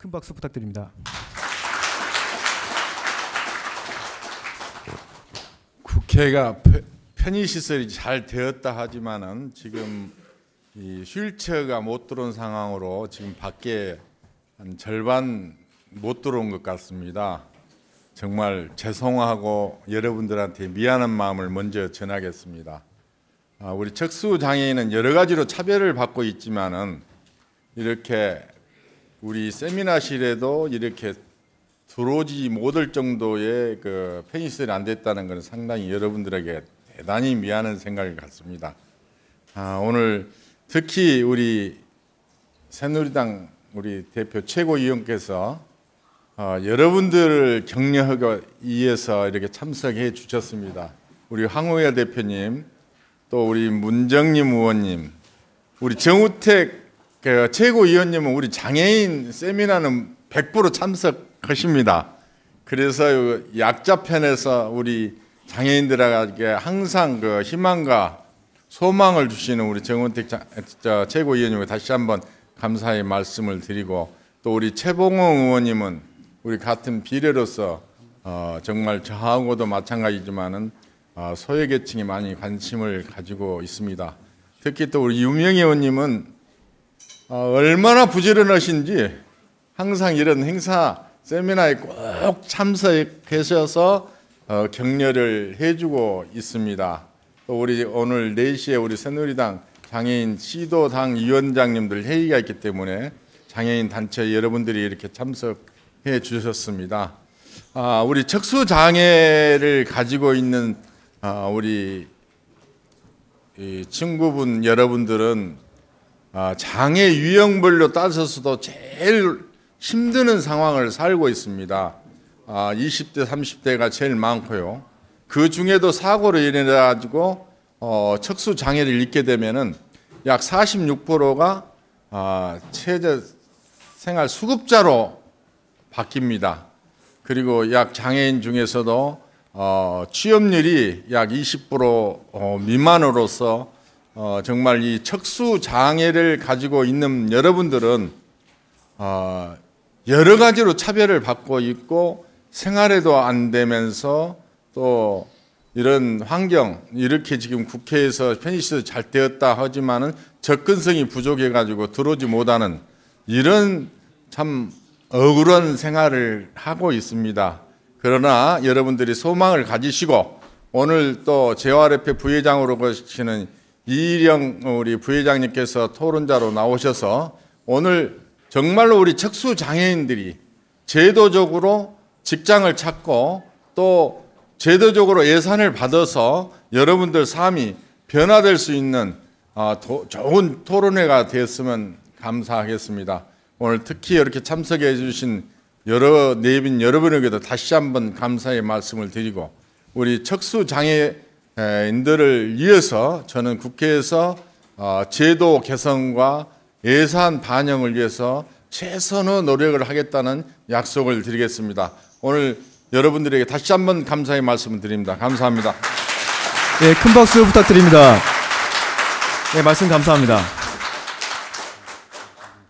큰 박수 부탁드립니다. 국회가 편의시설이 잘 되었다 하지만은 지금 이 휠체어가 못 들어온 상황으로 지금 밖에 한 절반 못 들어온 것 같습니다. 정말 죄송하고 여러분들한테 미안한 마음을 먼저 전하겠습니다. 우리 척수 장애인은 여러 가지로 차별을 받고 있지만은 이렇게 우리 세미나실에도 이렇게 들어오지 못할 정도의 그 편의시설이 안 됐다는 것은 상당히 여러분들에게 대단히 미안한 생각을 갖습니다. 오늘 특히 우리 새누리당 우리 대표 최고위원께서 여러분들을 격려하기 위해서 이렇게 참석해 주셨습니다. 우리 황우여 대표님, 또 우리 문정림 의원님, 우리 정우택 최고위원님은 우리 장애인 세미나는 100% 참석하십니다. 그래서 약자 편에서 우리 장애인들에게 항상 그 희망과 소망을 주시는 우리 정우택 최고위원님께 다시 한번 감사의 말씀을 드리고, 또 우리 최봉홍 의원님은 우리 같은 비례로서 정말 저하고도 마찬가지지만은 소외계층이 많이 관심을 가지고 있습니다. 특히 또 우리 유명희 의원님은 얼마나 부지런하신지 항상 이런 행사 세미나에 꼭 참석하셔서 격려를 해주고 있습니다. 또 우리 오늘 4시에 우리 새누리당 장애인 시도당 위원장님들 회의가 있기 때문에 장애인 단체 여러분들이 이렇게 참석해 주셨습니다. 우리 척수 장애를 가지고 있는 우리 친구분 여러분들은 장애 유형별로 따져서도 제일 힘드는 상황을 살고 있습니다. 20대, 30대가 제일 많고요. 그 중에도 사고로 인해 가지고 척수 장애를 입게 되면은 약 46%가 최저 생활 수급자로 바뀝니다. 그리고 약 장애인 중에서도 취업률이 약 20% 미만으로서 정말 이 척수 장애를 가지고 있는 여러분들은 여러 가지로 차별을 받고 있고 생활에도 안 되면서 또 이런 환경, 이렇게 지금 국회에서 편의시설 잘 되었다 하지만은 접근성이 부족해 가지고 들어오지 못하는 이런 참 억울한 생활을 하고 있습니다. 그러나 여러분들이 소망을 가지시고 오늘 또 재활협회 부회장으로 계시는 이일영 우리 부회장님께서 토론자로 나오셔서 오늘 정말로 우리 척수 장애인들이 제도적으로 직장을 찾고 또 제도적으로 예산을 받아서 여러분들 삶이 변화될 수 있는 좋은 토론회가 되었으면 감사하겠습니다. 오늘 특히 이렇게 참석해 주신 내빈 여러분에게도 다시 한번 감사의 말씀을 드리고, 우리 척수 장애인들을 위해서 저는 국회에서 제도 개선과 예산 반영을 위해서 최선의 노력을 하겠다는 약속을 드리겠습니다. 오늘 여러분들에게 다시 한번 감사의 말씀을 드립니다. 감사합니다. 네, 큰 박수 부탁드립니다. 네, 말씀 감사합니다.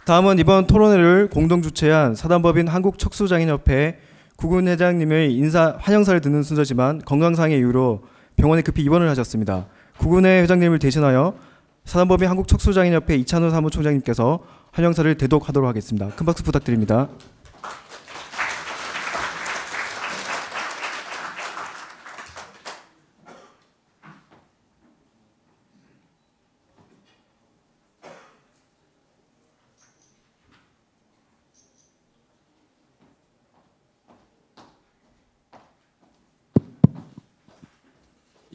다음은 이번 토론회를 공동 주최한 사단법인 한국척수장애인협회 구군 회장님의 인사 환영사를 듣는 순서지만 건강상의 이유로 병원에 급히 입원을 하셨습니다. 구군회 회장님을 대신하여 사단법인 한국척수장애인협회 이찬호 사무총장님께서 환영사를 대독하도록 하겠습니다. 큰 박수 부탁드립니다.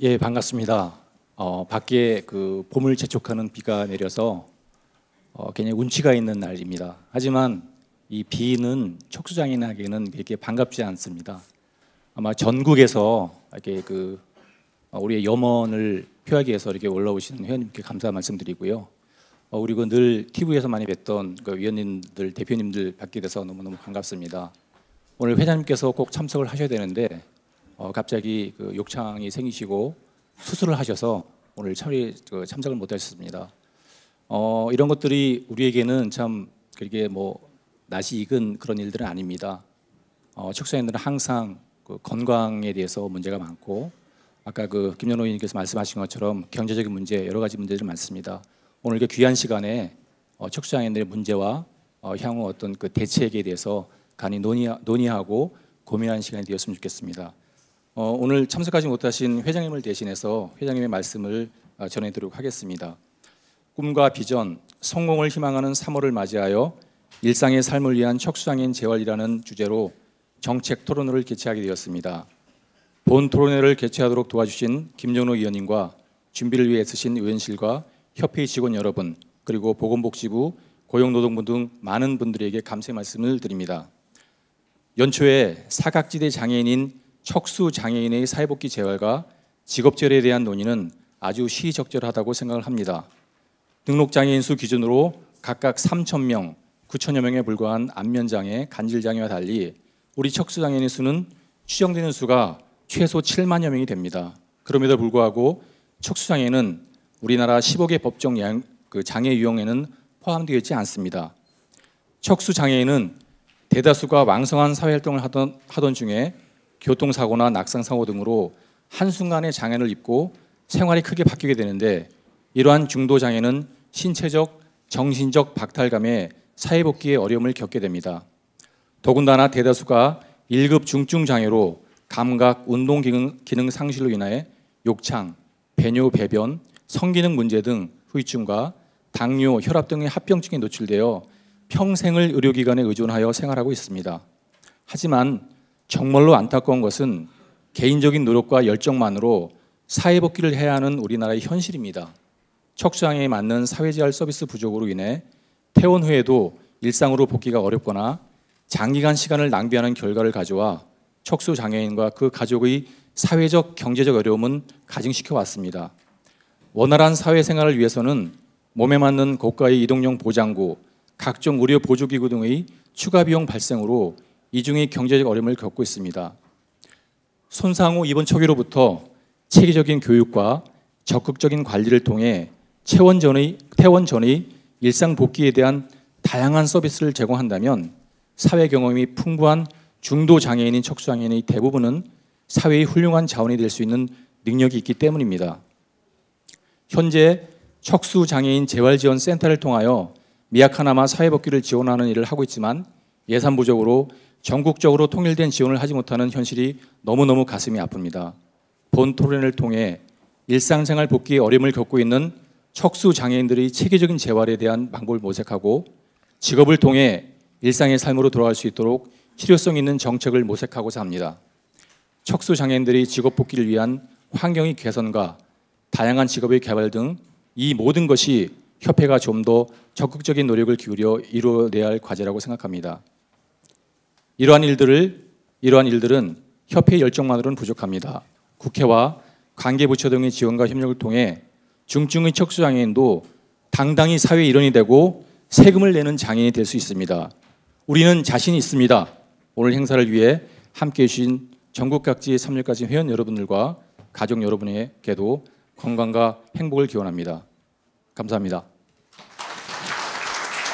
예, 반갑습니다. 밖에 그 봄을 재촉하는 비가 내려서 굉장히 운치가 있는 날입니다. 하지만 이 비는 척수장애인에게는 그렇게 반갑지 않습니다. 아마 전국에서 이렇게 우리의 염원을 표하기 위해서 이렇게 올라오시는 회원님께 감사 말씀드리고요. 그리고 늘 TV에서 많이 뵀던 그 위원님들, 대표님들 뵙게 돼서 너무너무 반갑습니다. 오늘 회장님께서 꼭 참석을 하셔야 되는데 갑자기 그 욕창이 생기시고 수술을 하셔서 오늘 참석을 못하셨습니다. 이런 것들이 우리에게는 참 그렇게 낯이 익은 그런 일들은 아닙니다. 척수장애인들은 항상 그 건강에 대해서 문제가 많고 아까 그 김연호 의원님께서 말씀하신 것처럼 경제적인 문제 여러 가지 문제들이 많습니다. 오늘 그 귀한 시간에 척수장애인들의 문제와 향후 어떤 그 대책에 대해서 간이 논의하고 고민하는 시간이 되었으면 좋겠습니다. 오늘 참석하지 못하신 회장님을 대신해서 회장님의 말씀을 전해드리도록 하겠습니다. 꿈과 비전, 성공을 희망하는 3월을 맞이하여 일상의 삶을 위한 척수장애인 재활이라는 주제로 정책 토론회를 개최하게 되었습니다. 본 토론회를 개최하도록 도와주신 김정로 의원님과 준비를 위해 애쓰신 의원실과 협회의 직원 여러분, 그리고 보건복지부, 고용노동부 등 많은 분들에게 감사의 말씀을 드립니다. 연초에 사각지대 장애인인 척수장애인의 사회복귀 재활과 직업재활에 대한 논의는 아주 시의적절하다고 생각을 합니다. 등록장애인 수 기준으로 각각 3,000명, 9,000여 명에 불과한 안면장애, 간질장애와 달리 우리 척수장애인의 수는 추정되는 수가 최소 7만여 명이 됩니다. 그럼에도 불구하고 척수장애는 우리나라 15개 법정 장애 유형에는 포함되어 있지 않습니다. 척수장애인은 대다수가 왕성한 사회활동을 하던 중에 교통사고나 낙상사고 등으로 한순간에 장애를 입고 생활이 크게 바뀌게 되는데 이러한 중도장애는 신체적, 정신적 박탈감에 사회복귀의 어려움을 겪게 됩니다. 더군다나 대다수가 1급 중증 장애로 감각, 운동 기능 상실로 인해 욕창, 배뇨, 배변, 성기능 문제 등 후유증과 당뇨, 혈압 등의 합병증에 노출되어 평생을 의료기관에 의존하여 생활하고 있습니다. 하지만 정말로 안타까운 것은 개인적인 노력과 열정만으로 사회복귀를 해야 하는 우리나라의 현실입니다. 척수장애에 맞는 사회재활 서비스 부족으로 인해 퇴원 후에도 일상으로 복귀가 어렵거나 장기간 시간을 낭비하는 결과를 가져와 척수장애인과 그 가족의 사회적, 경제적 어려움은 가중시켜 왔습니다. 원활한 사회생활을 위해서는 몸에 맞는 고가의 이동용 보장구, 각종 의료 보조기구 등의 추가 비용 발생으로 이중의 경제적 어려움을 겪고 있습니다. 손상 후 입원 초기로부터 체계적인 교육과 적극적인 관리를 통해 퇴원 전의 일상 복귀에 대한 다양한 서비스를 제공한다면 사회 경험이 풍부한 중도 장애인인 척수장애인의 대부분은 사회의 훌륭한 자원이 될 수 있는 능력이 있기 때문입니다. 현재 척수장애인 재활지원센터를 통하여 미약하나마 사회복귀를 지원하는 일을 하고 있지만 예산 부족으로 전국적으로 통일된 지원을 하지 못하는 현실이 너무너무 가슴이 아픕니다. 본 토론을 통해 일상생활 복귀에 어려움을 겪고 있는 척수장애인들의 체계적인 재활에 대한 방법을 모색하고 직업을 통해 일상의 삶으로 돌아갈 수 있도록 실효성 있는 정책을 모색하고자 합니다. 척수장애인들의 직업 복귀를 위한 환경의 개선과 다양한 직업의 개발 등 이 모든 것이 협회가 좀 더 적극적인 노력을 기울여 이루어내야 할 과제라고 생각합니다. 이러한 일들은 협회의 열정만으로는 부족합니다. 국회와 관계부처 등의 지원과 협력을 통해 중증의 척수장애인도 당당히 사회의 일원이 되고 세금을 내는 장애인이 될 수 있습니다. 우리는 자신이 있습니다. 오늘 행사를 위해 함께해 주신 전국 각지에 참여하신 회원 여러분들과 가족 여러분에게도 건강과 행복을 기원합니다. 감사합니다.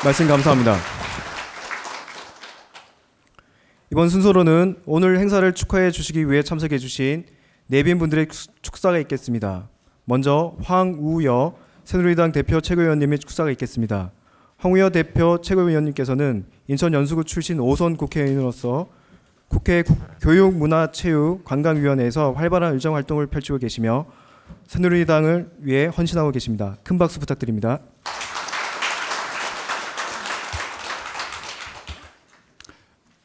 말씀 감사합니다. 이번 순서로는 오늘 행사를 축하해 주시기 위해 참석해 주신 내빈분들의 축사가 있겠습니다. 먼저 황우여 새누리당 대표 최고위원님의 축사가 있겠습니다. 황우여 대표 최고위원님께서는 인천 연수구 출신 5선 국회의원으로서 국회 교육문화체육관광위원회에서 활발한 의정활동을 펼치고 계시며 새누리당을 위해 헌신하고 계십니다. 큰 박수 부탁드립니다.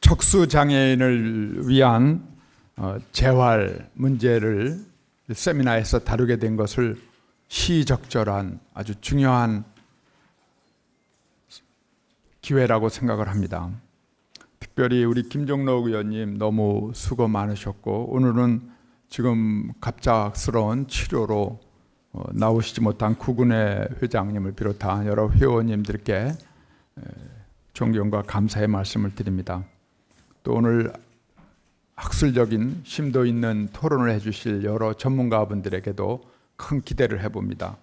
척수장애인을 위한 재활 문제를 세미나에서 다루게 된 것을 시적절한 아주 중요한 기회라고 생각을 합니다. 특별히 우리 김정로 의원님 너무 수고 많으셨고 오늘은 지금 갑작스러운 치료로 나오시지 못한 구군의 회장님을 비롯한 여러 회원님들께 존경과 감사의 말씀을 드립니다. 또 오늘 학술적인 심도 있는 토론을 해주실 여러 전문가분들에게도 큰 기대를 해봅니다.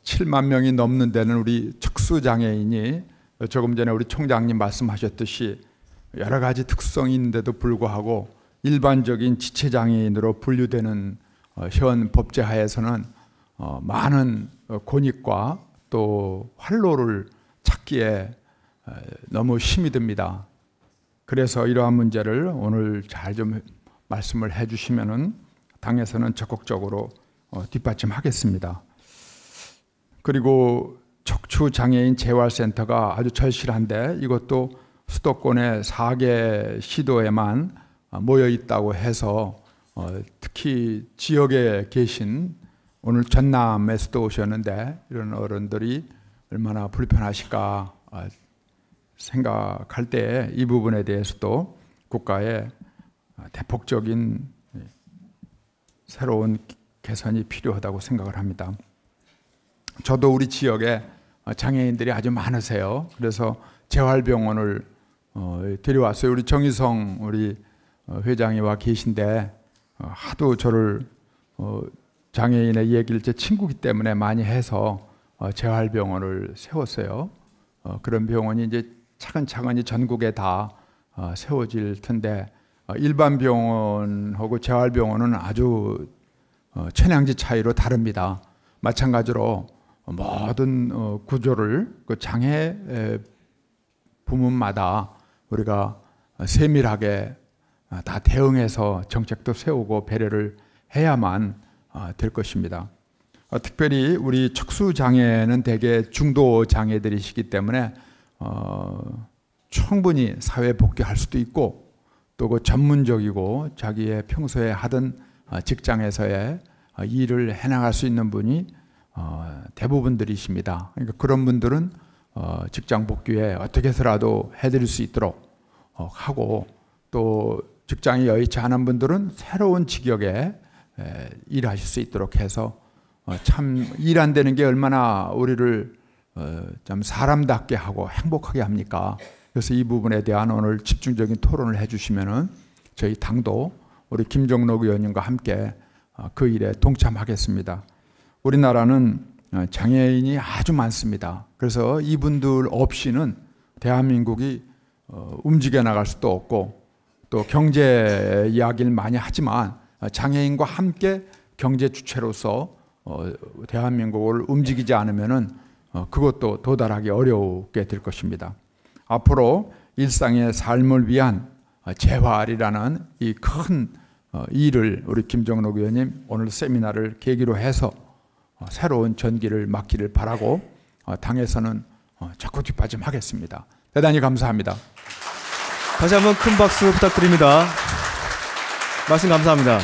7만 명이 넘는 데는 우리 척수장애인이 조금 전에 우리 총장님 말씀하셨듯이 여러 가지 특성이 있는데도 불구하고 일반적인 지체장애인으로 분류되는 현 법제 하에서는 많은 권익과 또 활로를 찾기에 너무 힘이 듭니다. 그래서 이러한 문제를 오늘 잘 좀 말씀을 해주시면은 당에서는 적극적으로 뒷받침하겠습니다. 그리고 척추장애인 재활센터가 아주 절실한데 이것도 수도권의 4개 시도에만 모여 있다고 해서 특히 지역에 계신 오늘 전남에서도 오셨는데 이런 어른들이 얼마나 불편하실까 생각할 때 이 부분에 대해서도 국가의 대폭적인 새로운 개선이 필요하다고 생각을 합니다. 저도 우리 지역에 장애인들이 아주 많으세요. 그래서 재활병원을 데려왔어요. 우리 정희성 우리 회장이 와 계신데 하도 저를 장애인의 얘기를 제 친구기 때문에 많이 해서 재활병원을 세웠어요. 그런 병원이 이제 차근차근히 전국에 다 세워질 텐데 일반 병원하고 재활병원은 아주 천양지 차이로 다릅니다. 마찬가지로 모든 구조를 그 장애 부문마다 우리가 세밀하게 다 대응해서 정책도 세우고 배려를 해야만 될 것입니다. 특별히 우리 척수장애는 대개 중도 장애들이시기 때문에 충분히 사회 복귀할 수도 있고 또 그 전문적이고 자기의 평소에 하던 직장에서의 일을 해나갈 수 있는 분이 대부분들이십니다. 그러니까 그런 분들은 직장 복귀에 어떻게 해서라도 해드릴 수 있도록 하고 또 직장이 여의치 않은 분들은 새로운 직역에 일하실 수 있도록 해서 참 일 안 되는 게 얼마나 우리를 좀 사람답게 하고 행복하게 합니까? 그래서 이 부분에 대한 오늘 집중적인 토론을 해주시면은 저희 당도 우리 김종록 의원님과 함께 그 일에 동참하겠습니다. 우리나라는 장애인이 아주 많습니다. 그래서 이분들 없이는 대한민국이 움직여 나갈 수도 없고 또 경제 이야기를 많이 하지만 장애인과 함께 경제 주체로서 대한민국을 움직이지 않으면은 그것도 도달하기 어렵게 될 것입니다. 앞으로 일상의 삶을 위한 재활이라는 이 큰 일을 우리 김종록 의원님 오늘 세미나를 계기로 해서 새로운 전기를 맞기를 바라고 당에서는 적극 뒷받침하겠습니다. 대단히 감사합니다. 다시 한번 큰 박수 부탁드립니다. 말씀 감사합니다.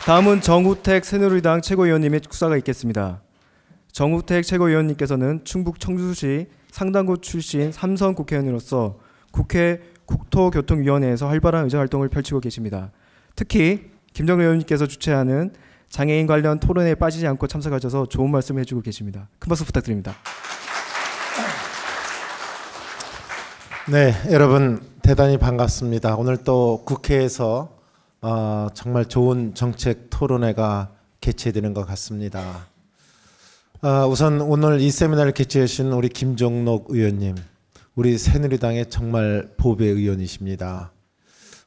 다음은 정우택 새누리당 최고위원님의 축사가 있겠습니다. 정우택 최고위원님께서는 충북 청주시 상당구 출신 삼선 국회의원으로서 국회 국토교통위원회에서 활발한 의정활동을 펼치고 계십니다. 특히 김정일 의원님께서 주최하는 장애인 관련 토론에 빠지지 않고 참석하셔서 좋은 말씀을 해주고 계십니다. 큰 박수 부탁드립니다. 네, 여러분 대단히 반갑습니다. 오늘 또 국회에서 정말 좋은 정책 토론회가 개최되는 것 같습니다. 우선 오늘 이 세미나를 개최해 주신 우리 김종록 의원님, 우리 새누리당의 정말 보배 의원이십니다.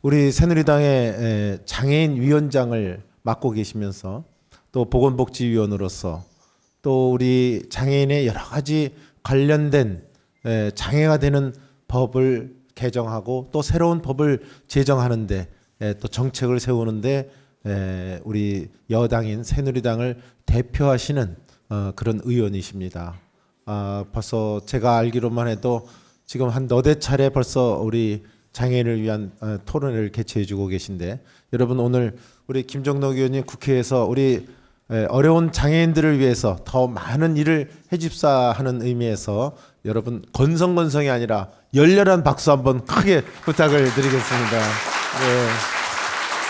우리 새누리당의 장애인 위원장을 맡고 계시면서 또 보건복지위원으로서 또 우리 장애인의 여러 가지 관련된 장애가 되는 법을 개정하고 또 새로운 법을 제정하는데 또 정책을 세우는데 우리 여당인 새누리당을 대표하시는 그런 의원이십니다. 벌써 제가 알기로만 해도 지금 한 너댓 차례 벌써 우리 장애인을 위한 토론회를 개최해주고 계신데 여러분 오늘 우리 김종록 의원님 국회에서 우리 어려운 장애인들을 위해서 더 많은 일을 해줍사 하는 의미에서 여러분 건성건성이 아니라 열렬한 박수 한번 크게 부탁을 드리겠습니다. 네,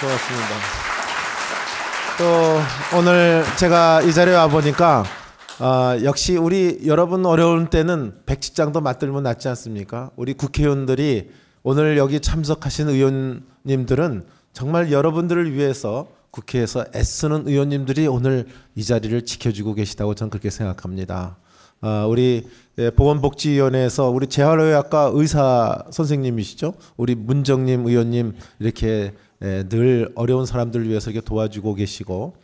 고맙습니다. 또 오늘 제가 이 자리에 와보니까 역시 우리 여러분 어려운 때는 백지장도 맞들면 낫지 않습니까? 우리 국회의원들이 오늘 여기 참석하신 의원님들은 정말 여러분들을 위해서 국회에서 애쓰는 의원님들이 오늘 이 자리를 지켜주고 계시다고 저는 그렇게 생각합니다. 우리 보건복지위원회에서 우리 재활의학과 의사 선생님이시죠? 우리 문정님 의원님 이렇게 늘 어려운 사람들을 위해서 이렇게 도와주고 계시고,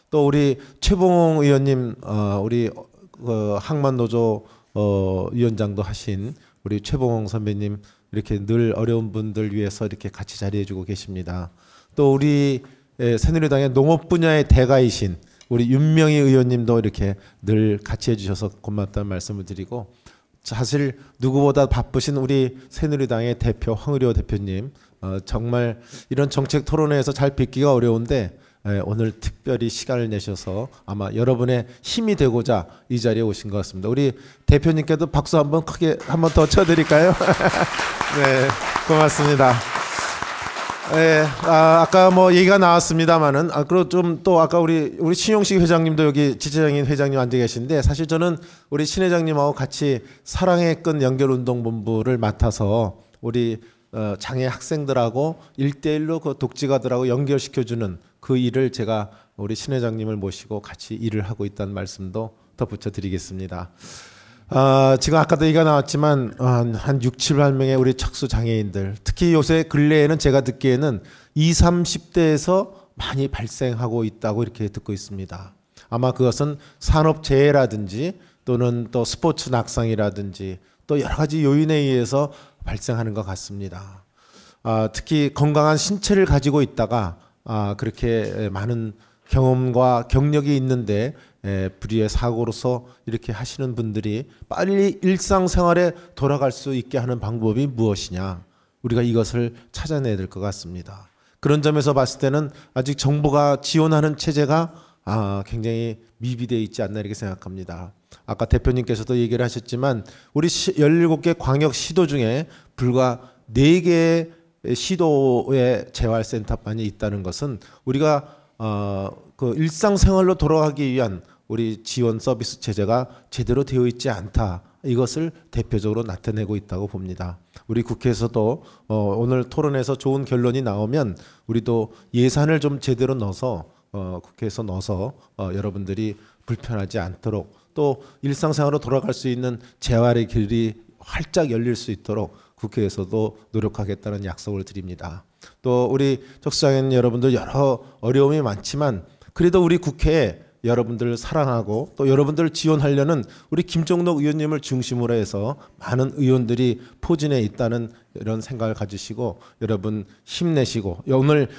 또 우리 최봉홍 의원님, 우리 항만노조 위원장도 하신 우리 최봉홍 선배님 이렇게 늘 어려운 분들 위해서 이렇게 같이 자리해주고 계십니다. 또 우리 새누리당의 농업 분야의 대가이신 우리 윤명희 의원님도 이렇게 늘 같이 해주셔서 고맙다는 말씀을 드리고, 사실 누구보다 바쁘신 우리 새누리당의 대표 황의료 대표님, 정말 이런 정책 토론회에서 잘 뵙기가 어려운데 오늘 특별히 시간을 내셔서 아마 여러분의 힘이 되고자 이 자리에 오신 것 같습니다. 우리 대표님께도 박수 한번 크게 한번 더 쳐드릴까요? 네, 고맙습니다. 네, 아까 뭐 얘기가 나왔습니다만은, 그리고 좀 또 아까 우리 신용식 회장님도 여기 지체장인 회장님 앉아 계신데, 사실 저는 우리 신 회장님하고 같이 사랑의 끈 연결운동본부를 맡아서 우리 장애 학생들하고 1대1로 그 독지가들하고 연결시켜주는 그 일을 제가 우리 신 회장님을 모시고 같이 일을 하고 있다는 말씀도 덧붙여 드리겠습니다. 지금 아까도 얘기가 나왔지만 한 6, 7만명의 우리 척수 장애인들, 특히 요새 근래에는 제가 듣기에는 20, 30대에서 많이 발생하고 있다고 이렇게 듣고 있습니다. 아마 그것은 산업재해라든지 또는 또 스포츠 낙상이라든지 또 여러 가지 요인에 의해서 발생하는 것 같습니다. 특히 건강한 신체를 가지고 있다가 그렇게 많은 경험과 경력이 있는데 불의의 사고로서 이렇게 하시는 분들이 빨리 일상생활에 돌아갈 수 있게 하는 방법이 무엇이냐, 우리가 이것을 찾아내야 될 것 같습니다. 그런 점에서 봤을 때는 아직 정부가 지원하는 체제가 굉장히 미비되어 있지 않나 이렇게 생각합니다. 아까 대표님께서도 얘기를 하셨지만 우리 17개 광역 시도 중에 불과 4개의 시도의 재활센터만이 있다는 것은 우리가 그 일상생활로 돌아가기 위한 우리 지원 서비스 체제가 제대로 되어 있지 않다, 이것을 대표적으로 나타내고 있다고 봅니다. 우리 국회에서도 오늘 토론에서 좋은 결론이 나오면 우리도 예산을 좀 제대로 넣어서 국회에서 넣어서 여러분들이 불편하지 않도록, 또 일상생활로 돌아갈 수 있는 재활의 길이 활짝 열릴 수 있도록 국회에서도 노력하겠다는 약속을 드립니다. 또 우리 척수장애인 여러분들 여러 어려움이 많지만 그래도 우리 국회에 여러분들을 사랑하고 또 여러분들을 지원하려는 우리 김종록 의원님을 중심으로 해서 많은 의원들이 포진해 있다는 이런 생각을 가지시고 여러분 힘내시고, 오늘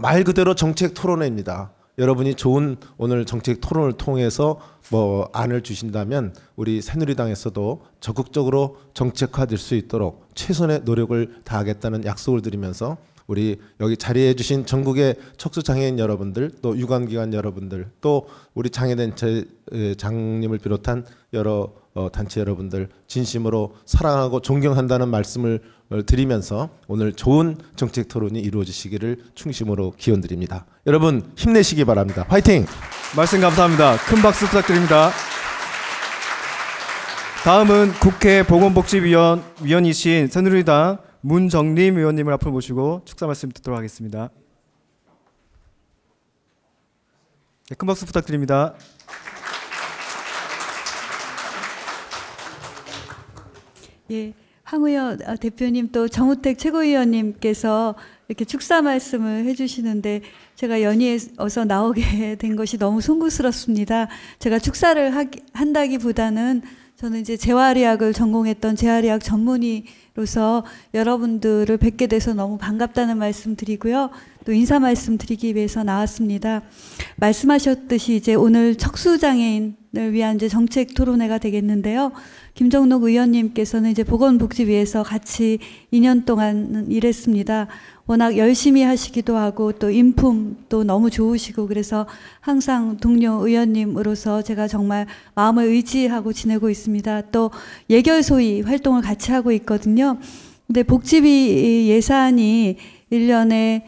말 그대로 정책 토론회입니다. 여러분이 좋은 오늘 정책 토론을 통해서 뭐 안을 주신다면 우리 새누리당에서도 적극적으로 정책화될 수 있도록 최선의 노력을 다하겠다는 약속을 드리면서, 우리 여기 자리해 주신 전국의 척수장애인 여러분들, 또 유관기관 여러분들, 또 우리 장애단체 장님을 비롯한 여러 단체 여러분들 진심으로 사랑하고 존경한다는 말씀을 드리면서 오늘 좋은 정책 토론이 이루어지시기를 충심으로 기원드립니다. 여러분 힘내시기 바랍니다. 화이팅! 말씀 감사합니다. 큰 박수 부탁드립니다. 다음은 국회 보건복지위원이신 새누리당 문정림 의원님을 앞으로 모시고 축사 말씀 듣도록 하겠습니다. 네, 큰 박수 부탁드립니다. 예, 황의원 대표님 또 정우택 최고위원님께서 이렇게 축사 말씀을 해주시는데 제가 연이어서 나오게 된 것이 너무 송구스럽습니다. 제가 축사를 한다기보다는 저는 이제 재활의학을 전공했던 재활의학 전문의로서 여러분들을 뵙게 돼서 너무 반갑다는 말씀 드리고요. 또 인사 말씀 드리기 위해서 나왔습니다. 말씀하셨듯이 이제 오늘 척수장애인을 위한 이제 정책 토론회가 되겠는데요. 김정록 의원님께서는 이제 보건복지위에서 같이 2년 동안 일했습니다. 워낙 열심히 하시기도 하고 또 인품도 너무 좋으시고 그래서 항상 동료 의원님으로서 제가 정말 마음을 의지하고 지내고 있습니다. 또 예결소위 활동을 같이 하고 있거든요. 근데 복지비 예산이 1년에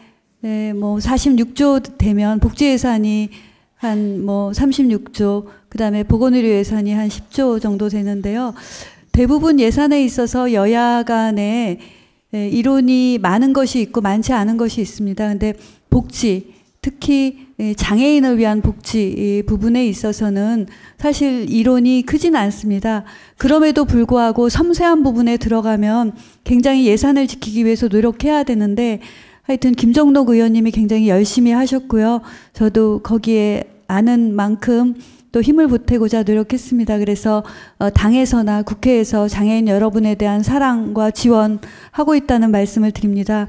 뭐 46조 되면 복지 예산이 한 뭐 36조, 그다음에 보건의료 예산이 한 10조 정도 되는데요. 대부분 예산에 있어서 여야 간에 이론이 많은 것이 있고 많지 않은 것이 있습니다. 근데 복지, 특히 장애인을 위한 복지 이 부분에 있어서는 사실 이론이 크진 않습니다. 그럼에도 불구하고 섬세한 부분에 들어가면 굉장히 예산을 지키기 위해서 노력해야 되는데 하여튼 김정록 의원님이 굉장히 열심히 하셨고요. 저도 거기에 아는 만큼 또 힘을 보태고자 노력했습니다. 그래서 당에서나 국회에서 장애인 여러분에 대한 사랑과 지원하고 있다는 말씀을 드립니다.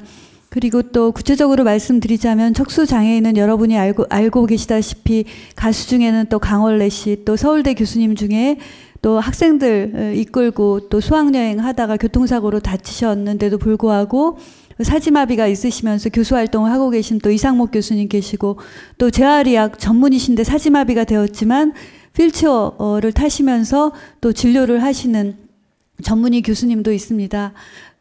그리고 또 구체적으로 말씀드리자면 척수장애인은 여러분이 알고 계시다시피 가수 중에는 또 강원래 씨, 또 서울대 교수님 중에 또 학생들 이끌고 또 수학여행 하다가 교통사고로 다치셨는데도 불구하고 사지마비가 있으시면서 교수 활동을 하고 계신 또 이상목 교수님 계시고 또 재활의학 전문이신데 사지마비가 되었지만 휠체어를 타시면서 또 진료를 하시는 전문의 교수님도 있습니다.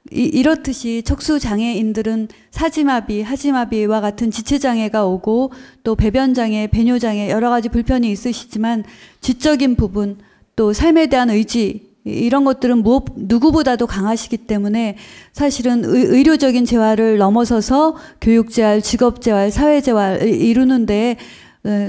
이렇듯이 척수장애인들은 사지마비, 하지마비와 같은 지체장애가 오고 또 배변장애, 배뇨장애 여러 가지 불편이 있으시지만 지적인 부분 또 삶에 대한 의지 이런 것들은 누구보다도 강하시기 때문에 사실은 의료적인 재활을 넘어서서 교육재활, 직업재활, 사회재활을 이루는데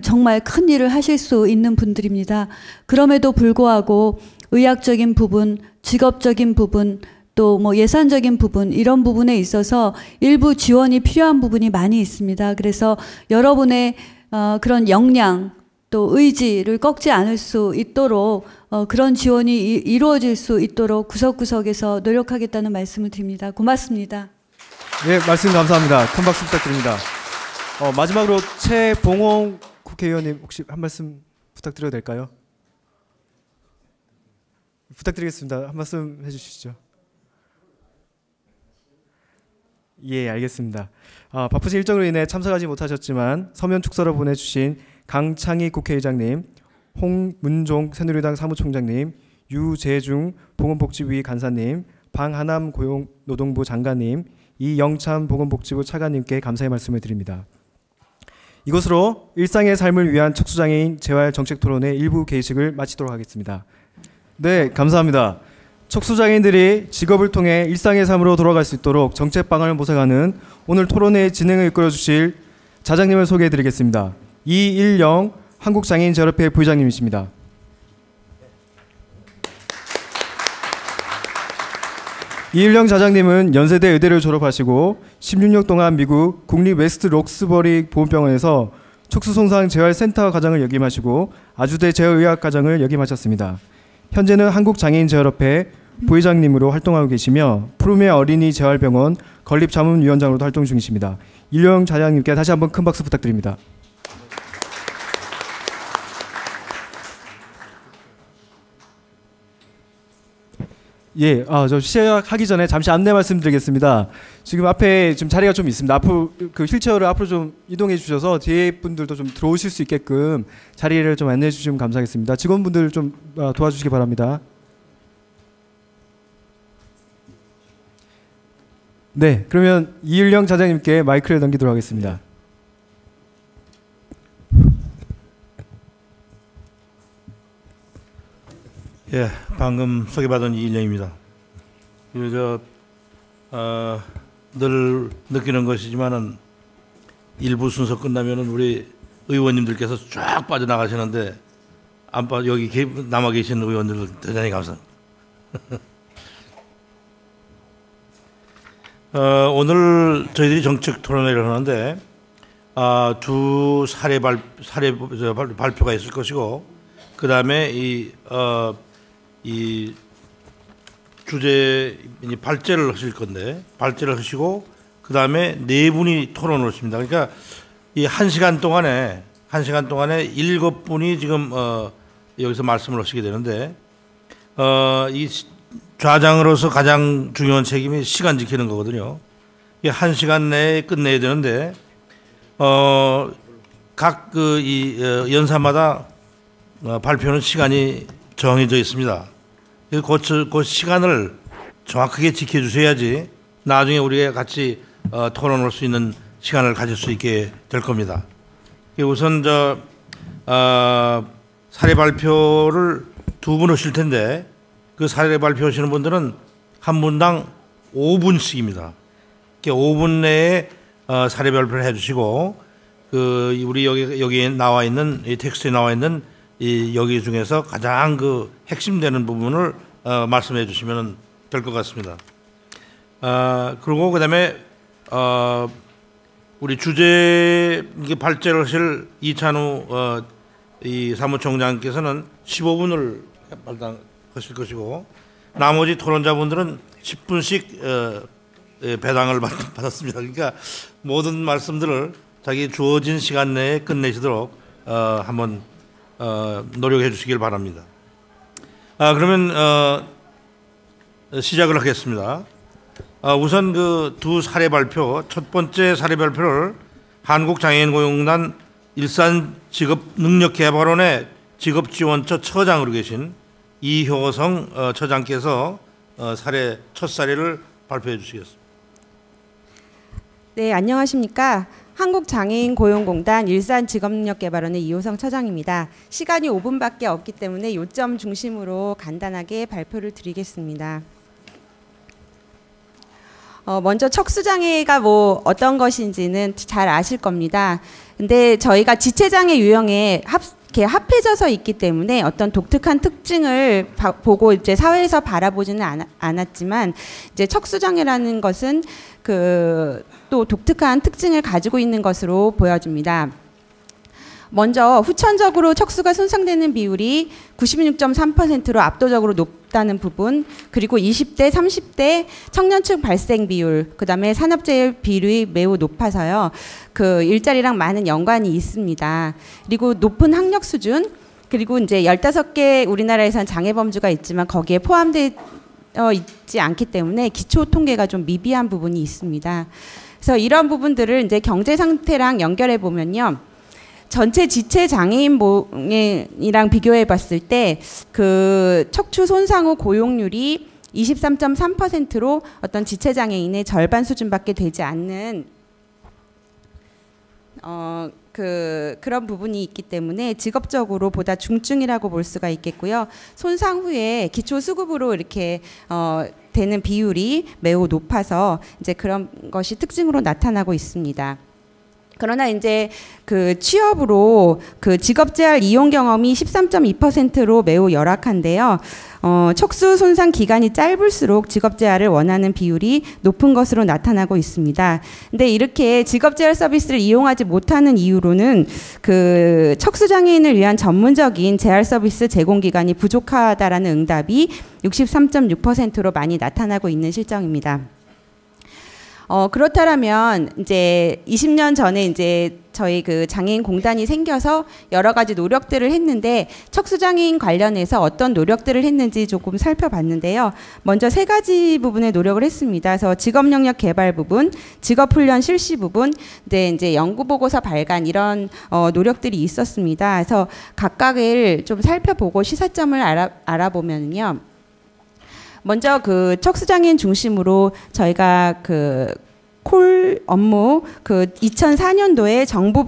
정말 큰 일을 하실 수 있는 분들입니다. 그럼에도 불구하고 의학적인 부분, 직업적인 부분, 또 뭐 예산적인 부분 이런 부분에 있어서 일부 지원이 필요한 부분이 많이 있습니다. 그래서 여러분의 그런 역량 또 의지를 꺾지 않을 수 있도록 그런 지원이 이루어질 수 있도록 구석구석에서 노력하겠다는 말씀을 드립니다. 고맙습니다. 네, 말씀 감사합니다. 큰 박수 부탁드립니다. 마지막으로 최봉홍 국회의원님 혹시 한 말씀 부탁드려도 될까요? 부탁드리겠습니다. 한 말씀 해주시죠. 예, 알겠습니다. 바쁘신 일정으로 인해 참석하지 못하셨지만 서면 축서를 보내주신 강창희 국회의장님, 홍문종 새누리당 사무총장님, 유재중 보건복지위 간사님, 방하남 고용노동부 장관님, 이영참 보건복지부 차관님께 감사의 말씀을 드립니다. 이것으로 일상의 삶을 위한 척수장애인 재활정책토론회 일부 개식을 마치도록 하겠습니다. 네, 감사합니다. 척수장애인들이 직업을 통해 일상의 삶으로 돌아갈 수 있도록 정책 방안을 모색하는 오늘 토론회의 진행을 이끌어 주실 자장님을 소개해 드리겠습니다. 이일영 한국장애인재활협회 부회장님이십니다. 이일영 자장님은 연세대 의대를 졸업하시고 16년 동안 미국 국립 웨스트 록스버리 보훈병원에서 척수손상 재활센터 과장을 역임하시고 아주대 재활의학 과장을 역임하셨습니다. 현재는 한국장애인재활협회 부회장님으로 활동하고 계시며 푸르메 어린이 재활병원 건립자문위원장으로도 활동 중이십니다. 이일영 자장님께 다시 한번 큰 박수 부탁드립니다. 예, 저 시작하기 전에 잠시 안내 말씀드리겠습니다. 지금 앞에 지금 자리가 좀 있습니다. 앞으로 그 휠체어를 앞으로 좀 이동해 주셔서 뒤에 분들도 좀 들어오실 수 있게끔 자리를 좀 안내해 주시면 감사하겠습니다. 직원분들 좀 도와주시기 바랍니다. 네, 그러면 이일영 자장님께 마이크를 넘기도록 하겠습니다. 예, 방금 소개받은 이일영입니다. 늘 느끼는 것이지만은 일부 순서 끝나면은 우리 의원님들께서 쫙 빠져나가시는데 여기 남아 계신 의원들 대단히 감사합니다. 오늘 저희들이 정책 토론회를 하는데 두 사례 발표가 있을 것이고 그 다음에 이 주제 발제를 하실 건데 발제를 하시고 그 다음에 네 분이 토론을 하십니다. 그러니까 이 1시간 동안에 7분이 지금 여기서 말씀을 하시게 되는데 이 좌장으로서 가장 중요한 책임이 시간 지키는 거거든요. 이 1시간 내에 끝내야 되는데 각 연사마다 발표는 시간이 정해져 있습니다. 그 시간을 정확하게 지켜주셔야지 나중에 우리가 같이 토론할 수 있는 시간을 가질 수 있게 될 겁니다. 우선 사례 발표를 두 분 하실 텐데 그 사례 발표하시는 분들은 한 분당 5분씩입니다. 5분 내에 사례 발표를 해주시고 그 우리 여기에 나와 있는 이 텍스트에 나와 있는 이 여기 중에서 가장 그 핵심되는 부분을 말씀해 주시면 될 것 같습니다. 그리고 그다음에 우리 주제 발제를 하실 이찬우 이 사무총장께서는 15분을 발당하실 것이고 나머지 토론자분들은 10분씩 배당을 받았습니다. 그러니까 모든 말씀들을 자기 주어진 시간 내에 끝내시도록 한번 노력해 주시길 바랍니다. 그러면 시작을 하겠습니다. 우선 그 두 사례 발표, 첫 번째 사례 발표를 한국장애인고용공단 일산직업능력개발원의 직업지원처 처장으로 계신 이효성 처장께서 첫 사례를 발표해 주시겠습니다. 네, 안녕하십니까. 한국장애인고용공단 일산직업능력개발원의 이효성 처장입니다. 시간이 5분밖에 없기 때문에 요점 중심으로 간단하게 발표를 드리겠습니다. 먼저 척수장애가 뭐 어떤 것인지는 잘 아실 겁니다. 근데 저희가 지체장애 유형에 합해져서 있기 때문에 어떤 독특한 특징을 보고 이제 사회에서 바라보지는 않았지만 이제 척수장애라는 것은 또 독특한 특징을 가지고 있는 것으로 보여집니다. 먼저 후천적으로 척수가 손상되는 비율이 96.3%로 압도적으로 높다는 부분, 그리고 20대, 30대 청년층 발생 비율, 그다음에 산업재해 비율이 매우 높아서요. 그 일자리랑 많은 연관이 있습니다. 그리고 높은 학력 수준, 그리고 이제 15개 우리나라에선 장애 범주가 있지만 거기에 포함되어 있지 않기 때문에 기초 통계가 좀 미비한 부분이 있습니다. 그래서 이런 부분들을 이제 경제 상태랑 연결해 보면요. 전체 지체 장애인이랑 비교해 봤을 때 그 척추 손상 후 고용률이 23.3%로 어떤 지체 장애인의 절반 수준밖에 되지 않는 그런 부분이 있기 때문에 직업적으로 보다 중증이라고 볼 수가 있겠고요. 손상 후에 기초 수급으로 이렇게 되는 비율이 매우 높아서 이제 그런 것이 특징으로 나타나고 있습니다. 그러나 이제 그 취업으로 그 직업재활 이용 경험이 13.2%로 매우 열악한데요. 척수 손상 기간이 짧을수록 직업재활을 원하는 비율이 높은 것으로 나타나고 있습니다. 근데 이렇게 직업재활 서비스를 이용하지 못하는 이유로는 그 척수장애인을 위한 전문적인 재활 서비스 제공 기간이 부족하다라는 응답이 63.6%로 많이 나타나고 있는 실정입니다. 그렇다면 이제 20년 전에 이제 저희 그 장애인 공단이 생겨서 여러 가지 노력들을 했는데 척수장애인 관련해서 어떤 노력들을 했는지 조금 살펴봤는데요. 먼저 3가지 부분의 노력을 했습니다. 그래서 직업 영역 개발 부분, 직업 훈련 실시 부분, 이제 연구 보고서 발간 이런 노력들이 있었습니다. 그래서 각각을 좀 살펴보고 시사점을 알아보면요. 먼저 그 척수장애인 중심으로 저희가 그 콜 업무 그 2004년도에 정부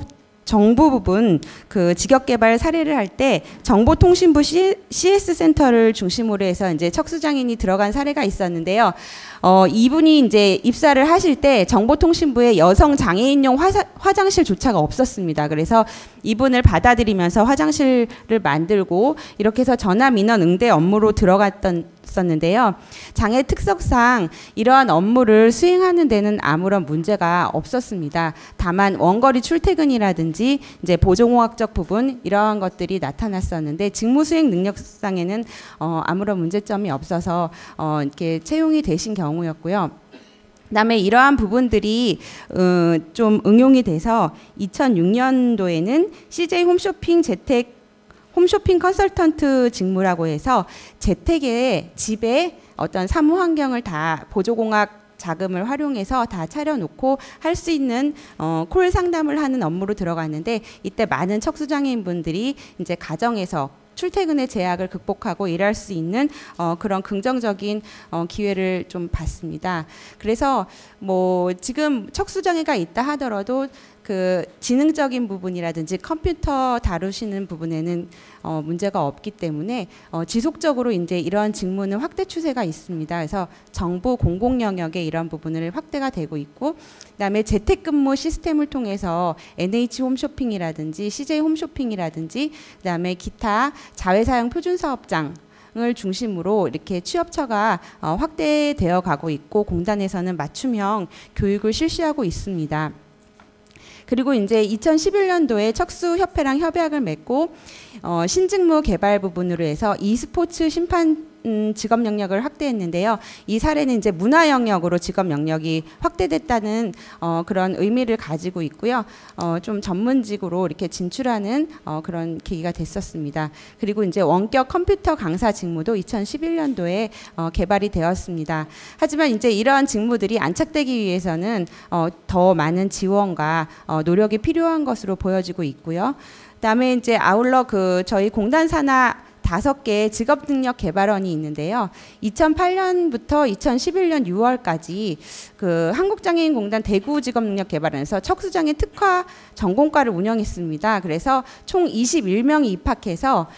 부분 그 직업개발 사례를 할 때 정보통신부 CS 센터를 중심으로 해서 이제 척수장애인이 들어간 사례가 있었는데요. 이분이 이제 입사를 하실 때 정보통신부에 여성 장애인용 화장실조차가 없었습니다. 그래서 이분을 받아들이면서 화장실을 만들고 이렇게 해서 전화 민원 응대 업무로 들어갔었는데요. 장애 특성상 이러한 업무를 수행하는 데는 아무런 문제가 없었습니다. 다만 원거리 출퇴근이라든지 이제 보조공학적 부분 이러한 것들이 나타났었는데 직무 수행 능력상에는 아무런 문제점이 없어서 이렇게 채용이 되신 경우였고요. 그다음에 이러한 부분들이 좀 응용이 돼서 2006년도에는 CJ 홈쇼핑 홈쇼핑 컨설턴트 직무라고 해서 재택에 집에 어떤 사무 환경을 다 보조공학 자금을 활용해서 다 차려놓고 할 수 있는 콜 상담을 하는 업무로 들어갔는데 이때 많은 척수장애인 분들이 이제 가정에서 출퇴근의 제약을 극복하고 일할 수 있는 그런 긍정적인 기회를 좀 봤습니다. 그래서 뭐 지금 척수장애가 있다 하더라도 그 지능적인 부분이라든지 컴퓨터 다루시는 부분에는 문제가 없기 때문에 지속적으로 이제 이러한 직무는 확대 추세가 있습니다. 그래서 정부 공공 영역의 이런 부분을 확대가 되고 있고, 그다음에 재택근무 시스템을 통해서 NH 홈쇼핑이라든지 CJ 홈쇼핑이라든지 그다음에 기타 자회사형 표준 사업장 을 중심으로 이렇게 취업처가 확대되어 가고 있고, 공단에서는 맞춤형 교육을 실시하고 있습니다. 그리고 이제 2011년도에 척수협회랑 협약을 맺고 신직무 개발 부분으로 해서 e스포츠 심판 직업 영역을 확대했는데요. 이 사례는 이제 문화 영역으로 직업 영역이 확대됐다는 그런 의미를 가지고 있고요. 좀 전문직으로 이렇게 진출하는 그런 계기가 됐었습니다. 그리고 이제 원격 컴퓨터 강사 직무도 2011년도에 개발이 되었습니다. 하지만 이제 이러한 직무들이 안착되기 위해서는 더 많은 지원과 노력이 필요한 것으로 보여지고 있고요. 그다음에 이제 아울러 그 저희 공단 산하 5개 직업능력 개발원이 있는데요. 2008년부터 2011년 6월까지 그 한국장애인공단 대구 직업능력개발원에서 척수장애 특화 전공과를 운영했습니다. 그래서 총 21명이 입학해서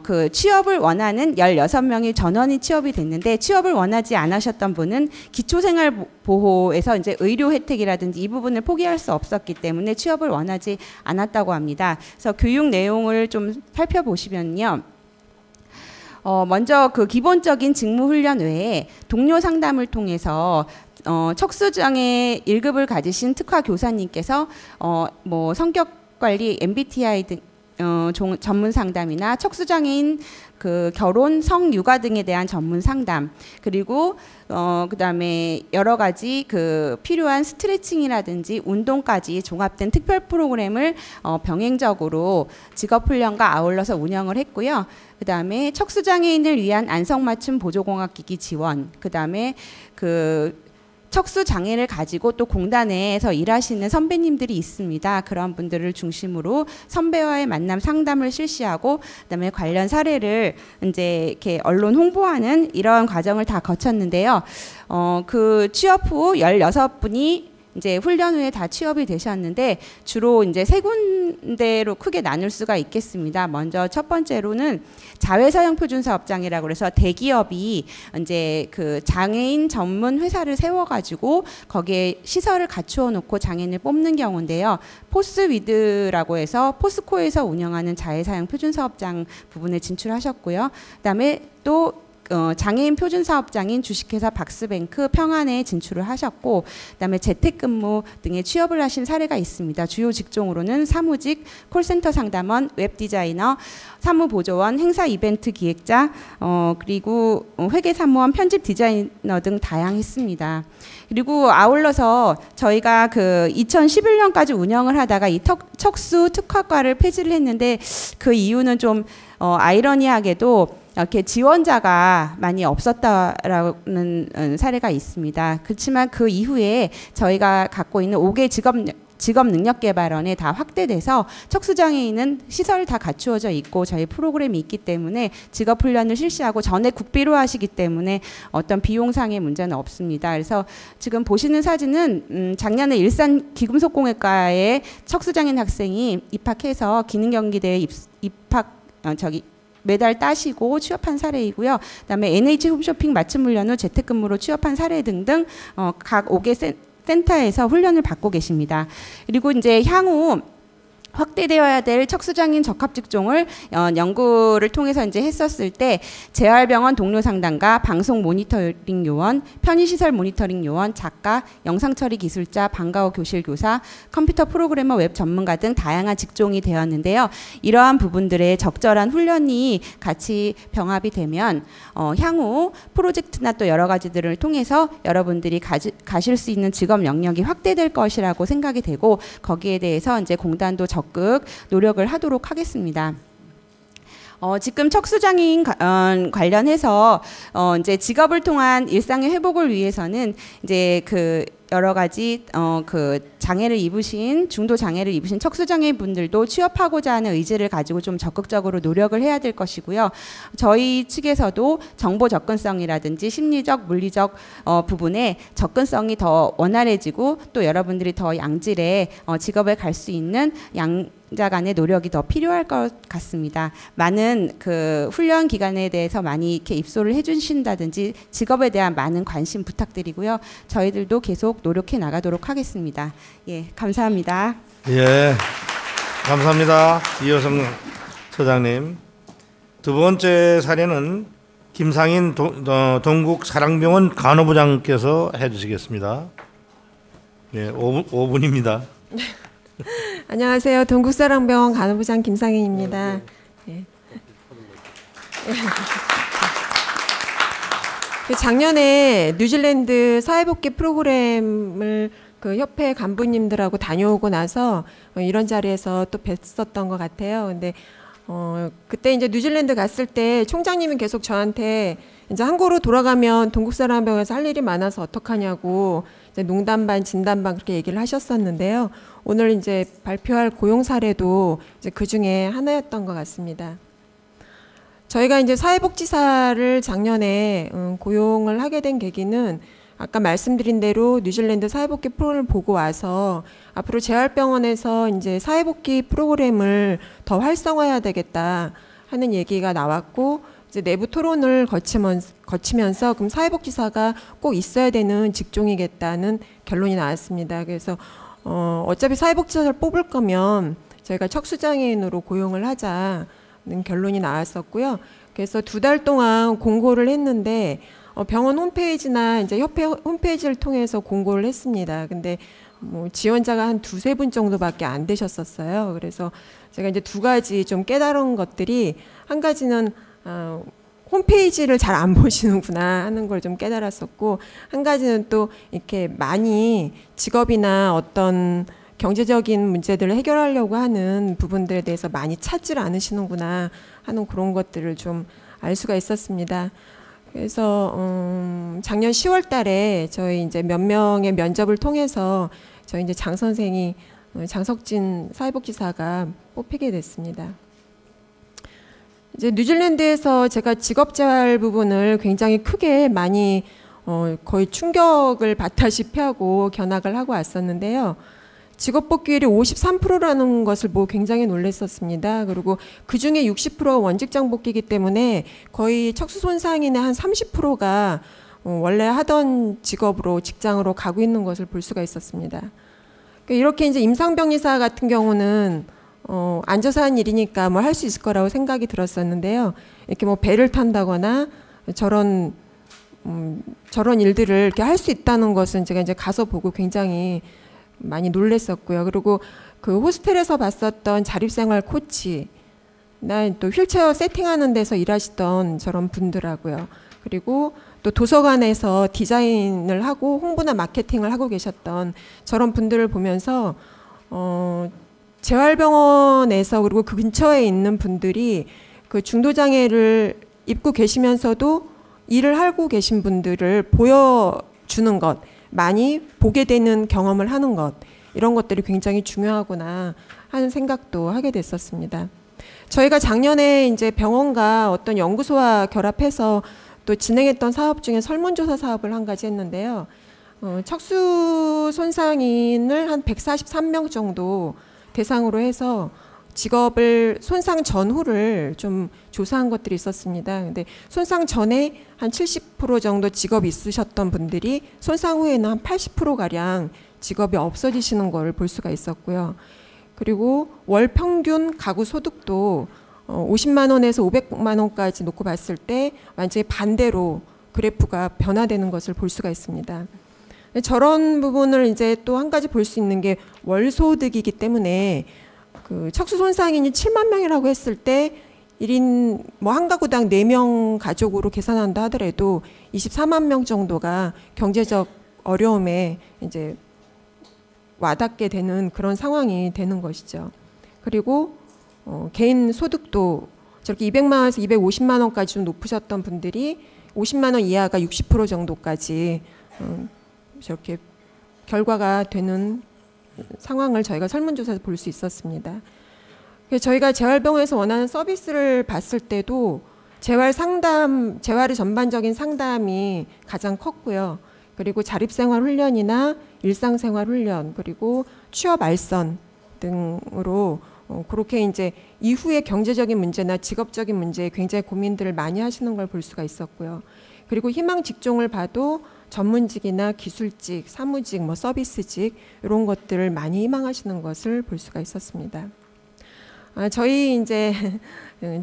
그 취업을 원하는 16명이 전원이 취업이 됐는데, 취업을 원하지 않으셨던 분은 기초생활보호에서 이제 의료 혜택이라든지 이 부분을 포기할 수 없었기 때문에 취업을 원하지 않았다고 합니다. 그래서 교육 내용을 좀 살펴보시면요. 먼저 그 기본적인 직무 훈련 외에 동료 상담을 통해서 척수장애 1급을 가지신 특화 교사님께서 뭐 성격 관리, MBTI 등 전문 상담이나 척수장애인 그 결혼, 성육아 등에 대한 전문 상담, 그리고 그다음에 여러 가지 그 필요한 스트레칭이라든지 운동까지 종합된 특별 프로그램을 병행적으로 직업 훈련과 아울러서 운영을 했고요. 그다음에 척수장애인을 위한 안성맞춤 보조공학기기 지원, 그다음에 그 척수 장애를 가지고 또 공단에서 일하시는 선배님들이 있습니다. 그런 분들을 중심으로 선배와의 만남 상담을 실시하고, 그다음에 관련 사례를 이제 이렇게 언론 홍보하는 이런 과정을 다 거쳤는데요. 그 취업 후 16분이 이제 훈련 후에 다 취업이 되셨는데, 주로 이제 3군데로 크게 나눌 수가 있겠습니다. 먼저 첫 번째로는 자회사형 표준 사업장이라고 해서 대기업이 이제 그 장애인 전문 회사를 세워가지고 거기에 시설을 갖추어 놓고 장애인을 뽑는 경우인데요. 포스위드라고 해서 포스코에서 운영하는 자회사형 표준 사업장 부분에 진출하셨고요. 그다음에 또 장애인 표준 사업장인 주식회사 박스뱅크 평안에 진출을 하셨고, 그다음에 재택근무 등의 취업을 하신 사례가 있습니다. 주요 직종으로는 사무직, 콜센터 상담원, 웹디자이너, 사무보조원, 행사 이벤트 기획자, 그리고 회계사무원, 편집 디자이너 등 다양했습니다. 그리고 아울러서 저희가 그 2011년까지 운영을 하다가 이 척수 특화과를 폐지를 했는데, 그 이유는 좀 아이러니하게도 이렇게 지원자가 많이 없었다라는 사례가 있습니다. 그렇지만 그 이후에 저희가 갖고 있는 5개 직업능력개발원에 다 확대돼서 척수장애인은 시설 다 갖추어져 있고 저희 프로그램이 있기 때문에 직업훈련을 실시하고 전액 국비로 하시기 때문에 어떤 비용상의 문제는 없습니다. 그래서 지금 보시는 사진은 작년에 일산 기금속공예과에 척수장애인 학생이 입학해서 기능경기대에 메달 따시고 취업한 사례이고요. 그다음에 NH 홈쇼핑 맞춤 훈련 후 재택근무로 취업한 사례 등등 각 5개 센터에서 훈련을 받고 계십니다. 그리고 이제 향후 확대되어야 될 척수장애인 적합직종을 연구를 통해서 이제 했었을 때 재활병원 동료 상담가, 방송 모니터링 요원, 편의시설 모니터링 요원, 작가, 영상처리 기술자, 방과후 교실 교사, 컴퓨터 프로그래머, 웹 전문가 등 다양한 직종이 되었는데요. 이러한 부분들의 적절한 훈련이 같이 병합이 되면 향후 프로젝트나 또 여러 가지들을 통해서 여러분들이 가실 수 있는 직업 영역이 확대될 것이라고 생각이 되고, 거기에 대해서 이제 공단도 적극 노력을 하도록 하겠습니다. 지금 척수장애인 관련해서 이제 직업을 통한 일상의 회복을 위해서는 이제 그 여러 가지 그 장애를 입으신 중도 장애를 입으신 척수장애인 분들도 취업하고자 하는 의지를 가지고 좀 적극적으로 노력을 해야 될 것이고요. 저희 측에서도 정보 접근성이라든지 심리적, 물리적 부분에 접근성이 더 원활해지고 또 여러분들이 더 양질의 직업에 갈 수 있는 자 간의 노력이 더 필요할 것 같습니다. 많은 그 훈련 기간에 대해서 많이 이렇게 입소를 해주신다든지 직업에 대한 많은 관심 부탁드리고요. 저희들도 계속 노력해 나가도록 하겠습니다. 예, 감사합니다. 예, 감사합니다. 이효성 처장님. 두 번째 사례는 김상인 동국사랑병원 간호부장께서 해주시겠습니다. 네, 5분입니다. 안녕하세요. 동국사랑병원 간호부장 김상인입니다. 네. 작년에 뉴질랜드 사회복귀 프로그램을 그 협회 간부님들하고 다녀오고 나서 이런 자리에서 또 뵀었던 것 같아요. 근데 그때 이제 뉴질랜드 갔을 때 총장님이 계속 저한테 이제 한국으로 돌아가면 동국사랑병원에서 할 일이 많아서 어떡하냐고 이제 농담 반 진담 반 그렇게 얘기를 하셨었는데요. 오늘 이제 발표할 고용 사례도 이제 그 중에 하나였던 것 같습니다. 저희가 이제 사회복지사를 작년에 고용을 하게 된 계기는 아까 말씀드린 대로 뉴질랜드 사회복귀 프로그램을 보고 와서 앞으로 재활병원에서 이제 사회복귀 프로그램을 더 활성화해야 되겠다 하는 얘기가 나왔고 이제 내부 토론을 거치면서 그럼 사회복지사가 꼭 있어야 되는 직종이겠다는 결론이 나왔습니다. 그래서 어차피 사회복지사를 뽑을 거면 저희가 척수장애인으로 고용을 하자는 결론이 나왔었고요. 그래서 2달 동안 공고를 했는데 병원 홈페이지나 이제 협회 홈페이지를 통해서 공고를 했습니다. 근데 뭐 지원자가 한 2-3분 정도밖에 안 되셨었어요. 그래서 제가 이제 2가지 좀 깨달은 것들이 한 가지는 홈페이지를 잘 안 보시는구나 하는 걸 좀 깨달았었고 한 가지는 또 이렇게 많이 직업이나 어떤 경제적인 문제들을 해결하려고 하는 부분들에 대해서 많이 찾지를 않으시는구나 하는 그런 것들을 좀 알 수가 있었습니다. 그래서 작년 10월 달에 저희 이제 몇 명의 면접을 통해서 저희 이제 장 선생이 장석진 사회복지사가 뽑히게 됐습니다. 이제 뉴질랜드에서 제가 직업재활 부분을 굉장히 크게 많이 거의 충격을 받다시피 하고 견학을 하고 왔었는데요. 직업복귀율이 53%라는 것을 보고 굉장히 놀랐었습니다. 그리고 그중에 60% 원직장 복귀이기 때문에 거의 척수손상인의 한 30%가 원래 하던 직업으로 직장으로 가고 있는 것을 볼 수가 있었습니다. 이렇게 이제 임상병리사 같은 경우는 앉아서 한 일이니까 뭐 할 수 있을 거라고 생각이 들었었는데요. 이렇게 뭐 배를 탄다거나 저런 일들을 이렇게 할 수 있다는 것은 제가 이제 가서 보고 굉장히 많이 놀랬었고요. 그리고 그 호스텔에서 봤었던 자립생활 코치, 또 휠체어 세팅하는 데서 일하시던 저런 분들하고요. 그리고 또 도서관에서 디자인을 하고 홍보나 마케팅을 하고 계셨던 저런 분들을 보면서 재활병원에서 그리고 그 근처에 있는 분들이 그 중도장애를 입고 계시면서도 일을 하고 계신 분들을 보여주는 것, 많이 보게 되는 경험을 하는 것, 이런 것들이 굉장히 중요하구나 하는 생각도 하게 됐었습니다. 저희가 작년에 이제 병원과 어떤 연구소와 결합해서 또 진행했던 사업 중에 설문조사 사업을 한 가지 했는데요. 척수 손상인을 한 143명 정도 대상으로 해서 직업을 손상 전후를 좀 조사한 것들이 있었습니다. 근데 손상 전에 한 70% 정도 직업이 있으셨던 분들이 손상 후에는 한 80%가량 직업이 없어지시는 걸 볼 수가 있었고요. 그리고 월 평균 가구 소득도 50만 원에서 500만 원까지 놓고 봤을 때 완전히 반대로 그래프가 변화되는 것을 볼 수가 있습니다. 저런 부분을 이제 또 한 가지 볼 수 있는 게 월소득이기 때문에 그 척수 손상인이 7만 명이라고 했을 때 1인 뭐 한 가구당 4명 가족으로 계산한다 하더라도 24만 명 정도가 경제적 어려움에 이제 와닿게 되는 그런 상황이 되는 것이죠. 그리고 개인 소득도 저렇게 200만 원에서 250만 원까지 좀 높으셨던 분들이 50만 원 이하가 60% 정도까지 저렇게 결과가 되는 상황을 저희가 설문조사에서 볼 수 있었습니다. 저희가 재활병원에서 원하는 서비스를 봤을 때도 재활의 전반적인 상담이 가장 컸고요. 그리고 자립생활 훈련이나 일상생활 훈련, 그리고 취업 알선 등으로 그렇게 이제 이후의 경제적인 문제나 직업적인 문제에 굉장히 고민들을 많이 하시는 걸 볼 수가 있었고요. 그리고 희망 직종을 봐도 전문직이나 기술직, 사무직, 뭐 서비스직 이런 것들을 많이 희망하시는 것을 볼 수가 있었습니다. 저희 이제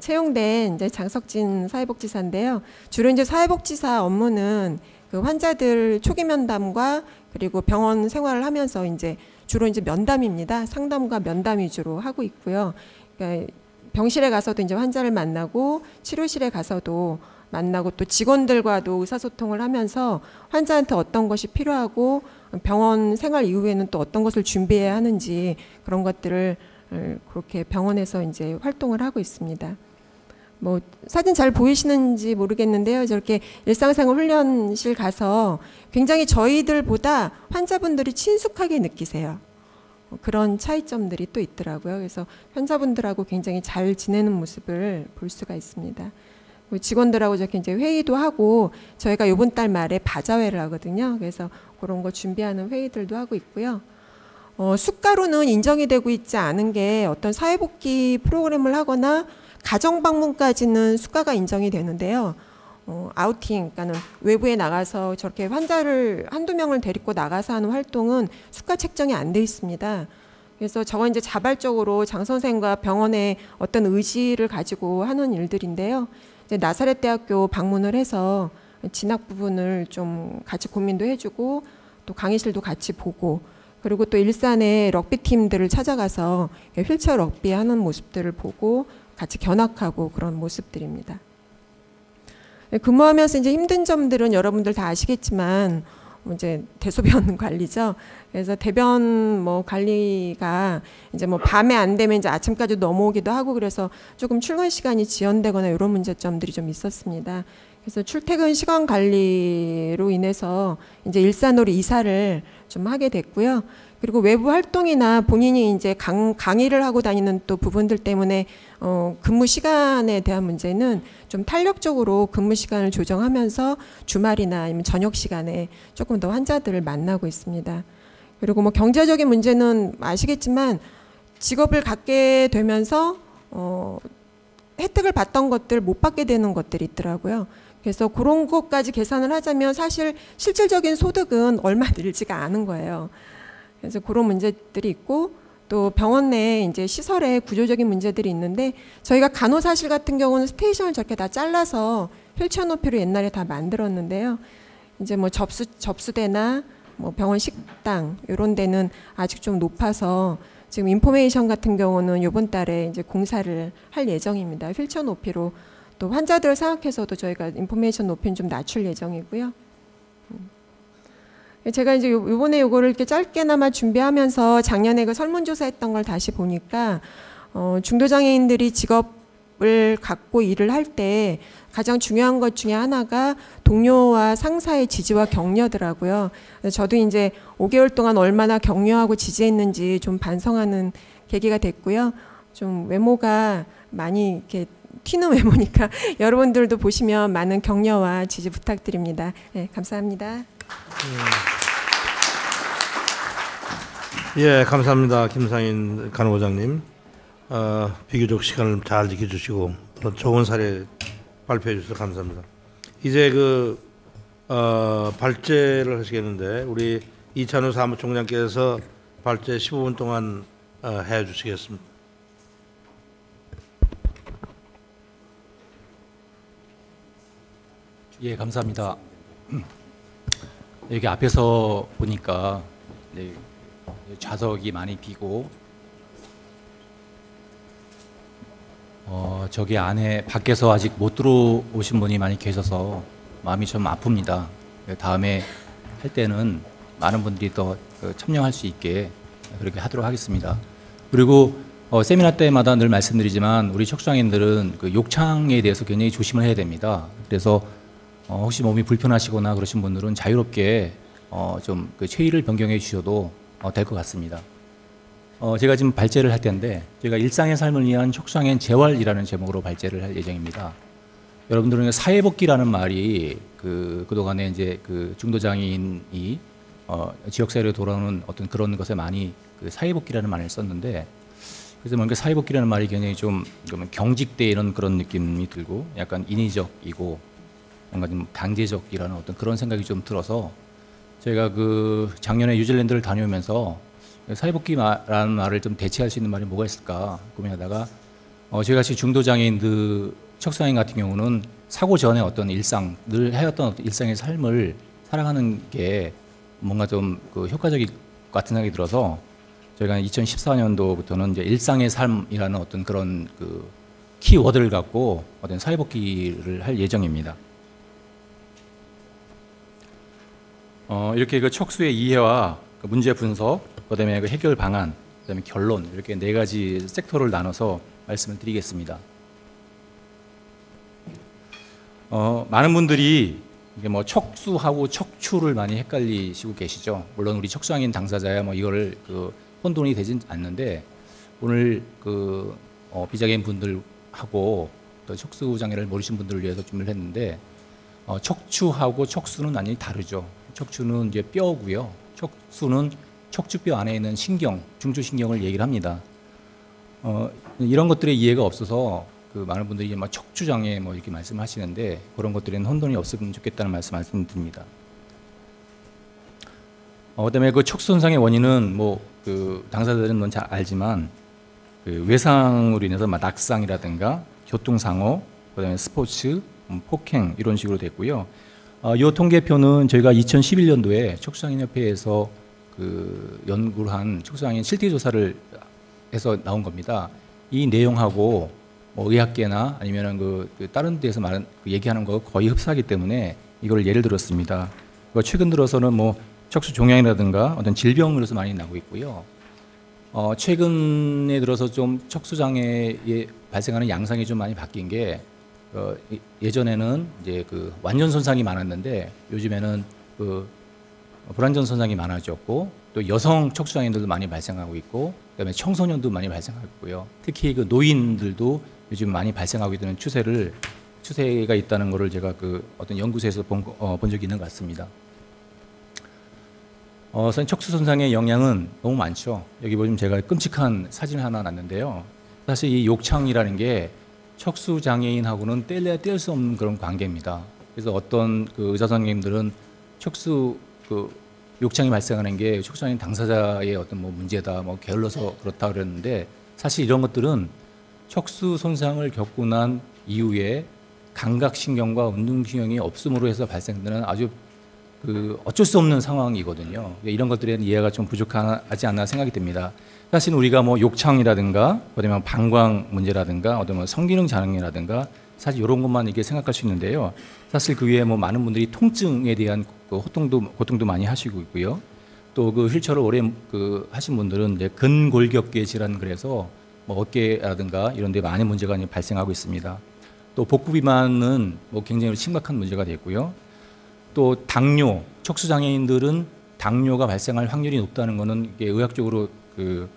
채용된 이제 장석진 사회복지사인데요. 주로 이제 사회복지사 업무는 그 환자들 초기 면담과 그리고 병원 생활을 하면서 이제 주로 이제 면담입니다. 상담과 면담 위주로 하고 있고요. 그러니까 병실에 가서도 이제 환자를 만나고 치료실에 가서도 만나고 또 직원들과도 의사소통을 하면서 환자한테 어떤 것이 필요하고 병원 생활 이후에는 또 어떤 것을 준비해야 하는지 그런 것들을 그렇게 병원에서 이제 활동을 하고 있습니다. 뭐 사진 잘 보이시는지 모르겠는데요. 저렇게 일상생활 훈련실 가서 굉장히 저희들보다 환자분들이 친숙하게 느끼세요. 그런 차이점들이 또 있더라고요. 그래서 환자분들하고 굉장히 잘 지내는 모습을 볼 수가 있습니다. 직원들하고 저렇게 이제 회의도 하고 저희가 이번 달 말에 바자회를 하거든요. 그래서 그런 거 준비하는 회의들도 하고 있고요. 수가로는 인정이 되고 있지 않은 게 어떤 사회복귀 프로그램을 하거나 가정 방문까지는 수가가 인정이 되는데요. 아우팅, 그러니까는 외부에 나가서 저렇게 환자를 한두 명을 데리고 나가서 하는 활동은 수가 책정이 안 돼 있습니다. 그래서 저건 이제 자발적으로 장 선생과 병원의 어떤 의지를 가지고 하는 일들인데요. 이제 나사렛대학교 방문을 해서 진학 부분을 좀 같이 고민도 해주고 또 강의실도 같이 보고 그리고 또 일산의 럭비 팀들을 찾아가서 휠체어 럭비 하는 모습들을 보고 같이 견학하고 그런 모습들입니다. 근무하면서 이제 힘든 점들은 여러분들 다 아시겠지만 이제 대소변 관리죠. 그래서 대변 뭐 관리가 이제 뭐 밤에 안 되면 이제 아침까지 넘어오기도 하고 그래서 조금 출근 시간이 지연되거나 이런 문제점들이 좀 있었습니다. 그래서 출퇴근 시간 관리로 인해서 이제 일산으로 이사를 좀 하게 됐고요. 그리고 외부 활동이나 본인이 이제 강의를 하고 다니는 또 부분들 때문에 근무 시간에 대한 문제는 좀 탄력적으로 근무 시간을 조정하면서 주말이나 아니면 저녁 시간에 조금 더 환자들을 만나고 있습니다. 그리고 뭐 경제적인 문제는 아시겠지만 직업을 갖게 되면서 혜택을 받던 것들 못 받게 되는 것들이 있더라고요. 그래서 그런 것까지 계산을 하자면 사실 실질적인 소득은 얼마 늘지가 않은 거예요. 그래서 그런 문제들이 있고 또 병원 내에 이제 시설에 구조적인 문제들이 있는데 저희가 간호사실 같은 경우는 스테이션을 저렇게 다 잘라서 휠체어 높이로 옛날에 다 만들었는데요. 이제 뭐 접수대나 뭐 병원 식당 이런 데는 아직 좀 높아서 지금 인포메이션 같은 경우는 이번 달에 이제 공사를 할 예정입니다. 휠체어 높이로 또 환자들을 생각해서도 저희가 인포메이션 높이는 좀 낮출 예정이고요. 제가 이제 요번에 요거를 이렇게 짧게나마 준비하면서 작년에 그 설문조사했던 걸 다시 보니까 중도장애인들이 직업을 갖고 일을 할 때 가장 중요한 것 중에 하나가 동료와 상사의 지지와 격려더라고요. 저도 이제 5개월 동안 얼마나 격려하고 지지했는지 좀 반성하는 계기가 됐고요. 좀 외모가 많이 이렇게 튀는 외모니까 여러분들도 보시면 많은 격려와 지지 부탁드립니다. 네, 감사합니다. 예, 감사합니다. 김상인 간호부장님. 비교적 시간을 잘 지켜주시고 또 좋은 사례 발표해 주셔서 감사합니다. 이제 발제를 하시겠는데 우리 이찬우 사무총장께서 발제 15분 동안 해 주시겠습니다. 예, 감사합니다. 여기 앞에서 보니까 좌석이 많이 비고 저기 안에 밖에서 아직 못 들어오신 분이 많이 계셔서 마음이 좀 아픕니다. 다음에 할 때는 많은 분들이 더 참여할 수 있게 그렇게 하도록 하겠습니다. 그리고 세미나 때마다 늘 말씀드리지만 우리 척수장애인들은 그 욕창에 대해서 굉장히 조심을 해야 됩니다. 그래서 혹시 몸이 불편하시거나 그러신 분들은 자유롭게 좀 그 체의를 변경해 주셔도 될 것 같습니다. 제가 지금 발제를 할 텐데 제가 일상의 삶을 위한 척수장애인 재활이라는 제목으로 발제를 할 예정입니다. 여러분들은 사회복귀라는 말이 그동안에 이제 그 중도장애인이 지역사회로 돌아오는 어떤 그런 것에 많이 그 사회복귀라는 말을 썼는데, 그래서 뭔가 사회복귀라는 말이 굉장히 좀 경직되는 그런 느낌이 들고 약간 인위적이고 뭔가 좀 강제적이라는 어떤 그런 생각이 좀 들어서 제가 그 작년에 뉴질랜드를 다녀오면서 사회복귀라는 말을 좀 대체할 수 있는 말이 뭐가 있을까 고민하다가 저희같이 중도장애인들 척수장애인 같은 경우는 사고 전에 어떤 일상, 늘 해왔던 어떤 일상의 삶을 살아가는 게 뭔가 좀 그 효과적일 것 같은 생각이 들어서 저희가 2014년도부터는 이제 일상의 삶이라는 어떤 그런 그 키워드를 갖고 어떤 사회복귀를 할 예정입니다. 이렇게 그 척수의 이해와 그 문제 분석, 그다음에 그 해결 방안, 그다음에 결론 이렇게 네 가지 섹터를 나눠서 말씀을 드리겠습니다. 많은 분들이 이게 뭐 척수하고 척추를 많이 헷갈리시고 계시죠. 물론 우리 척수장애인 당사자야 뭐 이거를 그 혼돈이 되진 않는데 오늘 그 비장애인 분들하고 또 척수 장애를 모르신 분들을 위해서 준비를 했는데 척추하고 척수는 완전히 다르죠. 척추는 이제 뼈고요. 척수는 척추뼈 안에 있는 신경, 중추신경을 얘기를 합니다. 이런 것들의 이해가 없어서 그 많은 분들이 막 척추장애 뭐 이렇게 말씀하시는데 그런 것들에는 혼돈이 없으면 좋겠다는 말씀드립니다. 그다음에 그 척수 손상의 원인은 뭐 그 당사자들은 잘 알지만 그 외상으로 인해서 막 낙상이라든가 교통사고, 그다음에 스포츠, 폭행 이런 식으로 됐고요. 이 통계표는 저희가 2011년도에 척수장애인협회에서 그 연구를 한 척수장애인 실태 조사를 해서 나온 겁니다. 이 내용하고 뭐 의학계나 아니면은 그 다른 데서 말한 얘기하는 거 거의 흡사하기 때문에 이걸 예를 들었습니다. 최근 들어서는 뭐 척수 종양이라든가 어떤 질병으로서 많이 나오고 있고요. 최근에 들어서 좀 척수 장애에 발생하는 양상이 좀 많이 바뀐 게 예전에는 이제 그 완전 손상이 많았는데 요즘에는 그 불완전 손상이 많아졌고 또 여성 척수 장애인들도 많이 발생하고 있고 그다음에 청소년도 많이 발생하고 있고요. 특히 그 노인들도 요즘 많이 발생하고 있는 추세가 있다는 것을 제가 그 어떤 연구소에서 본 적이 있는 것 같습니다. 선생님 척수 손상의 영향은 너무 많죠. 여기 보시면 제가 끔찍한 사진을 하나 놨는데요. 사실 이 욕창이라는 게 척수 장애인하고는 뗄래야 뗄 수 없는 그런 관계입니다. 그래서 어떤 그 의사 선생님들은 척수 그 욕창이 발생하는 게 척수 장애인 당사자의 어떤 뭐 문제다, 뭐 게을러서 그렇다 그랬는데 사실 이런 것들은 척수 손상을 겪고 난 이후에 감각신경과 운동신경이 없음으로 해서 발생되는 아주 그 어쩔 수 없는 상황이거든요. 이런 것들에 대한 이해가 좀 부족하지 않나 생각이 듭니다. 사실 우리가 뭐 욕창이라든가, 그다음에 방광 문제라든가, 어떤 뭐 성기능 장애라든가, 사실 이런 것만 이게 생각할 수 있는데요. 사실 그 위에 뭐 많은 분들이 통증에 대한 그 고통도 많이 하시고 있고요. 또 그 휠체어를 오래 그 하신 분들은 이제 근골격계 질환 그래서 뭐 어깨라든가 이런 데 많은 문제가 발생하고 있습니다. 또 복부 비만은 뭐 굉장히 심각한 문제가 됐고요. 또 당뇨, 척수 장애인들은 당뇨가 발생할 확률이 높다는 것은 이게 의학적으로 그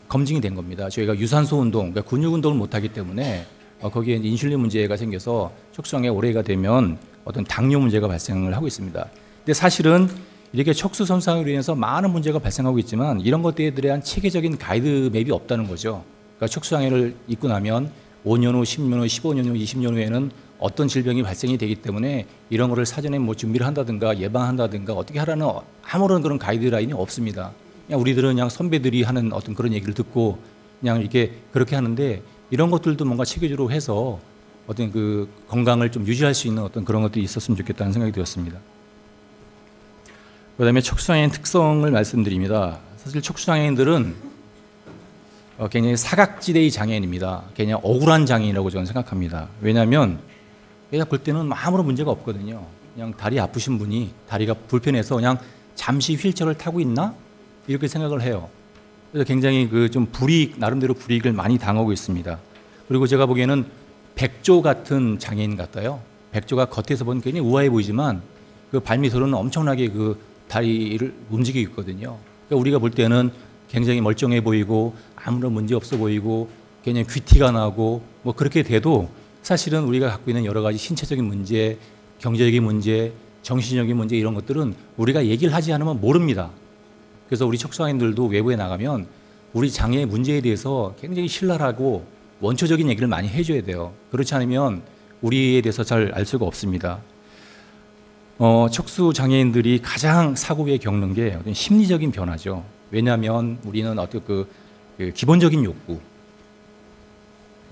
검증이 된 겁니다. 저희가 유산소 운동, 그러니까 근육 운동을 못 하기 때문에 거기에 인슐린 문제가 생겨서 척수 장애 오래가 되면 어떤 당뇨 문제가 발생을 하고 있습니다. 근데 사실은 이렇게 척수 손상으로 인해서 많은 문제가 발생하고 있지만 이런 것들에 대한 체계적인 가이드맵이 없다는 거죠. 그러니까 척수 장애를 입고 나면 5년 후, 10년 후, 15년 후, 20년 후에는 어떤 질병이 발생이 되기 때문에 이런 거를 사전에 뭐 준비를 한다든가 예방한다든가 어떻게 하라는 아무런 그런 가이드라인이 없습니다. 그냥 우리들은 그냥 선배들이 하는 어떤 그런 얘기를 듣고 그냥 이렇게 그렇게 하는데 이런 것들도 뭔가 체계적으로 해서 어떤 그 건강을 좀 유지할 수 있는 어떤 그런 것들이 있었으면 좋겠다는 생각이 들었습니다. 그다음에 척수장애인 특성을 말씀드립니다. 사실 척수장애인들은 굉장히 사각지대의 장애인입니다. 그냥 억울한 장애인이라고 저는 생각합니다. 왜냐하면 내가 볼 때는 아무런 문제가 없거든요. 그냥 다리 아프신 분이 다리가 불편해서 그냥 잠시 휠체어를 타고 있나? 이렇게 생각을 해요. 그래서 굉장히 그 좀 나름대로 불이익을 많이 당하고 있습니다. 그리고 제가 보기에는 백조 같은 장애인 같아요. 백조가 겉에서 보면 굉장히 우아해 보이지만 그 발밑으로는 엄청나게 그 다리를 움직이고 있거든요. 그러니까 우리가 볼 때는 굉장히 멀쩡해 보이고 아무런 문제 없어 보이고 그냥 귀티가 나고 뭐 그렇게 돼도 사실은 우리가 갖고 있는 여러 가지 신체적인 문제, 경제적인 문제, 정신적인 문제 이런 것들은 우리가 얘기를 하지 않으면 모릅니다. 그래서 우리 척수장애인들도 외부에 나가면 우리 장애의 문제에 대해서 굉장히 신랄하고 원초적인 얘기를 많이 해줘야 돼요. 그렇지 않으면 우리에 대해서 잘 알 수가 없습니다. 척수장애인들이 가장 사고에 겪는 게 어떤 심리적인 변화죠. 왜냐하면 우리는 어떤 그 기본적인 욕구,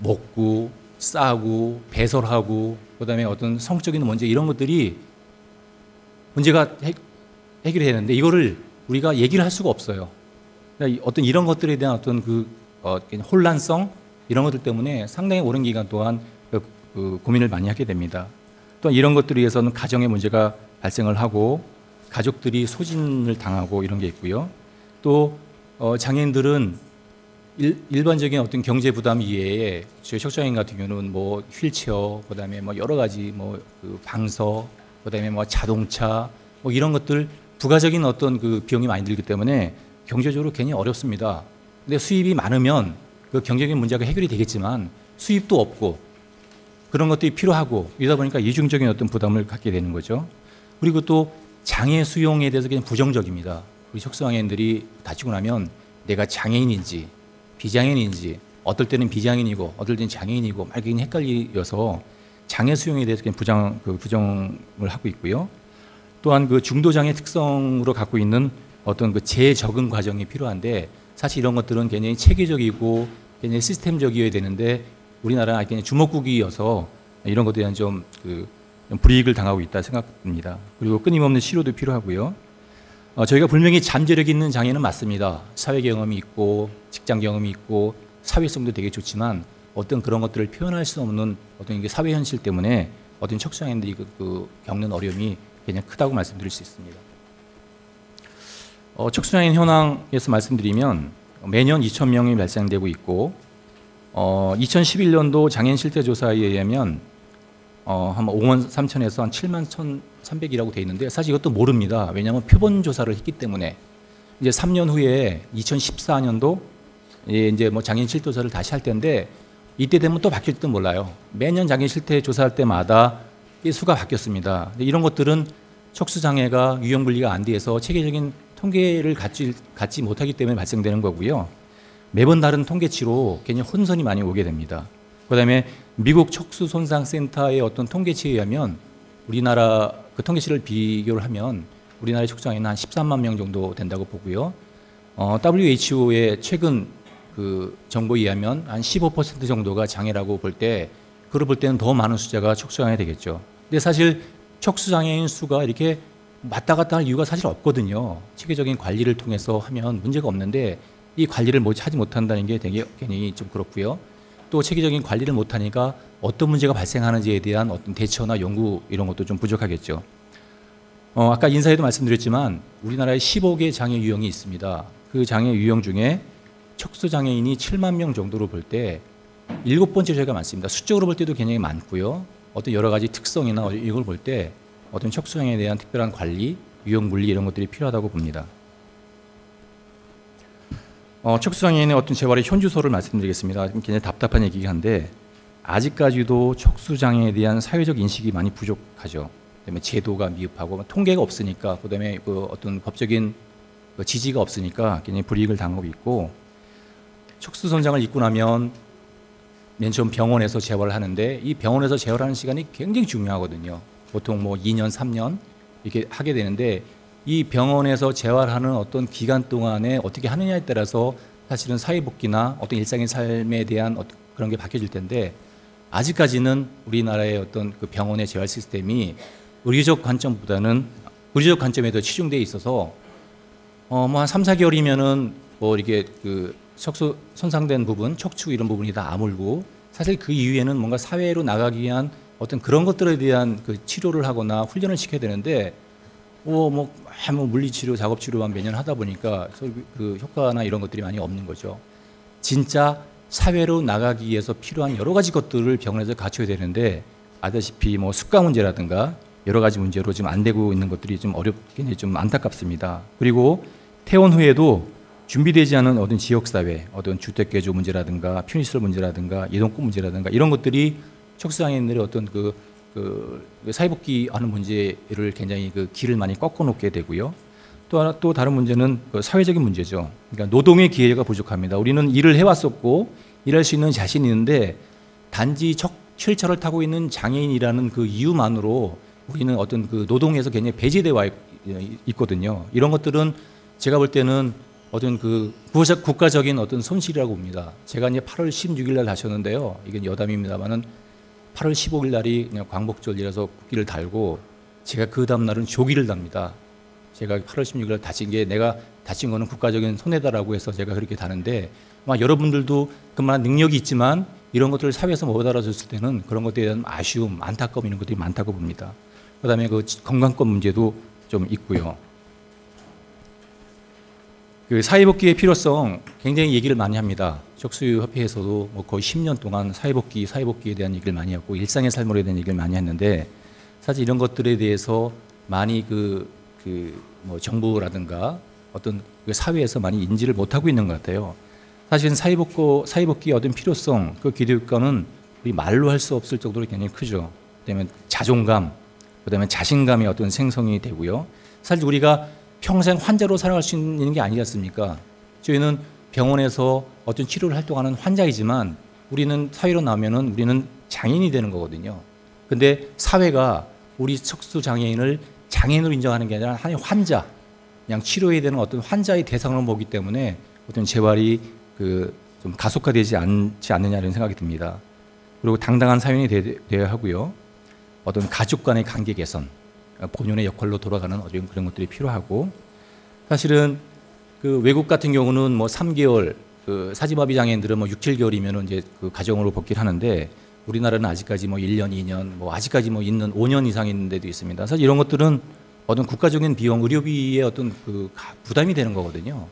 먹고, 싸고, 배설하고, 그다음에 어떤 성적인 문제 이런 것들이 문제가 해결이 되는데 이거를 우리가 얘기를 할 수가 없어요. 그러니까 어떤 이런 것들에 대한 어떤 혼란성 이런 것들 때문에 상당히 오랜 기간 동안 고민을 많이 하게 됩니다. 또한 이런 것들에 의해서는 가정의 문제가 발생을 하고 가족들이 소진을 당하고 이런 게 있고요. 또 장애인들은 일반적인 어떤 경제 부담 이외에 저희 척수장애인 같은 경우는 뭐 휠체어, 그다음에 뭐 여러 가지 그 방서, 그다음에 뭐 자동차 뭐 이런 것들 부가적인 어떤 그 비용이 많이 들기 때문에 경제적으로 괜히 어렵습니다. 근데 수입이 많으면 그 경제적인 문제가 해결이 되겠지만 수입도 없고 그런 것들이 필요하고 이러다 보니까 이중적인 어떤 부담을 갖게 되는 거죠. 그리고 또 장애 수용에 대해서 그냥 부정적입니다. 우리 척수장애인들이 다치고 나면 내가 장애인인지 비장애인인지 어떨 때는 비장애인이고 어떨 때는 장애인이고 막 이렇게 헷갈려서 장애 수용에 대해서 그냥 부정을 하고 있고요. 또한 그 중도장애 특성으로 갖고 있는 어떤 그 재적응 과정이 필요한데 사실 이런 것들은 굉장히 체계적이고 굉장히 시스템적이어야 되는데 우리나라는 그냥 주먹구기여서 이런 것에 대한 좀 불이익을 당하고 있다 생각합니다. 그리고 끊임없는 치료도 필요하고요. 저희가 분명히 잠재력이 있는 장애는 맞습니다. 사회 경험이 있고 직장 경험이 있고 사회성도 되게 좋지만 어떤 그런 것들을 표현할 수 없는 어떤 사회 현실 때문에 어떤 척수장애인들이 겪는 어려움이 굉장히 크다고 말씀드릴 수 있습니다. 척수장애인 현황에서 말씀드리면 매년 2,000명이 발생되고 있고 2011년도 장애인 실태조사에 의하면 한 5만 3천에서 한 7만 1,300이라고 돼 있는데 사실 이것도 모릅니다. 왜냐하면 표본 조사를 했기 때문에 이제 3년 후에 2014년도 이제 뭐 장애인 실태조사를 다시 할 텐데 이때 되면 또 바뀔지도 몰라요. 매년 장애인 실태 조사할 때마다 이 수가 바뀌었습니다. 이런 것들은 척수 장애가 유형 분리가 안 돼서 체계적인 통계를 갖지 못하기 때문에 발생되는 거고요. 매번 다른 통계치로 괜히 혼선이 많이 오게 됩니다. 그다음에 미국 척수손상센터의 어떤 통계치에 의하면 우리나라 그 통계치를 비교를 하면 우리나라의 척수장애는 한 13만 명 정도 된다고 보고요. WHO의 최근 그 정보에 의하면 한 15% 정도가 장애라고 볼 때, 그걸 볼 때는 더 많은 숫자가 척수장애 되겠죠. 근데 사실 척수장애인 수가 이렇게 왔다 갔다 할 이유가 사실 없거든요. 체계적인 관리를 통해서 하면 문제가 없는데 이 관리를 하지 못한다는 게 되게 굉장히 좀 그렇고요. 또 체계적인 관리를 못하니까 어떤 문제가 발생하는지에 대한 어떤 대처나 연구 이런 것도 좀 부족하겠죠. 아까 인사에도 말씀드렸지만 우리나라에 15개 장애 유형이 있습니다. 그 장애 유형 중에 척수장애인이 7만 명 정도로 볼 때 7번째 저희가 많습니다. 수적으로 볼 때도 굉장히 많고요. 어떤 여러 가지 특성이나 이걸 볼 때 어떤 척수장애에 대한 특별한 관리, 유형 물리 이런 것들이 필요하다고 봅니다. 척수장애인의 어떤 재활의 현주소를 말씀드리겠습니다. 굉장히 답답한 얘기긴 한데 아직까지도 척수장애에 대한 사회적 인식이 많이 부족하죠. 그다음에 제도가 미흡하고 통계가 없으니까, 그다음에 그 어떤 법적인 지지가 없으니까 굉장히 불이익을 당하고 있고, 척수손상을 입고 나면 맨 처음 병원에서 재활을 하는데 이 병원에서 재활하는 시간이 굉장히 중요하거든요. 보통 뭐 2년, 3년 이렇게 하게 되는데 이 병원에서 재활하는 어떤 기간 동안에 어떻게 하느냐에 따라서 사실은 사회복귀나 어떤 일상의 삶에 대한 그런 게 바뀌어질 텐데 아직까지는 우리나라의 어떤 그 병원의 재활 시스템이 의료적 관점보다는 의료적 관점에 더 치중되어 있어서 뭐 한 3, 4개월이면은 뭐 이렇게 그 척수 손상된 부분, 척추 이런 부분이 다 아물고 사실 그 이후에는 뭔가 사회로 나가기 위한 어떤 그런 것들에 대한 그 치료를 하거나 훈련을 시켜야 되는데 뭐 물리치료, 작업치료만 매년 하다 보니까 그 효과나 이런 것들이 많이 없는 거죠. 진짜 사회로 나가기 위해서 필요한 여러 가지 것들을 병원에서 갖춰야 되는데 아다시피 뭐 습관 문제라든가 여러 가지 문제로 지금 안 되고 있는 것들이 좀 어렵게 좀 안타깝습니다. 그리고 퇴원 후에도 준비되지 않은 어떤 지역사회, 어떤 주택개조 문제라든가 편의시설 문제라든가 이동권 문제라든가 이런 것들이 척수장애인들의 어떤 그 사회복귀 하는 문제를 굉장히 그 길을 많이 꺾어놓게 되고요. 또 다른 문제는 그 사회적인 문제죠. 그러니까 노동의 기회가 부족합니다. 우리는 일을 해왔었고 일할 수 있는 자신이 있는데 단지 휠체어를 타고 있는 장애인이라는 그 이유만으로 우리는 어떤 그 노동에서 굉장히 배제되어 있거든요. 이런 것들은 제가 볼 때는 어떤 그 국가적인 어떤 손실이라고 봅니다. 제가 이제 8월 16일 날 하셨는데요. 이건 여담입니다만은 8월 15일 날이 그냥 광복절이라서 국기를 달고 제가 그 다음 날은 조기를 답니다. 제가 8월 16일 날 다친 게 내가 다친 거는 국가적인 손해다라고 해서 제가 그렇게 다는데 아마 여러분들도 그만한 능력이 있지만 이런 것들을 사회에서 못 알아줬을 때는 그런 것에 대한 아쉬움, 안타까움 이런 것들이 많다고 봅니다. 그다음에 그 건강권 문제도 좀 있고요. 그 사회복귀의 필요성 굉장히 얘기를 많이 합니다. 척수협회에서도 뭐 거의 10년 동안 사회복귀에 대한 얘기를 많이 했고 일상의 삶으로 대한 얘기를 많이 했는데 사실 이런 것들에 대해서 많이 뭐 정부라든가 어떤 그 사회에서 많이 인지를 못하고 있는 것 같아요. 사실은 사회복귀의 어떤 필요성, 그 기대효과는 우리 말로 할 수 없을 정도로 굉장히 크죠. 그다음에 자존감, 그다음에 자신감의 어떤 생성이 되고요. 사실 우리가 평생 환자로 살아갈 수 있는 게 아니지 않습니까? 저희는 병원에서 어떤 치료를 활동하는 환자이지만 우리는 사회로 나오면은 우리는 장애인이 되는 거거든요. 근데 사회가 우리 척수 장애인을 장애인으로 인정하는 게 아니라 한 환자, 그냥 치료해야 되는 어떤 환자의 대상으로 보기 때문에 어떤 재활이 좀 가속화되지 않지 않느냐는 생각이 듭니다. 그리고 당당한 사연이 되어야 하고요. 어떤 가족 간의 관계 개선, 본연의 역할로 돌아가는 그런 것들이 필요하고 사실은 그 외국 같은 경우는 뭐 3개월 사지마비 장애인들은 뭐 6, 7개월이면 이제 그 가정으로 복귀를 하는데 우리나라는 아직까지 뭐 1년, 2년, 뭐 아직까지 뭐 있는 5년 이상 있는 데도 있습니다. 사실 이런 것들은 어떤 국가적인 비용, 의료비의 어떤 그 부담이 되는 거거든요.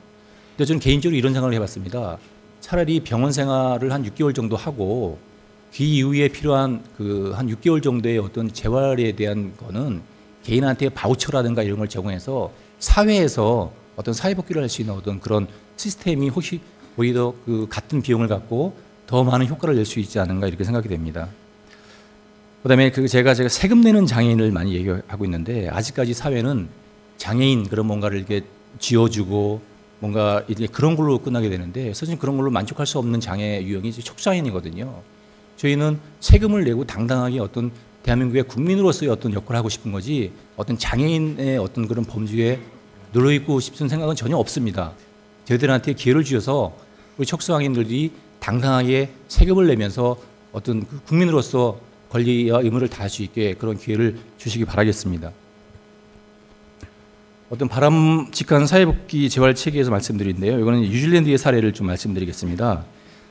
근데 저는 개인적으로 이런 생각을 해봤습니다. 차라리 병원 생활을 한 6개월 정도 하고 그 이후에 필요한 한 6개월 정도의 어떤 재활에 대한 거는 개인한테 바우처라든가 이런 걸 제공해서 사회에서 어떤 사회복귀를 할 수 있는 어떤 그런 시스템이 혹시 오히려 그 같은 비용을 갖고 더 많은 효과를 낼 수 있지 않은가 이렇게 생각이 됩니다. 그다음에 제가 세금 내는 장애인을 많이 얘기하고 있는데 아직까지 사회는 장애인 그런 뭔가를 이렇게 쥐어주고 뭔가 이제 그런 걸로 끝나게 되는데 사실 그런 걸로 만족할 수 없는 장애 유형이 척수장애인이거든요. 저희는 세금을 내고 당당하게 어떤 대한민국의 국민으로서의 어떤 역할을 하고 싶은 거지 어떤 장애인의 어떤 그런 범주에 눌러있고 싶은 생각은 전혀 없습니다. 저희들한테 기회를 주셔서 우리 척수장애인들이 당당하게 세금을 내면서 어떤 국민으로서 권리와 의무를 다할 수 있게 그런 기회를 주시기 바라겠습니다. 어떤 바람직한 사회복귀 재활 체계에서 말씀드린데요. 이거는 뉴질랜드의 사례를 좀 말씀드리겠습니다.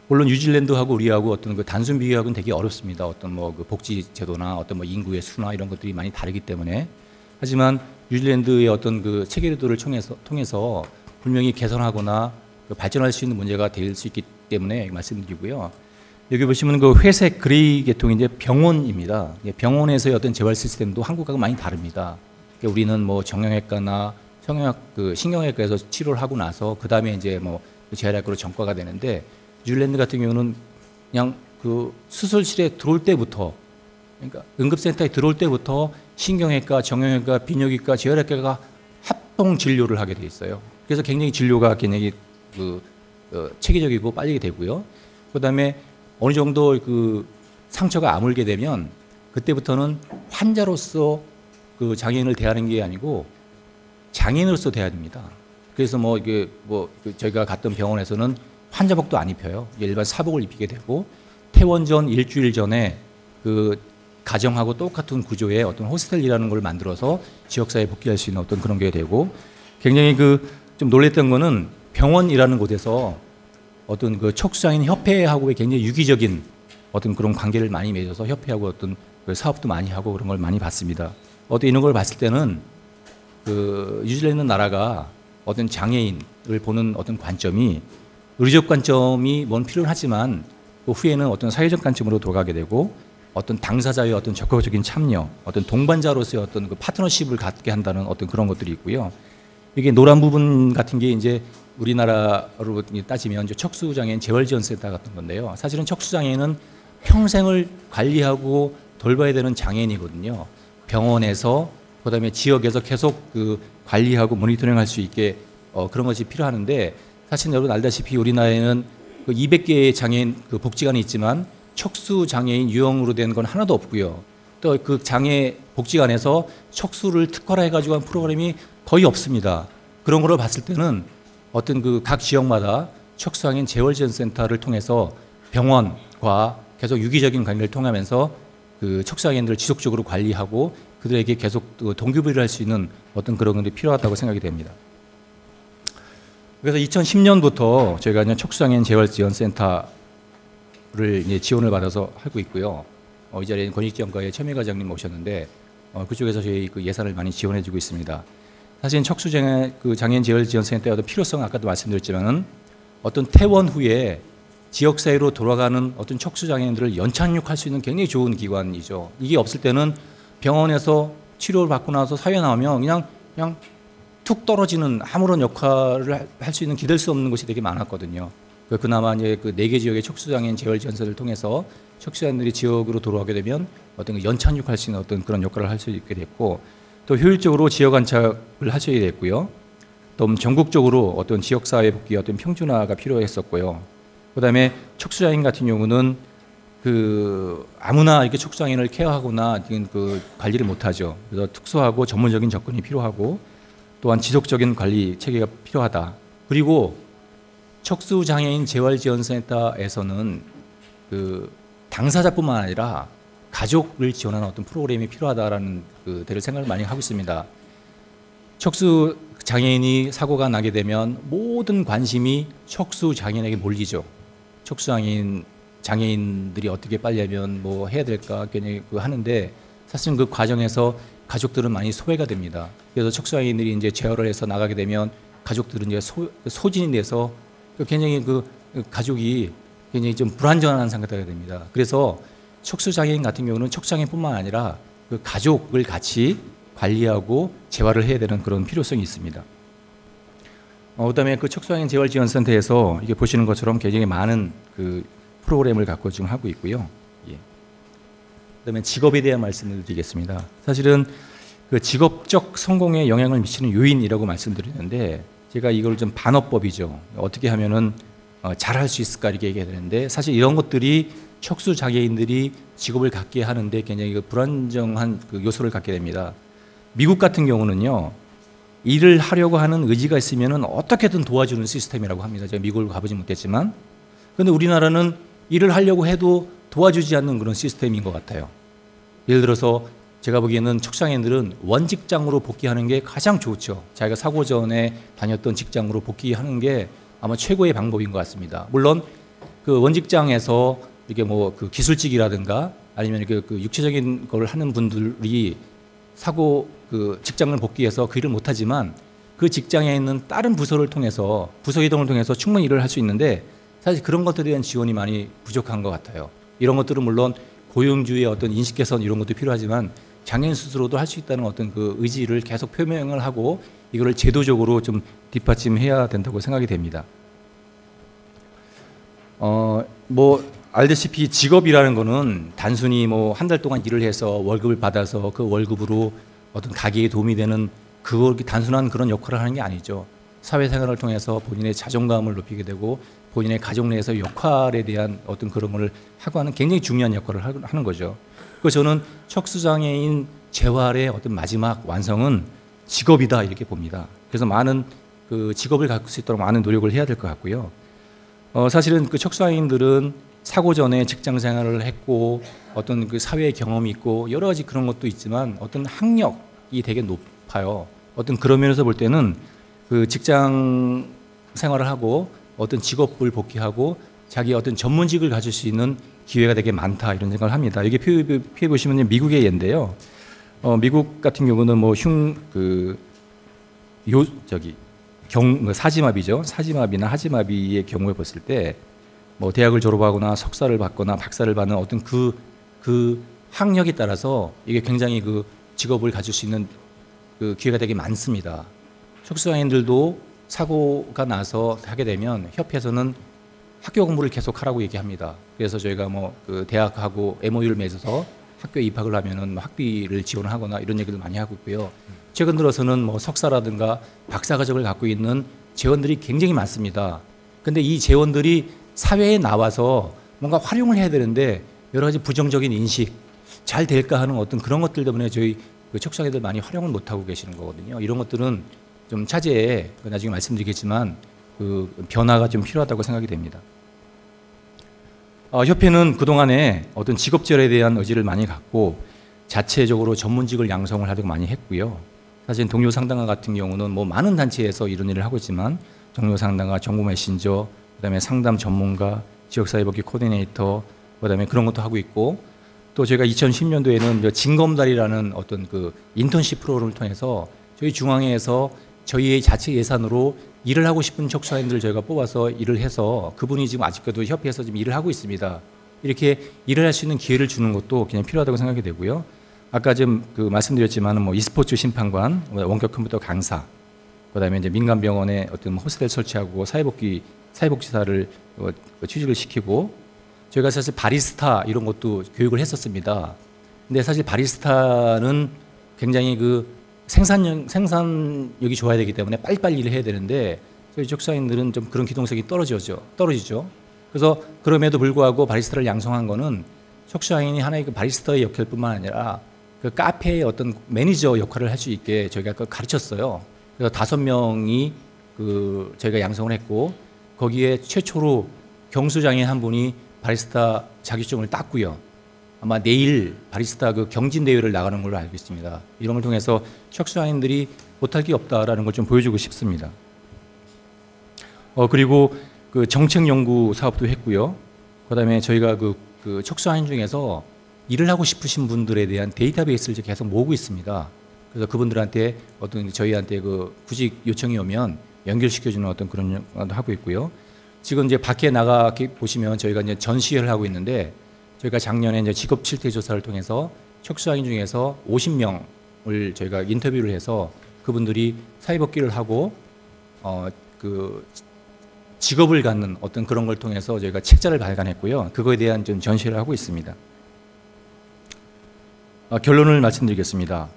물론 뉴질랜드하고 우리하고 어떤 그 단순 비교하고는 되게 어렵습니다. 어떤 뭐 그 복지 제도나 어떤 뭐 인구의 수나 이런 것들이 많이 다르기 때문에 하지만 뉴질랜드의 어떤 그 체계도를 통해서 분명히 개선하거나 발전할 수 있는 문제가 될 수 있기 때문에 말씀드리고요. 여기 보시면 그 회색 그레이 계통이 이제 병원입니다. 병원에서의 어떤 재활 시스템도 한국하고 많이 다릅니다. 그러니까 우리는 뭐 정형외과나 신경외과에서 치료를 하고 나서 그 다음에 이제 뭐 재활학으로 전과가 되는데 뉴질랜드 같은 경우는 그냥 그 수술실에 들어올 때부터 그러니까 응급센터에 들어올 때부터 신경외과, 정형외과, 비뇨기과, 재활학과가 합동 진료를 하게 돼 있어요. 그래서 굉장히 진료가 굉장히 체계적이고 빨리 되고요. 그다음에 어느 정도 그 상처가 아물게 되면 그때부터는 환자로서 그 장애인을 대하는 게 아니고 장애인으로서 대해야 됩니다. 그래서 뭐 이게 저희가 갔던 병원에서는 환자복도 안 입혀요. 일반 사복을 입히게 되고 퇴원 전 일주일 전에 그 가정하고 똑같은 구조의 어떤 호스텔이라는 걸 만들어서 지역사회에 복귀할 수 있는 어떤 그런 게 되고 굉장히 좀 놀랬던 거는 병원이라는 곳에서 어떤 그 척수장애인 협회하고의 굉장히 유기적인 어떤 그런 관계를 많이 맺어서 협회하고 어떤 그 사업도 많이 하고 그런 걸 많이 봤습니다. 어떤 이런 걸 봤을 때는 그 뉴질랜드 나라가 어떤 장애인을 보는 어떤 관점이 의료적 관점이 뭔 필요는 하지만 그 후에는 어떤 사회적 관점으로 돌아가게 되고 어떤 당사자의 어떤 적극적인 참여, 어떤 동반자로서의 어떤 그 파트너십을 갖게 한다는 어떤 그런 것들이 있고요. 이게 노란 부분 같은 게 이제 우리나라로 따지면 이제 척수장애인 재활지원센터 같은 건데요. 사실은 척수장애인은 평생을 관리하고 돌봐야 되는 장애인이거든요. 병원에서 그다음에 지역에서 계속 그 관리하고 모니터링할 수 있게 그런 것이 필요하는데, 사실 여러분 알다시피 우리나라에는 그 200개의 장애인 그 복지관이 있지만 척수 장애인 유형으로 된 건 하나도 없고요. 또 그 장애 복지관에서 척수를 특화해가지고 한 프로그램이 거의 없습니다. 그런 걸로 봤을 때는 어떤 그 각 지역마다 척수장애인 재활지원센터를 통해서 병원과 계속 유기적인 관계를 통하면서 그 척수장애인들을 지속적으로 관리하고 그들에게 계속 동기부여를 할 수 있는 어떤 그런 것들이 필요하다고 생각이 됩니다. 그래서 2010년부터 저희가 이제 척수장애인 재활지원센터를 이제 지원을 받아서 하고 있고요. 이 자리에 권익지원과의 최미 과장님 오셨는데 그쪽에서 저희 그 예산을 많이 지원해주고 있습니다. 사실 척수장애 그 장애인 재활지원센터의 어떤 필요성 아까도 말씀드렸지만은 어떤 퇴원 후에 지역사회로 돌아가는 어떤 척수장애인들을 연착륙할 수 있는 굉장히 좋은 기관이죠. 이게 없을 때는 병원에서 치료를 받고 나서 사회 나오면 그냥 툭 떨어지는 아무런 역할을 할 수 있는 기댈 수 없는 곳이 되게 많았거든요. 그나마 이제 그 4개 지역의 척수장애인 재활지원센터를 통해서 척수장애인들이 지역으로 돌아오게 되면 어떤 연착륙할 수 있는 어떤 그런 역할을 할 수 있게 됐고, 또 효율적으로 지역 안착을 하셔야 됐고요. 또 전국적으로 어떤 지역사회 복귀 어떤 평준화가 필요했었고요. 그다음에 척수장애인 같은 경우는 그 아무나 이렇게 척수장애인을 케어하거나 그 관리를 못하죠. 그래서 특수하고 전문적인 접근이 필요하고 또한 지속적인 관리 체계가 필요하다. 그리고 척수장애인 재활지원센터에서는 그 당사자뿐만 아니라 가족을 지원하는 어떤 프로그램이 필요하다라는 그 데를 생각을 많이 하고 있습니다. 척수 장애인이 사고가 나게 되면 모든 관심이 척수 장애인에게 몰리죠. 척수 장애인들이 어떻게 빨리하면 뭐 해야 될까 굉장히 하는데, 사실은 그 과정에서 가족들은 많이 소외가 됩니다. 그래서 척수 장애인들이 이제 재활을 해서 나가게 되면 가족들은 이제 소진이 돼서 굉장히 그 가족이 굉장히 좀 불안정한 상태가 됩니다. 그래서 척수 장애인 같은 경우는 척수 장애인뿐만 아니라 그 가족을 같이 관리하고 재활을 해야 되는 그런 필요성이 있습니다. 그다음에 그 척수장애인 재활지원센터에서 이게 보시는 것처럼 굉장히 많은 그 프로그램을 갖고 지금 하고 있고요. 예. 그다음에 직업에 대한 말씀을 드리겠습니다. 사실은 그 직업적 성공에 영향을 미치는 요인이라고 말씀드렸는데, 제가 이걸 좀 반어법이죠. 어떻게 하면은 잘할 수 있을까 이렇게 얘기해야 되는데, 사실 이런 것들이 척수 장애인들이 직업을 갖게 하는데 굉장히 그 불안정한 그 요소를 갖게 됩니다. 미국 같은 경우는요, 일을 하려고 하는 의지가 있으면은 어떻게든 도와주는 시스템이라고 합니다. 제가 미국을 가보지 못했지만, 그런데 우리나라는 일을 하려고 해도 도와주지 않는 그런 시스템인 것 같아요. 예를 들어서 제가 보기에는 척수장애인들은 원직장으로 복귀하는 게 가장 좋죠. 자기가 사고 전에 다녔던 직장으로 복귀하는 게 아마 최고의 방법인 것 같습니다. 물론 그 원직장에서 이게 뭐 그 기술직이라든가 아니면 그 육체적인 걸 하는 분들이 사고 그 직장을 복귀해서 그 일을 못하지만 그 직장에 있는 다른 부서를 통해서 부서 이동을 통해서 충분히 일을 할 수 있는데, 사실 그런 것들에 대한 지원이 많이 부족한 것 같아요. 이런 것들은 물론 고용주의 어떤 인식 개선 이런 것도 필요하지만 장애인 스스로도 할 수 있다는 어떤 그 의지를 계속 표명을 하고 이거를 제도적으로 좀 뒷받침해야 된다고 생각이 됩니다. 뭐 알다시피 직업이라는 거는 단순히 뭐 한 달 동안 일을 해서 월급을 받아서 그 월급으로 어떤 가게에 도움이 되는 그렇게 단순한 그런 역할을 하는 게 아니죠. 사회생활을 통해서 본인의 자존감을 높이게 되고 본인의 가족 내에서 역할에 대한 어떤 그런 거를 하고 하는 굉장히 중요한 역할을 하는 거죠. 그래서 저는 척수장애인 재활의 어떤 마지막 완성은 직업이다 이렇게 봅니다. 그래서 많은 그 직업을 갖을 수 있도록 많은 노력을 해야 될 것 같고요. 사실은 그 척수장애인들은 사고 전에 직장 생활을 했고 어떤 그 사회 경험이 있고 여러 가지 그런 것도 있지만 어떤 학력이 되게 높아요. 어떤 그런 면에서 볼 때는 그 직장 생활을 하고 어떤 직업을 복귀하고 자기 어떤 전문직을 가질 수 있는 기회가 되게 많다 이런 생각을 합니다. 여기 표에 보시면 미국의 예인데요. 미국 같은 경우는 뭐 사지마비죠. 사지마비나 하지마비의 경우에 봤을 때 뭐 대학을 졸업하거나 석사를 받거나 박사를 받는 어떤 그 그 학력에 따라서 이게 굉장히 그 직업을 가질 수 있는 그 기회가 되게 많습니다. 척수장애인들도 사고가 나서 하게 되면 협회에서는 학교 공부를 계속 하라고 얘기합니다. 그래서 저희가 뭐 그 대학하고 MOU를 맺어서 학교에 입학을 하면은 뭐 학비를 지원하거나 이런 얘기를 많이 하고 있고요. 최근 들어서는 뭐 석사라든가 박사 과정을 갖고 있는 재원들이 굉장히 많습니다. 근데 이 재원들이 사회에 나와서 뭔가 활용을 해야 되는데 여러 가지 부정적인 인식, 잘 될까 하는 어떤 그런 것들 때문에 저희 그 척수장애들 많이 활용을 못 하고 계시는 거거든요. 이런 것들은 좀 차제에 나중에 말씀드리겠지만 그 변화가 좀 필요하다고 생각이 됩니다. 협회는 그동안에 어떤 직업지원에 대한 의지를 많이 갖고 자체적으로 전문직을 양성을 하려고 많이 했고요. 사실 동료 상담가 같은 경우는 뭐 많은 단체에서 이런 일을 하고 있지만 동료 상담가, 정보 메신저, 그다음에 상담 전문가, 지역사회복지 코디네이터, 그다음에 그런 것도 하고 있고 또 저희가 2010년도에는 진검다리라는 어떤 그 인턴십 프로그램을 통해서 저희 중앙회에서 저희의 자체 예산으로 일을 하고 싶은 척수장애인들을 저희가 뽑아서 일을 해서 그분이 지금 아직까지도 협회에서 지금 일을 하고 있습니다. 이렇게 일을 할 수 있는 기회를 주는 것도 그냥 필요하다고 생각이 되고요. 아까 좀 그 말씀드렸지만은 뭐 e스포츠 심판관, 원격 컴퓨터 강사, 그다음에 이제 민간병원에 어떤 호스텔 설치하고 사회복지사를 취직을 시키고 저희가 사실 바리스타 이런 것도 교육을 했었습니다. 근데 사실 바리스타는 굉장히 그 생산력이 좋아야 되기 때문에 빨리빨리 일을 해야 되는데 저희 척수장애인들은 좀 그런 기동력이 떨어지죠. 그래서 그럼에도 불구하고 바리스타를 양성한 거는 척수장애인이 하나의 그 바리스타의 역할뿐만 아니라 그 카페의 어떤 매니저 역할을 할 수 있게 저희가 가르쳤어요. 그래서 5명이 그 저희가 양성을 했고 거기에 최초로 경수장애인 한 분이 바리스타 자격증을 땄고요. 아마 내일 바리스타 그 경진 대회를 나가는 걸로 알고 있습니다. 이런 걸 통해서 척수장애인들이 못할 게 없다라는 걸 좀 보여주고 싶습니다. 그리고 그 정책 연구 사업도 했고요. 그다음에 저희가 그 척수장애인 중에서 일을 하고 싶으신 분들에 대한 데이터베이스를 계속 모으고 있습니다. 그래서 그분들한테 어떤 저희한테 그 구직 요청이 오면 연결시켜주는 어떤 그런 것도 하고 있고요. 지금 이제 밖에 나가 보시면 저희가 이제 전시회를 하고 있는데 저희가 작년에 이제 직업 실태 조사를 통해서 척수장애인 중에서 50명을 저희가 인터뷰를 해서 그분들이 사회복귀를 하고 그 직업을 갖는 어떤 그런 걸 통해서 저희가 책자를 발간했고요. 그거에 대한 좀 전시를 하고 있습니다. 결론을 말씀드리겠습니다.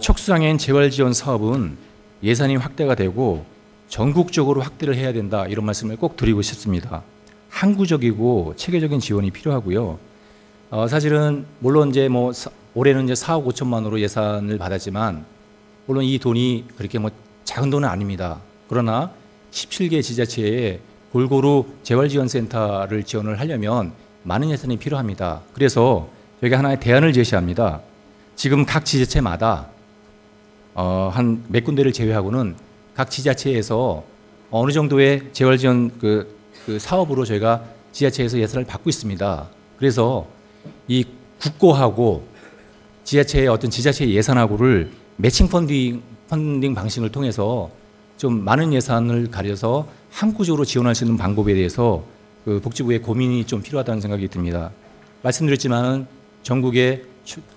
척수장애인 재활지원 사업은 예산이 확대가 되고 전국적으로 확대를 해야 된다 이런 말씀을 꼭 드리고 싶습니다. 항구적이고 체계적인 지원이 필요하고요. 사실은 물론 이제 뭐 올해는 이제 4억 5천만으로 예산을 받았지만 물론 이 돈이 그렇게 뭐 작은 돈은 아닙니다. 그러나 17개 지자체에 골고루 재활지원센터를 지원을 하려면 많은 예산이 필요합니다. 그래서 저희가 하나의 대안을 제시합니다. 지금 각 지자체마다 한 몇 군데를 제외하고는 각 지자체에서 어느 정도의 재활지원 그 사업으로 저희가 지자체에서 예산을 받고 있습니다. 그래서 이 국고하고 지자체의 어떤 지자체 예산하고를 매칭 펀딩 방식을 통해서 좀 많은 예산을 가려서 항구적으로 지원할 수 있는 방법에 대해서 그 복지부의 고민이 좀 필요하다는 생각이 듭니다. 말씀드렸지만은 전국의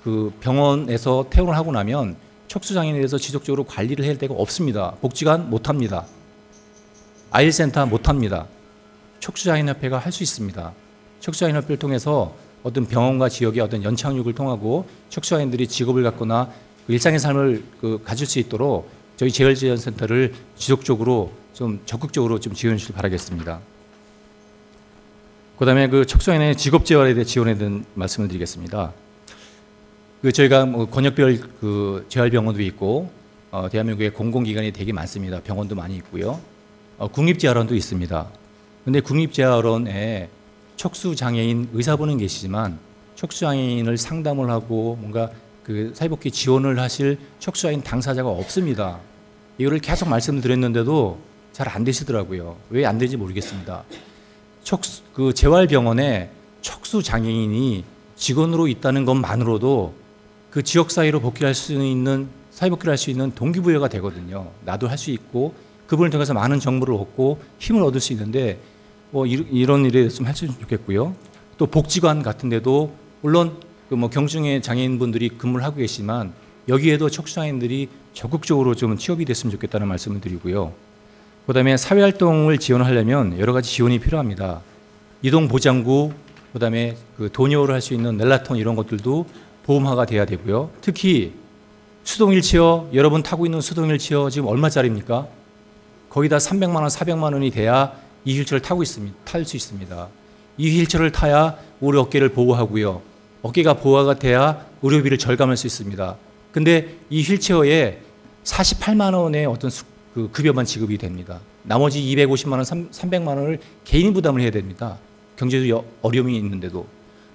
그 병원에서 퇴원을 하고 나면 척수장애인에 대해서 지속적으로 관리를 해야 될 데가 없습니다. 복지관 못합니다. 아일센터 못합니다. 척수장애인협회가 할 수 있습니다. 척수장애인협회를 통해서 어떤 병원과 지역의 어떤 연착륙을 통하고 척수장애인들이 직업을 갖거나 일상의 삶을 가질 수 있도록 저희 재활지원센터를 지속적으로 좀 적극적으로 좀 지원해 주시길 바라겠습니다. 그다음에 그 척수장애인의 직업재활에 대해 지원에 대한 말씀을 드리겠습니다. 저희가 뭐 권역별 그 재활병원도 있고 대한민국에 공공기관이 되게 많습니다. 병원도 많이 있고요. 국립재활원도 있습니다. 근데 국립재활원에 척수장애인 의사분은 계시지만 척수장애인을 상담을 하고 뭔가 그 사회복귀 지원을 하실 척수장애인 당사자가 없습니다. 이거를 계속 말씀을 드렸는데도 잘 안 되시더라고요. 왜 안 되는지 모르겠습니다. 그 재활병원에 척수장애인이 직원으로 있다는 것만으로도 그 지역사회로 복귀할 수 있는 사회복귀를 할 수 있는 동기부여가 되거든요. 나도 할 수 있고 그분을 통해서 많은 정보를 얻고 힘을 얻을 수 있는데 이런 일에 좀 할 수 있으면 좋겠고요. 또 복지관 같은 데도 물론 그 뭐 경중의 장애인분들이 근무를 하고 계시지만 여기에도 척수장애인들이 적극적으로 좀 취업이 됐으면 좋겠다는 말씀을 드리고요. 그다음에 사회활동을 지원하려면 여러 가지 지원이 필요합니다. 이동보장구, 그다음에 그 도뇨를 할 수 있는 넬라톤 이런 것들도 보험화가 돼야 되고요. 특히 수동 휠체어, 여러분 타고 있는 수동 휠체어 지금 얼마짜리입니까? 거의 다 300만 원, 400만 원이 돼야 이 휠체어를 탈 수 있습니다. 이 휠체어를 타야 우리 어깨를 보호하고요. 어깨가 보호가 돼야 의료비를 절감할 수 있습니다. 근데 이 휠체어에 48만 원의 어떤 그 급여만 지급이 됩니다. 나머지 250만 원, 300만 원을 개인 부담을 해야 됩니다. 경제적 어려움이 있는데도.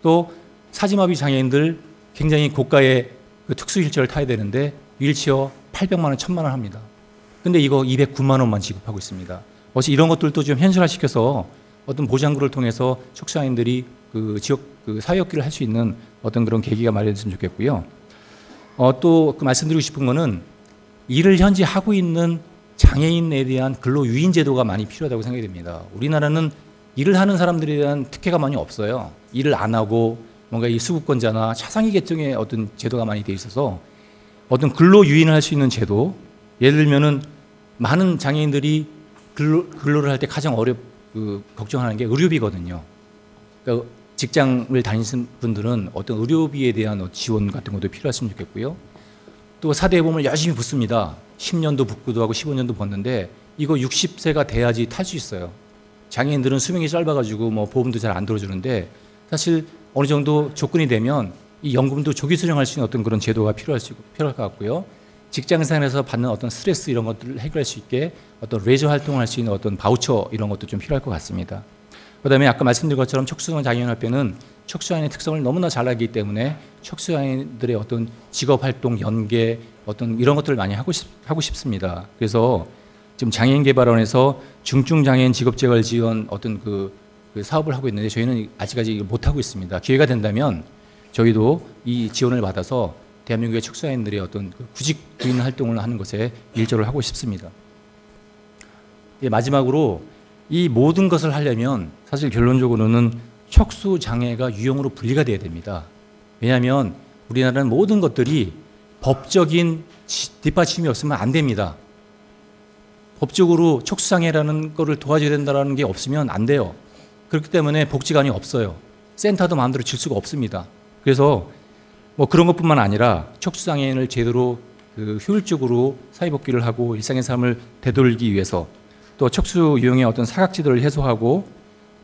또 사지마비 장애인들 굉장히 고가의 그 특수 휠체어를 타야 되는데 휠체어 800만 원, 1000만 원 합니다. 근데 이거 209만 원만 지급하고 있습니다. 어찌 이런 것들도 좀 현실화시켜서 어떤 보장구를 통해서 척수장애인들이 그 지역 그 사회업기를 할 수 있는 어떤 그런 계기가 마련됐으면 좋겠고요. 또 그 말씀드리고 싶은 거는 일을 현재 하고 있는 장애인에 대한 근로 유인 제도가 많이 필요하다고 생각이 됩니다. 우리나라는 일을 하는 사람들에 대한 특혜가 많이 없어요. 일을 안 하고 뭔가 이 수급권자나 차상위 계층의 어떤 제도가 많이 돼 있어서 어떤 근로 유인을 할 수 있는 제도, 예를 들면은 많은 장애인들이 근로를 할 때 가장 걱정하는 게 의료비거든요. 그러니까 직장을 다니시는 분들은 어떤 의료비에 대한 지원 같은 것도 필요했으면 좋겠고요. 또 4대 보험을 열심히 붙습니다. 10년도 붙기도 하고 15년도 붙는데 이거 60세가 돼야지 탈 수 있어요. 장애인들은 수명이 짧아가지고 뭐 보험도 잘 안 들어주는데 사실 어느 정도 조건이 되면 이 연금도 조기 수령할 수 있는 어떤 그런 제도가 필요할 것 같고요. 직장생활에서 받는 어떤 스트레스 이런 것들을 해결할 수 있게 어떤 레저 활동을 할 수 있는 어떤 바우처 이런 것도 좀 필요할 것 같습니다. 그다음에 아까 말씀드린 것처럼 척수장애인협회는 척수장애인의 특성을 너무나 잘 알기 때문에 척수장애인들의 어떤 직업활동 연계 어떤 이런 것들을 많이 하고 싶습니다. 그래서 지금 장애인개발원에서 중증장애인 직업재활 지원 어떤 그 사업을 하고 있는데 저희는 아직까지 못 하고 있습니다. 기회가 된다면 저희도 이 지원을 받아서 대한민국의 척수장애인들의 어떤 구직 구인 활동을 하는 것에 일조를 하고 싶습니다. 예, 마지막으로 이 모든 것을 하려면 사실 결론적으로는 척수장애가 유형으로 분리가 돼야 됩니다. 왜냐하면 우리나라는 모든 것들이 법적인 뒷받침이 없으면 안 됩니다. 법적으로 척수장애라는 거를 도와줘야 된다는 게 없으면 안 돼요. 그렇기 때문에 복지관이 없어요. 센터도 마음대로 질 수가 없습니다. 그래서 뭐 그런 것뿐만 아니라 척수장애인을 제대로 효율적으로 사회복귀를 하고 일상의 삶을 되돌리기 위해서 또 척수 유형의 어떤 사각지대를 해소하고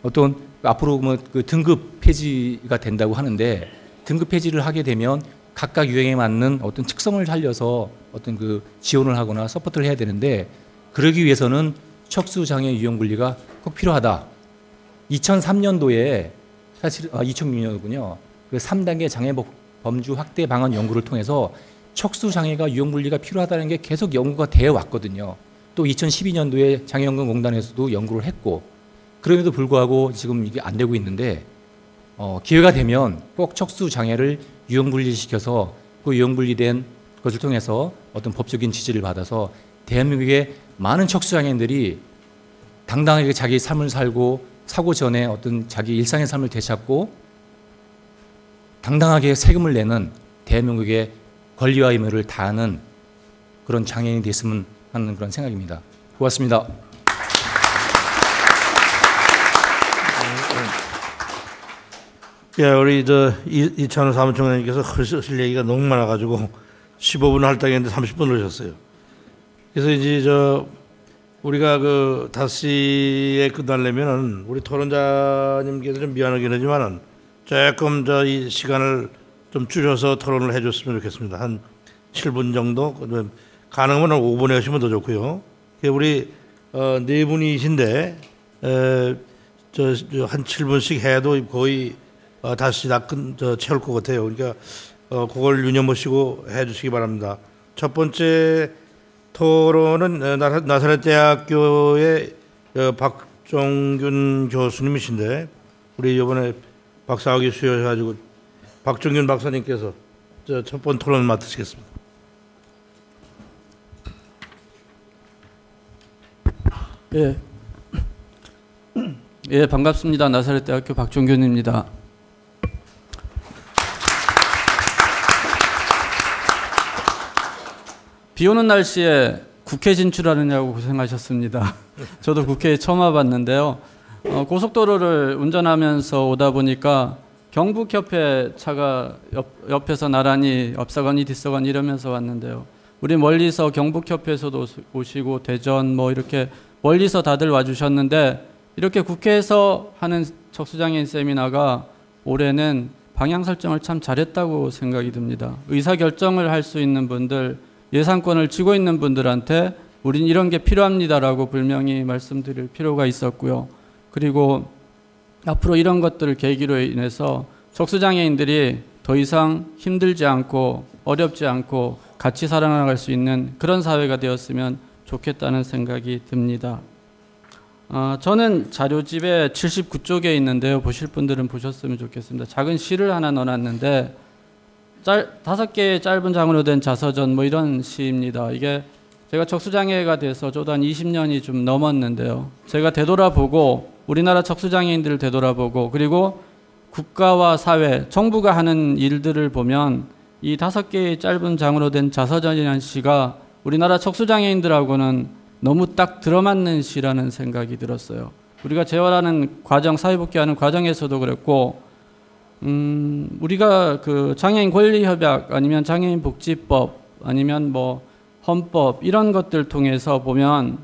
어떤 앞으로 뭐 그 등급 폐지가 된다고 하는데 등급 폐지를 하게 되면 각각 유형에 맞는 어떤 특성을 살려서 어떤 그 지원을 하거나 서포트를 해야 되는데 그러기 위해서는 척수장애 유형 분리가 꼭 필요하다. 2003년도에 사실 2006년이군요. 그 3단계 장애 범주 확대 방안 연구를 통해서 척수장애가 유형 분리가 필요하다는 게 계속 연구가 되어 왔거든요. 또 2012년도에 장애연금공단에서도 연구를 했고 그럼에도 불구하고 지금 이게 안 되고 있는데 기회가 되면 꼭 척수장애를 유형 분리시켜서 그 유형 분리된 것을 통해서 어떤 법적인 지지를 받아서 대한민국의 많은 척수장애인들이 당당하게 자기 삶을 살고 사고 전에 어떤 자기 일상의 삶을 되찾고 당당하게 세금을 내는 대한민국의 권리와 의무를 다하는 그런 장애인이 됐으면 하는 그런 생각입니다. 고맙습니다. 예, 우리 이찬호 사무총장님께서 하실 얘기가 너무 많아가지고 15분 할당했는데 30분을 하셨어요. 그래서 이제 우리가 5시에 끝나려면은 우리 토론자님께서 좀 미안하긴 하지만은 조금 이 시간을 좀 줄여서 토론을 해줬으면 좋겠습니다. 한 7분 정도, 가능하면 5분에 하시면 더 좋고요. 우리 네 분이신데 한 7분씩 해도 거의 다시 다 채울 것 같아요. 그러니까 그걸 유념하시고 해주시기 바랍니다. 첫 번째 토론은 나사렛대학교의 박종균 교수님이신데 우리 이번에 박사학위 수여해가지고 박종균 박사님께서 첫 번째 토론을 맡으시겠습니다. 예, 반갑습니다. 나사렛대학교 박종균입니다. 비 오는 날씨에 국회 진출하느냐고 고생하셨습니다. 저도 국회에 처음 와봤는데요. 고속도로를 운전하면서 오다 보니까 경북협회 차가 옆에서 나란히 앞서가니 뒤서가니 이러면서 왔는데요. 우리 멀리서 경북협회에서도 오시고 대전 뭐 이렇게 멀리서 다들 와주셨는데 이렇게 국회에서 하는 척수장애인 세미나가 올해는 방향 설정을 참 잘했다고 생각이 듭니다. 의사결정을 할 수 있는 분들, 예산권을 쥐고 있는 분들한테 우린 이런 게 필요합니다라고 분명히 말씀드릴 필요가 있었고요. 그리고 앞으로 이런 것들을 계기로 인해서 척수장애인들이 더 이상 힘들지 않고 어렵지 않고 같이 살아나갈 수 있는 그런 사회가 되었으면 좋겠다는 생각이 듭니다. 저는 자료집에 79쪽에 있는데요. 보실 분들은 보셨으면 좋겠습니다. 작은 시를 하나 넣어놨는데 5개의 짧은 장으로 된 자서전 뭐 이런 시입니다. 이게 제가 척수장애가 돼서 저도 한 20년이 좀 넘었는데요. 제가 되돌아보고 우리나라 척수장애인들을 되돌아보고 그리고 국가와 사회, 정부가 하는 일들을 보면 이 5개의 짧은 장으로 된 자서전이라는 시가 우리나라 척수장애인들하고는 너무 딱 들어맞는 시라는 생각이 들었어요. 우리가 재활하는 과정, 사회복귀하는 과정에서도 그랬고 우리가 그 장애인 권리협약 아니면 장애인 복지법 아니면 뭐 헌법 이런 것들 통해서 보면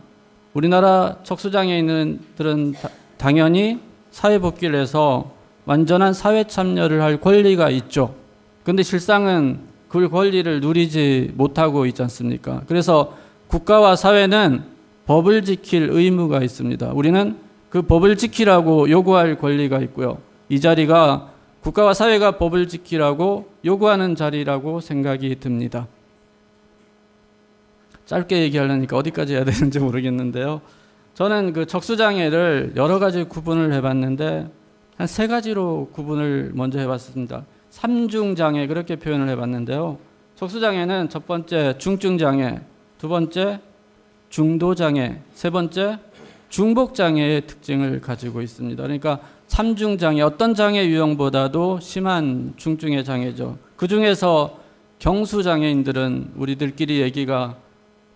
우리나라 척수장애인들은 당연히 사회복귀를 해서 완전한 사회 참여를 할 권리가 있죠. 그런데 실상은 그 권리를 누리지 못하고 있지 않습니까? 그래서 국가와 사회는 법을 지킬 의무가 있습니다. 우리는 그 법을 지키라고 요구할 권리가 있고요. 이 자리가 국가와 사회가 법을 지키라고 요구하는 자리라고 생각이 듭니다. 짧게 얘기하려니까 어디까지 해야 되는지 모르겠는데요. 저는 그 척수장애를 여러 가지 구분을 해봤는데 한 3가지로 구분을 먼저 해봤습니다. 삼중장애 그렇게 표현을 해봤는데요. 척수장애는 첫 번째 중증장애, 두 번째 중도장애, 세 번째 중복장애의 특징을 가지고 있습니다. 그러니까 삼중장애, 어떤 장애 유형보다도 심한 중증의 장애죠. 그 중에서 경수장애인들은 우리들끼리 얘기가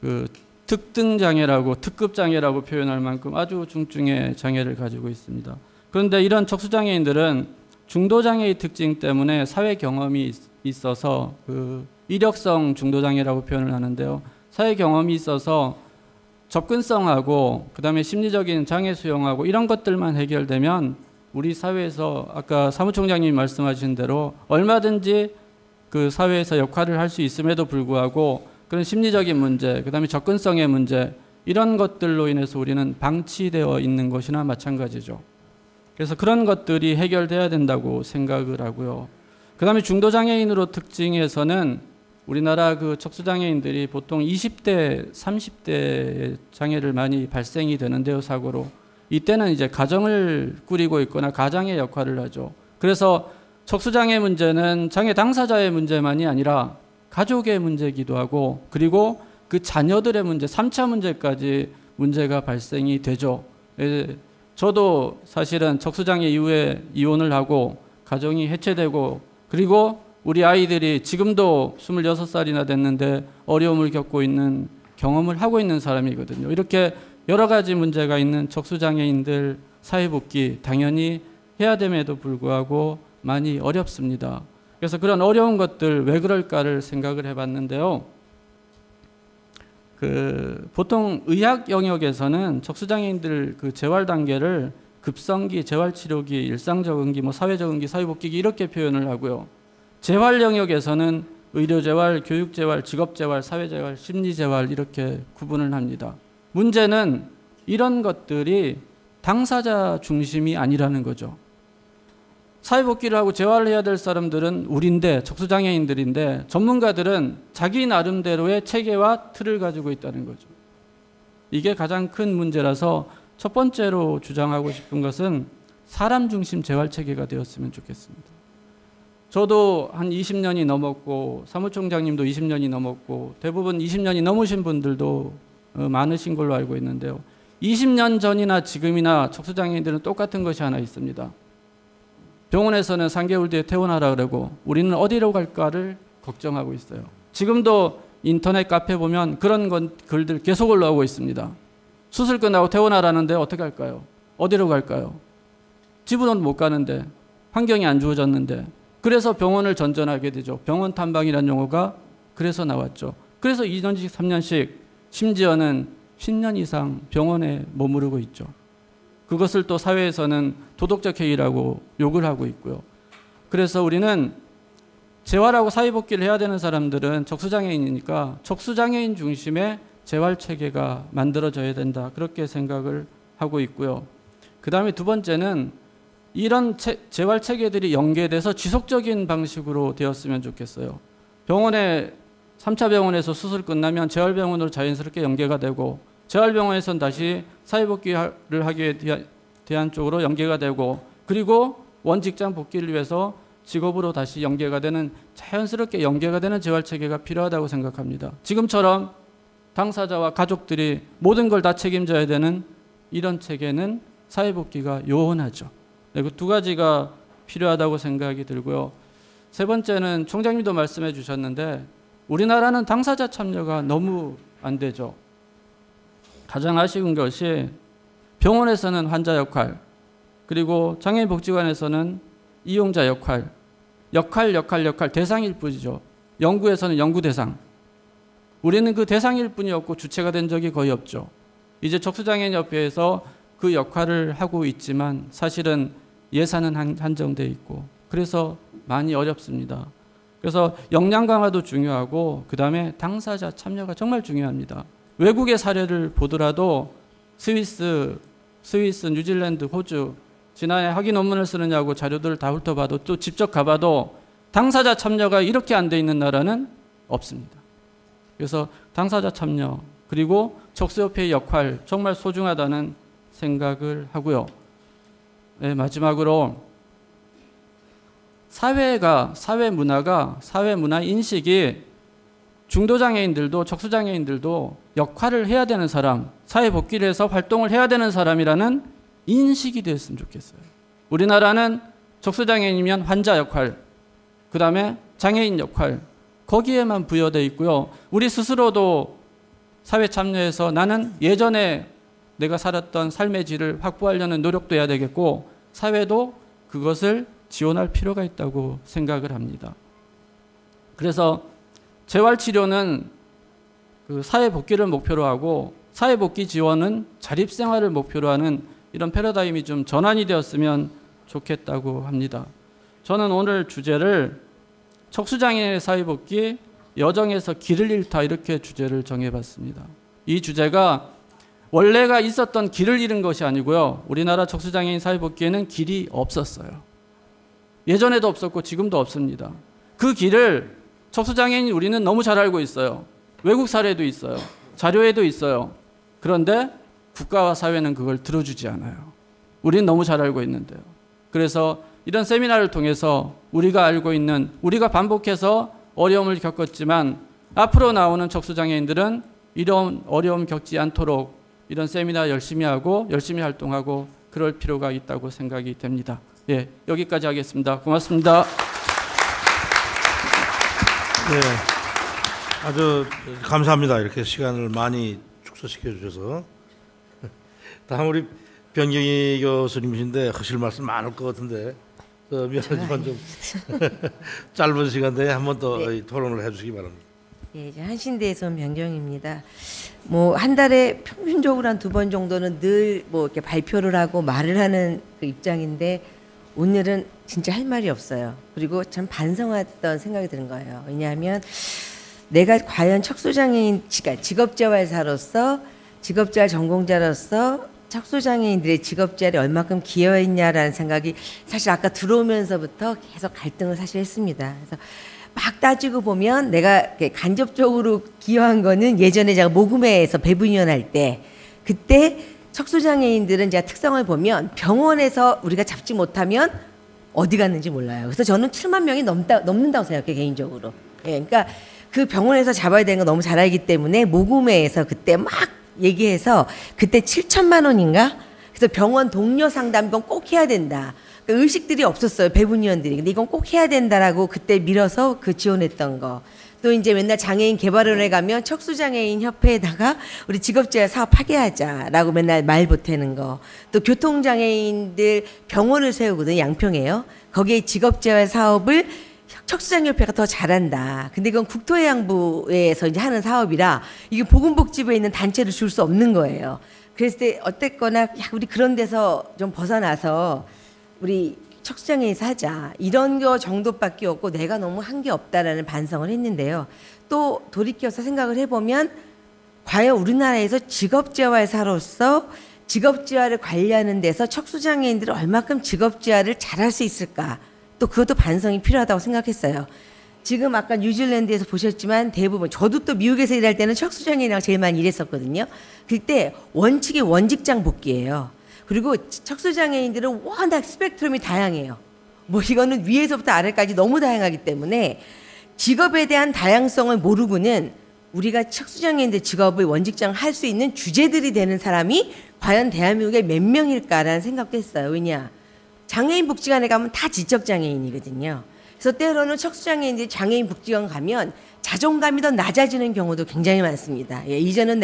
그 특등장애라고 특급장애라고 표현할 만큼 아주 중증의 장애를 가지고 있습니다. 그런데 이런 척수장애인들은 중도장애의 특징 때문에 사회 경험이 있어서 그 이력성 중도장애라고 표현을 하는데요. 사회 경험이 있어서 접근성하고 그다음에 심리적인 장애 수용하고 이런 것들만 해결되면 우리 사회에서 아까 사무총장님이 말씀하신 대로 얼마든지 그 사회에서 역할을 할 수 있음에도 불구하고 그런 심리적인 문제, 그다음에 접근성의 문제 이런 것들로 인해서 우리는 방치되어 있는 것이나 마찬가지죠. 그래서 그런 것들이 해결돼야 된다고 생각을 하고요. 그다음에 중도장애인으로 특징에서는 우리나라 그 척수장애인들이 보통 20대, 30대 장애를 많이 발생이 되는데요, 사고로. 이때는 이제 가정을 꾸리고 있거나 가장의 역할을 하죠. 그래서 척수장애 문제는 장애 당사자의 문제만이 아니라 가족의 문제이기도 하고 그리고 그 자녀들의 문제, 3차 문제까지 문제가 발생이 되죠. 저도 사실은 척수장애 이후에 이혼을 하고 가정이 해체되고 그리고 우리 아이들이 지금도 26살이나 됐는데 어려움을 겪고 있는 경험을 하고 있는 사람이거든요. 이렇게 여러 가지 문제가 있는 척수장애인들 사회복귀 당연히 해야 됨에도 불구하고 많이 어렵습니다. 그래서 그런 어려운 것들 왜 그럴까를 생각을 해봤는데요. 보통 의학 영역에서는 척수장애인들 그 재활 단계를 급성기, 재활치료기, 일상적응기, 뭐 사회적응기, 사회복귀기 이렇게 표현을 하고요. 재활 영역에서는 의료재활, 교육재활, 직업재활, 사회재활, 심리재활 이렇게 구분을 합니다. 문제는 이런 것들이 당사자 중심이 아니라는 거죠. 사회복귀를 하고 재활을 해야 될 사람들은 우리인데 척수장애인들인데 전문가들은 자기 나름대로의 체계와 틀을 가지고 있다는 거죠. 이게 가장 큰 문제라서 첫 번째로 주장하고 싶은 것은 사람 중심 재활체계가 되었으면 좋겠습니다. 저도 한 20년이 넘었고 사무총장님도 20년이 넘었고 대부분 20년이 넘으신 분들도 많으신 걸로 알고 있는데요. 20년 전이나 지금이나 척수장애인들은 똑같은 것이 하나 있습니다. 병원에서는 3개월 뒤에 퇴원하라 그러고 우리는 어디로 갈까를 걱정하고 있어요. 지금도 인터넷 카페 보면 그런 글들 계속 올라오고 있습니다. 수술 끝나고 퇴원하라는데 어떻게 할까요? 어디로 갈까요? 집으로는 못 가는데, 환경이 안 좋아졌는데, 그래서 병원을 전전하게 되죠. 병원 탐방이라는 용어가 그래서 나왔죠. 그래서 2년씩 3년씩 심지어는 10년 이상 병원에 머무르고 있죠. 그것을 또 사회에서는 도덕적 해이라고 욕을 하고 있고요. 그래서 우리는 재활하고 사회복귀를 해야 되는 사람들은 척수장애인이니까 척수장애인 중심의 재활체계가 만들어져야 된다. 그렇게 생각을 하고 있고요. 그 다음에 두 번째는 이런 재활체계들이 연계돼서 지속적인 방식으로 되었으면 좋겠어요. 병원에 3차 병원에서 수술 끝나면 재활병원으로 자연스럽게 연계가 되고, 재활병원에서는 다시 사회복귀를 하기에 대한 쪽으로 연계가 되고, 그리고 원직장 복귀를 위해서 직업으로 다시 연계가 되는, 자연스럽게 연계가 되는 재활체계가 필요하다고 생각합니다. 지금처럼 당사자와 가족들이 모든 걸 다 책임져야 되는 이런 체계는 사회복귀가 요원하죠. 그 두 가지가 필요하다고 생각이 들고요. 세 번째는 총장님도 말씀해 주셨는데, 우리나라는 당사자 참여가 너무 안 되죠. 가장 아쉬운 것이 병원에서는 환자 역할, 그리고 장애인복지관에서는 이용자 역할, 대상일 뿐이죠. 연구에서는 연구 대상. 우리는 그 대상일 뿐이었고 주체가 된 적이 거의 없죠. 이제 척수장애인협회에서 그 역할을 하고 있지만 사실은 예산은 한정돼 있고, 그래서 많이 어렵습니다. 그래서 역량 강화도 중요하고, 그 다음에 당사자 참여가 정말 중요합니다. 외국의 사례를 보더라도 스위스, 뉴질랜드, 호주, 지난해 학위 논문을 쓰느냐고 자료들을 다 훑어봐도, 또 직접 가봐도 당사자 참여가 이렇게 안 돼 있는 나라는 없습니다. 그래서 당사자 참여, 그리고 척수협회의 역할 정말 소중하다는 생각을 하고요. 네, 마지막으로 사회 문화 인식이 중도장애인들도 척수장애인들도 역할을 해야 되는 사람, 사회복귀를 해서 활동을 해야 되는 사람이라는 인식이 됐으면 좋겠어요. 우리나라는 척수장애인이면 환자 역할, 그 다음에 장애인 역할, 거기에만 부여되어 있고요. 우리 스스로도 사회 참여해서 나는 예전에 내가 살았던 삶의 질을 확보하려는 노력도 해야 되겠고, 사회도 그것을 지원할 필요가 있다고 생각을 합니다. 그래서 재활치료는 그 사회복귀를 목표로 하고, 사회복귀 지원은 자립생활을 목표로 하는 이런 패러다임이 좀 전환이 되었으면 좋겠다고 합니다. 저는 오늘 주제를 척수장애인의 사회복귀, 여정에서 길을 잃다, 이렇게 주제를 정해봤습니다. 이 주제가 원래가 있었던 길을 잃은 것이 아니고요. 우리나라 척수장애인 사회복귀에는 길이 없었어요. 예전에도 없었고 지금도 없습니다. 그 길을 척수장애인 우리는 너무 잘 알고 있어요. 외국 사례도 있어요. 자료에도 있어요. 그런데 국가와 사회는 그걸 들어주지 않아요. 우리는 너무 잘 알고 있는데요. 그래서 이런 세미나를 통해서 우리가 알고 있는, 우리가 반복해서 어려움을 겪었지만 앞으로 나오는 척수장애인들은 이런 어려움 겪지 않도록 이런 세미나 열심히 하고 열심히 활동하고 그럴 필요가 있다고 생각이 됩니다. 예, 여기까지 하겠습니다. 고맙습니다. 네, 아주 감사합니다. 이렇게 시간을 많이 축소시켜 주셔서. 다음 우리 변경희 교수님이신데 하실 말씀 많을 것 같은데 미안하지만 좀 짧은 시간 내에 한 번 더 토론을 해주시기 바랍니다. 예, 한신대에서 변경입니다. 뭐 한 달에 평균적으로 한 2번 정도는 늘 뭐 이렇게 발표를 하고 말을 하는 그 입장인데, 오늘은 진짜 할 말이 없어요. 그리고 참 반성했던 생각이 드는 거예요. 왜냐하면 내가 과연 척수장애인, 직업재활사로서, 직업재활 전공자로서 척수장애인들의 직업재활에 얼마큼 기여했냐라는 생각이 사실 아까 들어오면서부터 계속 갈등을 사실 했습니다. 그래서 막 따지고 보면 내가 간접적으로 기여한 거는 예전에 제가 모금회에서 배분위원 할 때, 그때 척수장애인들은 제가 특성을 보면 병원에서 우리가 잡지 못하면 어디 갔는지 몰라요. 그래서 저는 7만 명이 넘는다고 생각해요, 개인적으로. 예, 그러니까 그 병원에서 잡아야 되는 거 너무 잘 알기 때문에 모금회에서 그때 막 얘기해서 그때 7천만 원인가? 그래서 병원 동료 상담 이건 꼭 해야 된다. 그러니까 의식들이 없었어요, 배분위원들이. 근데 이건 꼭 해야 된다라고 그때 밀어서 그 지원했던 거. 또 이제 맨날 장애인 개발원에 가면 척수장애인 협회에다가 우리 직업재활 사업 하게 하자라고 맨날 말 보태는 거. 또 교통장애인들 병원을 세우거든, 양평에요. 거기에 직업재활 사업을 척수장애협회가 더 잘한다. 근데 그건 국토해양부에서 이제 하는 사업이라 이게 보건복지부에 있는 단체를 줄 수 없는 거예요. 그랬을 때 어쨌거나 야, 우리 그런 데서 좀 벗어나서 우리 척수장애인에서 하자. 이런 거 정도밖에 없고 내가 너무 한 게 없다라는 반성을 했는데요. 또 돌이켜서 생각을 해보면 과연 우리나라에서 직업재활사로서 직업재활을 관리하는 데서 척수장애인들이 얼마큼 직업재활을 잘할 수 있을까? 또 그것도 반성이 필요하다고 생각했어요. 지금 아까 뉴질랜드에서 보셨지만 대부분 저도 또 미국에서 일할 때는 척수장애인이랑 제일 많이 일했었거든요. 그때 원칙이 원직장 복귀예요. 그리고 척수장애인들은 워낙 스펙트럼이 다양해요. 뭐 이거는 위에서부터 아래까지 너무 다양하기 때문에 직업에 대한 다양성을 모르고는 우리가 척수장애인들 직업을 원직장 할 수 있는 주제들이 되는 사람이 과연 대한민국에 몇 명일까라는 생각도 했어요. 왜냐? 장애인 복지관에 가면 다 지적장애인이거든요. 그래서 때로는 척수장애인들이 장애인 복지관 가면 자존감이 더 낮아지는 경우도 굉장히 많습니다. 예, 이제는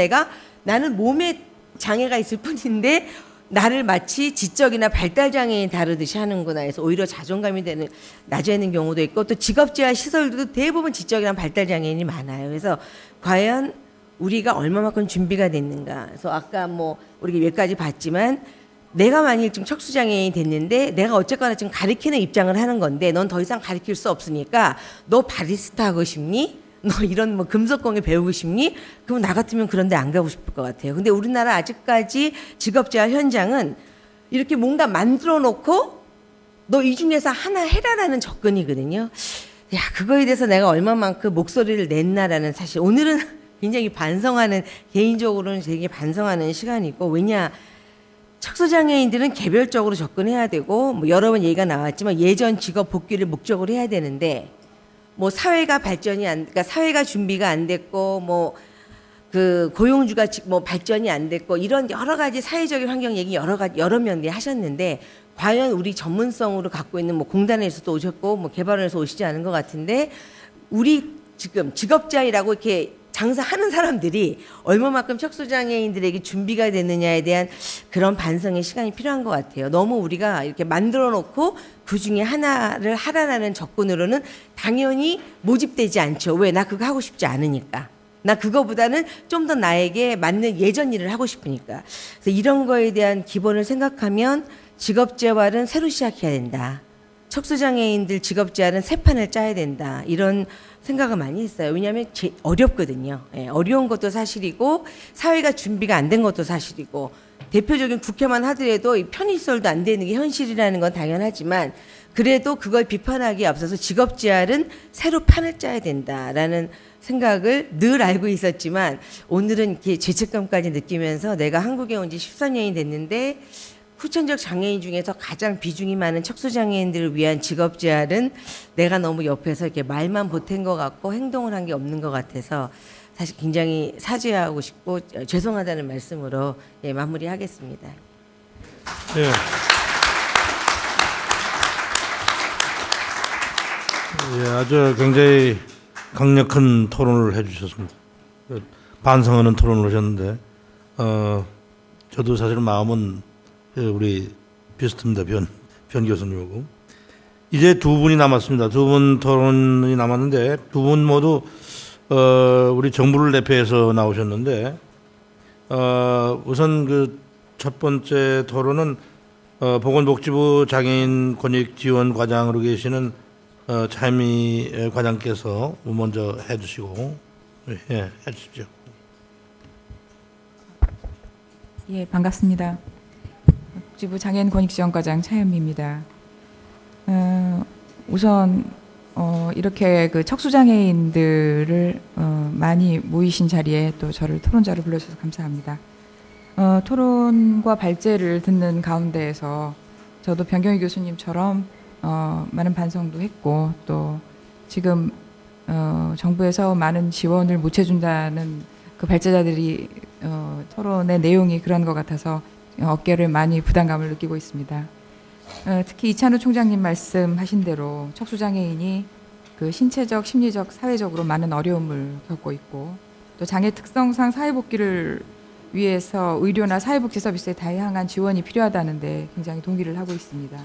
나는 몸에 장애가 있을 뿐인데 나를 마치 지적이나 발달장애인 다루듯이 하는구나 해서 오히려 자존감이 낮아지는 경우도 있고 또 직업재활 시설들도 대부분 지적이나 발달장애인이 많아요. 그래서 과연 우리가 얼마만큼 준비가 됐는가. 그래서 아까 뭐 우리가 몇 가지 봤지만 내가 만일 지금 척수장애인이 됐는데 내가 어쨌거나 지금 가르치는 입장을 하는 건데 넌 더 이상 가르칠 수 없으니까 너 바리스타 하고 싶니? 너 이런 뭐 금속공예 배우고 싶니? 그럼 나 같으면 그런 데 안 가고 싶을 것 같아요. 근데 우리나라 아직까지 직업재활 현장은 이렇게 뭔가 만들어 놓고 너 이 중에서 하나 해라라는 접근이거든요. 야, 그거에 대해서 내가 얼마만큼 목소리를 냈나라는 사실 오늘은 굉장히 반성하는 개인적으로는 되게 반성하는 시간이고 왜냐 척수장애인들은 개별적으로 접근해야 되고 뭐 여러 번 얘기가 나왔지만 예전 직업 복귀를 목적으로 해야 되는데 뭐 사회가 발전이 그러니까 사회가 준비가 안 됐고 뭐 그 고용주가 뭐 발전이 안 됐고 이런 여러 가지 사회적인 환경 얘기 여러 명 하셨는데 과연 우리 전문성으로 갖고 있는 뭐 공단에서도 오셨고 뭐 개발원에서 오시지 않은 것 같은데 우리 지금 직업자이라고 이렇게 장사하는 사람들이 얼마만큼 척수장애인들에게 준비가 됐느냐에 대한 그런 반성의 시간이 필요한 것 같아요. 너무 우리가 이렇게 만들어 놓고 그 중에 하나를 하라라는 접근으로는 당연히 모집되지 않죠. 왜? 나 그거 하고 싶지 않으니까. 나 그거보다는 좀 더 나에게 맞는 예전 일을 하고 싶으니까. 그래서 이런 거에 대한 기본을 생각하면 직업재활은 새로 시작해야 된다. 척수장애인들 직업재활은 새 판을 짜야 된다. 이런 생각을 많이 했어요. 왜냐하면 어렵거든요. 예, 어려운 것도 사실이고 사회가 준비가 안 된 것도 사실이고 대표적인 국회만 하더라도 편의시설도 안 되는 게 현실이라는 건 당연하지만 그래도 그걸 비판하기에 앞서서 직업재활은 새로 판을 짜야 된다라는 생각을 늘 알고 있었지만 오늘은 이렇게 죄책감까지 느끼면서 내가 한국에 온 지 13년이 됐는데 후천적 장애인 중에서 가장 비중이 많은 척수장애인들을 위한 직업재활은 내가 너무 옆에서 이렇게 말만 보탠 것 같고 행동을 한 게 없는 것 같아서 사실 굉장히 사죄하고 싶고 죄송하다는 말씀으로 예, 마무리하겠습니다. 예. 예, 아주 굉장히 강력한 토론을 해주셨습니다. 반성하는 토론을 하셨는데 저도 사실 마음은 우리 비슷합니다. 변 교수님하고. 이제 두 분이 남았습니다. 두 분 토론이 남았는데 두 분 모두 우리 정부를 대표해서 나오셨는데 우선 그 첫 번째 토론은 보건복지부 장애인 권익지원 과장으로 계시는 차미 과장께서 먼저 해주시고 예, 해주십시오. 예, 반갑습니다. 복지부 장애인 권익지원과장 차현미입니다. 우선 이렇게 그 척수장애인들을 많이 모이신 자리에 또 저를 토론자로 불러주셔서 감사합니다. 토론과 발제를 듣는 가운데에서 저도 변경희 교수님처럼 많은 반성도 했고 또 지금 정부에서 많은 지원을 못 해준다는 그 발제자들이 토론의 내용이 그런 것 같아서 어깨를 많이 부담감을 느끼고 있습니다. 특히 이찬우 총장님 말씀하신 대로 척수장애인이 그 신체적, 심리적, 사회적으로 많은 어려움을 겪고 있고 또 장애 특성상 사회복귀를 위해서 의료나 사회복지 서비스에 다양한 지원이 필요하다는데 굉장히 동의를 하고 있습니다.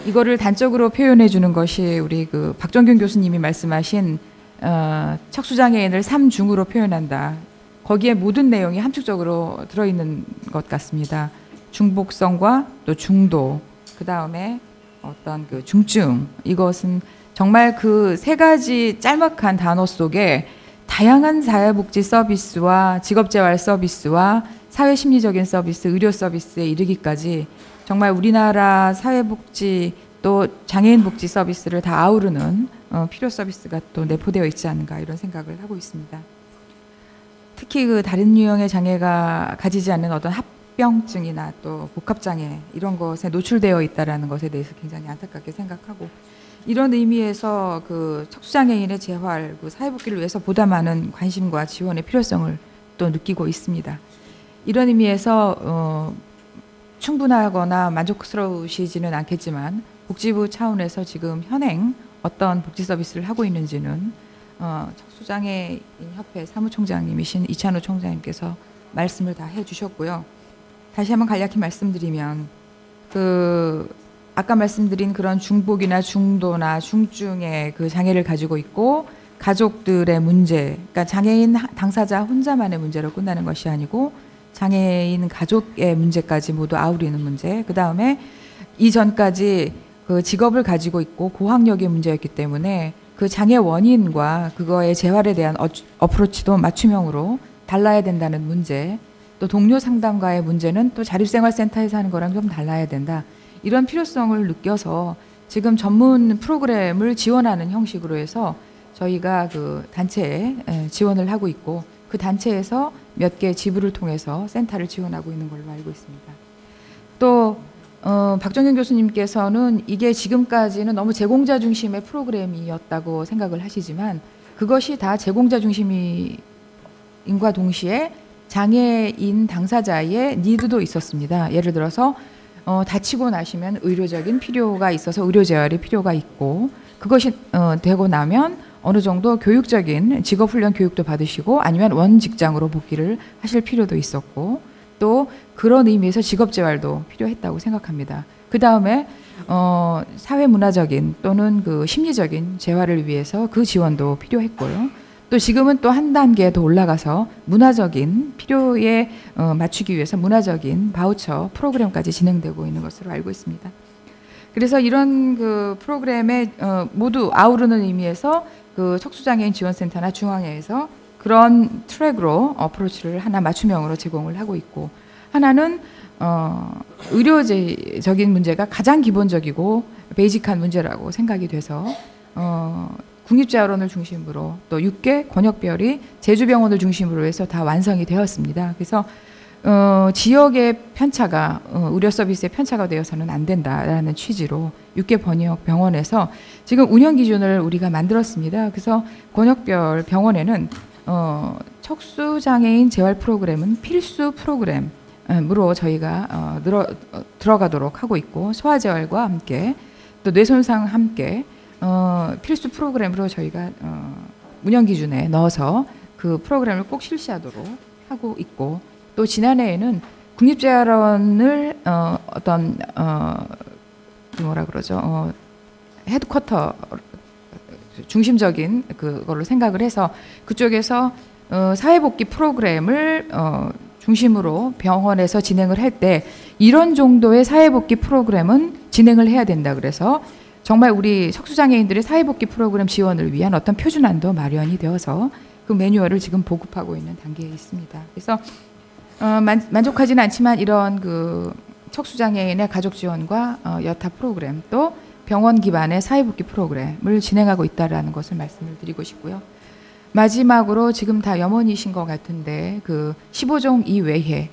이거를 단적으로 표현해 주는 것이 우리 그 박정균 교수님이 말씀하신 척수장애인을 3중으로 표현한다. 거기에 모든 내용이 함축적으로 들어있는 것 같습니다. 중복성과 또 중도, 그 다음에 어떤 그 중증, 이것은 정말 그 세 가지 짤막한 단어 속에 다양한 사회복지 서비스와 직업재활 서비스와 사회심리적인 서비스, 의료 서비스에 이르기까지 정말 우리나라 사회복지 또 장애인 복지 서비스를 다 아우르는 필요 서비스가 또 내포되어 있지 않은가 이런 생각을 하고 있습니다. 특히 그 다른 유형의 장애가 가지지 않는 어떤 합병증이나 또 복합장애 이런 것에 노출되어 있다라는 것에 대해서 굉장히 안타깝게 생각하고 이런 의미에서 그 척수장애인의 재활, 그 사회복귀를 위해서 보다 많은 관심과 지원의 필요성을 또 느끼고 있습니다. 이런 의미에서 충분하거나 만족스러우시지는 않겠지만 복지부 차원에서 지금 현행 어떤 복지 서비스를 하고 있는지는 척수장애인 협회 사무총장님이신 이찬호 총장님께서 말씀을 다 해주셨고요. 다시 한번 간략히 말씀드리면 아까 말씀드린 그런 중복이나 중도나 중증의 그 장애를 가지고 있고 가족들의 문제, 그러니까 장애인 당사자 혼자만의 문제로 끝나는 것이 아니고 장애인 가족의 문제까지 모두 아우리는 문제. 그 다음에 이전까지 그 직업을 가지고 있고 고학력의 문제였기 때문에 그 장애 원인과 그거의 재활에 대한 어프로치도 맞춤형으로 달라야 된다는 문제. 또 동료 상담가의 문제는 또 자립생활센터에서 하는 거랑 좀 달라야 된다. 이런 필요성을 느껴서 지금 전문 프로그램을 지원하는 형식으로 해서 저희가 그 단체에 지원을 하고 있고 그 단체에서 몇 개 지부를 통해서 센터를 지원하고 있는 걸로 알고 있습니다. 또 박정균 교수님께서는 이게 지금까지는 너무 제공자 중심의 프로그램이었다고 생각을 하시지만 그것이 다 제공자 중심인과 동시에 장애인 당사자의 니드도 있었습니다. 예를 들어서 다치고 나시면 의료적인 필요가 있어서 의료재활의 필요가 있고 그것이 되고 나면 어느 정도 교육적인 직업훈련 교육도 받으시고 아니면 원 직장으로 복귀를 하실 필요도 있었고 또 그런 의미에서 직업재활도 필요했다고 생각합니다. 그 다음에 사회문화적인 또는 그 심리적인 재활을 위해서 그 지원도 필요했고요. 또 지금은 또 한 단계 더 올라가서 문화적인 필요에 맞추기 위해서 문화적인 바우처 프로그램까지 진행되고 있는 것으로 알고 있습니다. 그래서 이런 그 프로그램에 모두 아우르는 의미에서 그 척수장애인 지원센터나 중앙회에서 그런 트랙으로 어프로치를 하나 맞춤형으로 제공을 하고 있고 하나는 의료적인 문제가 가장 기본적이고 베이직한 문제라고 생각이 돼서 국립재활원을 중심으로 또 6개 권역별이 제주병원을 중심으로 해서 다 완성이 되었습니다. 그래서 지역의 편차가 의료 서비스의 편차가 되어서는 안 된다라는 취지로 6개 권역 병원에서 지금 운영 기준을 우리가 만들었습니다. 그래서 권역별 병원에는 척수장애인 재활 프로그램은 필수 프로그램으로 저희가 들어가도록 하고 있고 소아재활과 함께 또 뇌손상 함께 필수 프로그램으로 저희가 운영 기준에 넣어서 그 프로그램을 꼭 실시하도록 하고 있고 또 지난해에는 국립재활원을 어떤 뭐라 그러죠 헤드쿼터 중심적인 그걸로 생각을 해서 그쪽에서 사회복귀 프로그램을 중심으로 병원에서 진행을 할 때 이런 정도의 사회복귀 프로그램은 진행을 해야 된다 그래서 정말 우리 척수장애인들의 사회복귀 프로그램 지원을 위한 어떤 표준안도 마련이 되어서 그 매뉴얼을 지금 보급하고 있는 단계에 있습니다. 그래서 만족하지는 않지만 이런 그 척수장애인의 가족 지원과 여타 프로그램 또 병원 기반의 사회복귀 프로그램을 진행하고 있다라는 것을 말씀을 드리고 싶고요. 마지막으로 지금 다 염원이신 것 같은데 그 15종 이외에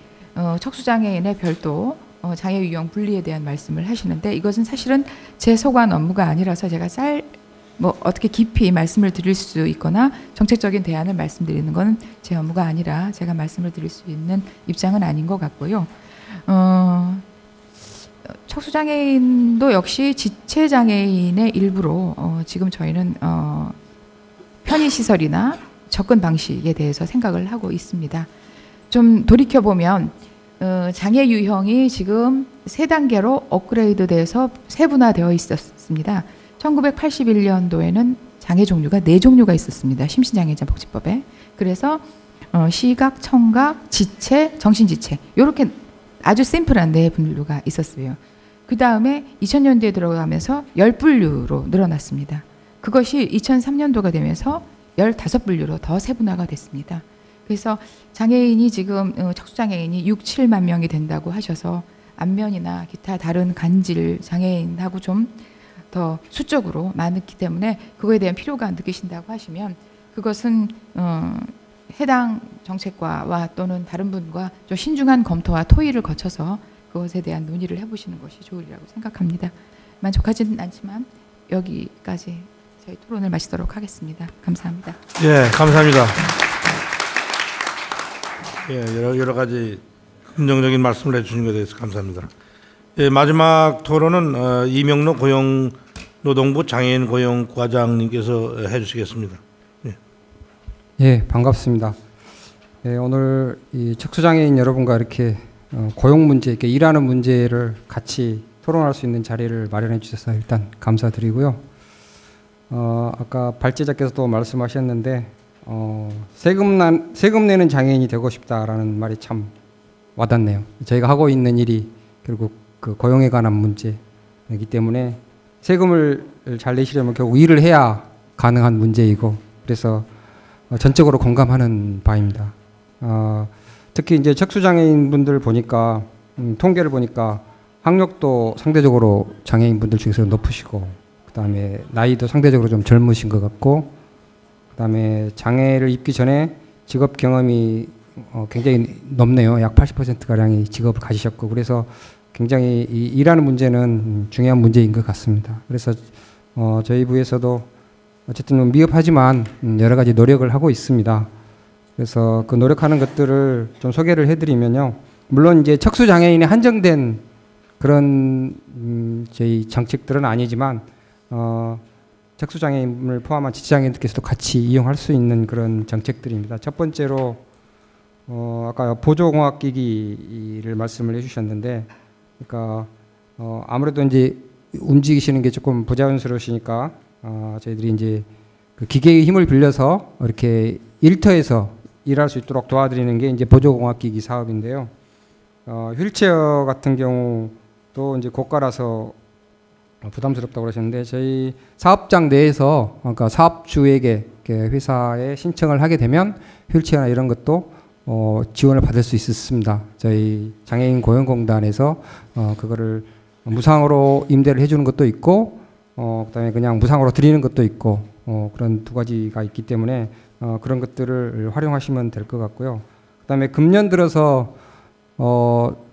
척수장애인의 별도 장애 유형 분리에 대한 말씀을 하시는데 이것은 사실은 제 소관 업무가 아니라서 제가 어떻게 깊이 말씀을 드릴 수 있거나 정책적인 대안을 말씀드리는 건 제 업무가 아니라 제가 말씀을 드릴 수 있는 입장은 아닌 것 같고요. 척수장애인도 역시 지체장애인의 일부로 지금 저희는 편의시설이나 접근 방식에 대해서 생각을 하고 있습니다. 좀 돌이켜보면 장애 유형이 지금 3단계로 업그레이드돼서 세분화되어 있었습니다. 1981년도에는 장애 종류가 4종류가 있었습니다. 심신장애자 복지법에. 그래서 시각, 청각, 지체, 정신지체 이렇게 아주 심플한 4분류가 있었어요. 그 다음에 2000년대에 들어가면서 10분류로 늘어났습니다. 그것이 2003년도가 되면서 15분류로 더 세분화가 됐습니다. 그래서 장애인이 지금 척수장애인이 6, 7만 명이 된다고 하셔서 안면이나 기타 다른 간질 장애인하고 좀 더 수적으로 많기 때문에 그거에 대한 필요가 느끼신다고 하시면 그것은 해당 정책과와 또는 다른 분과 좀 신중한 검토와 토의를 거쳐서 그것에 대한 논의를 해보시는 것이 좋으리라고 생각합니다. 만족하지는 않지만 여기까지 저희 토론을 마치도록 하겠습니다. 감사합니다. 예, 감사합니다. 예, 여러 가지 긍정적인 말씀을 해주신 것에 대해서 감사합니다. 예, 마지막 토론은 이명록 고용노동부 장애인 고용과장님께서 해주시겠습니다. 예. 예, 반갑습니다. 예, 오늘 이 척수장애인 여러분과 이렇게 고용 문제, 이렇게 일하는 문제를 같이 토론할 수 있는 자리를 마련해 주셔서 일단 감사드리고요. 아까 발제자께서도 말씀하셨는데 세금 내는 장애인이 되고 싶다라는 말이 참 와닿네요. 저희가 하고 있는 일이 결국 그 고용에 관한 문제이기 때문에 세금을 잘 내시려면 결국 일을 해야 가능한 문제이고 그래서 전적으로 공감하는 바입니다. 특히 이제 척수장애인 분들 보니까 통계를 보니까 학력도 상대적으로 장애인 분들 중에서 높으시고 그다음에 나이도 상대적으로 좀 젊으신 것 같고 그다음에 장애를 입기 전에 직업 경험이 굉장히 높네요. 약 80%가량이 직업을 가지셨고 그래서 굉장히 이 일하는 문제는 중요한 문제인 것 같습니다. 그래서 저희 부에서도 어쨌든 미흡하지만 여러 가지 노력을 하고 있습니다. 그래서 그 노력하는 것들을 좀 소개를 해드리면요. 물론 이제 척수장애인에 한정된 그런 저희 정책들은 아니지만 척수장애인을 포함한 지체장애인들께서도 같이 이용할 수 있는 그런 정책들입니다. 첫 번째로 아까 보조공학기기를 말씀을 해주셨는데, 그러니까 아무래도 이제 움직이시는 게 조금 부자연스러우시니까 저희들이 이제 그 기계의 힘을 빌려서 이렇게 일터에서 일할 수 있도록 도와드리는 게 이제 보조공학기기 사업인데요. 휠체어 같은 경우도 이제 고가라서 부담스럽다고 그러셨는데 저희 사업장 내에서 그러니까 사업주에게 회사에 신청을 하게 되면 휠체어나 이런 것도 지원을 받을 수 있습니다. 저희 장애인 고용공단에서 그거를 무상으로 임대를 해주는 것도 있고 그다음에 그냥 무상으로 드리는 것도 있고 그런 두 가지가 있기 때문에 그런 것들을 활용하시면 될 것 같고요. 그다음에 금년 들어서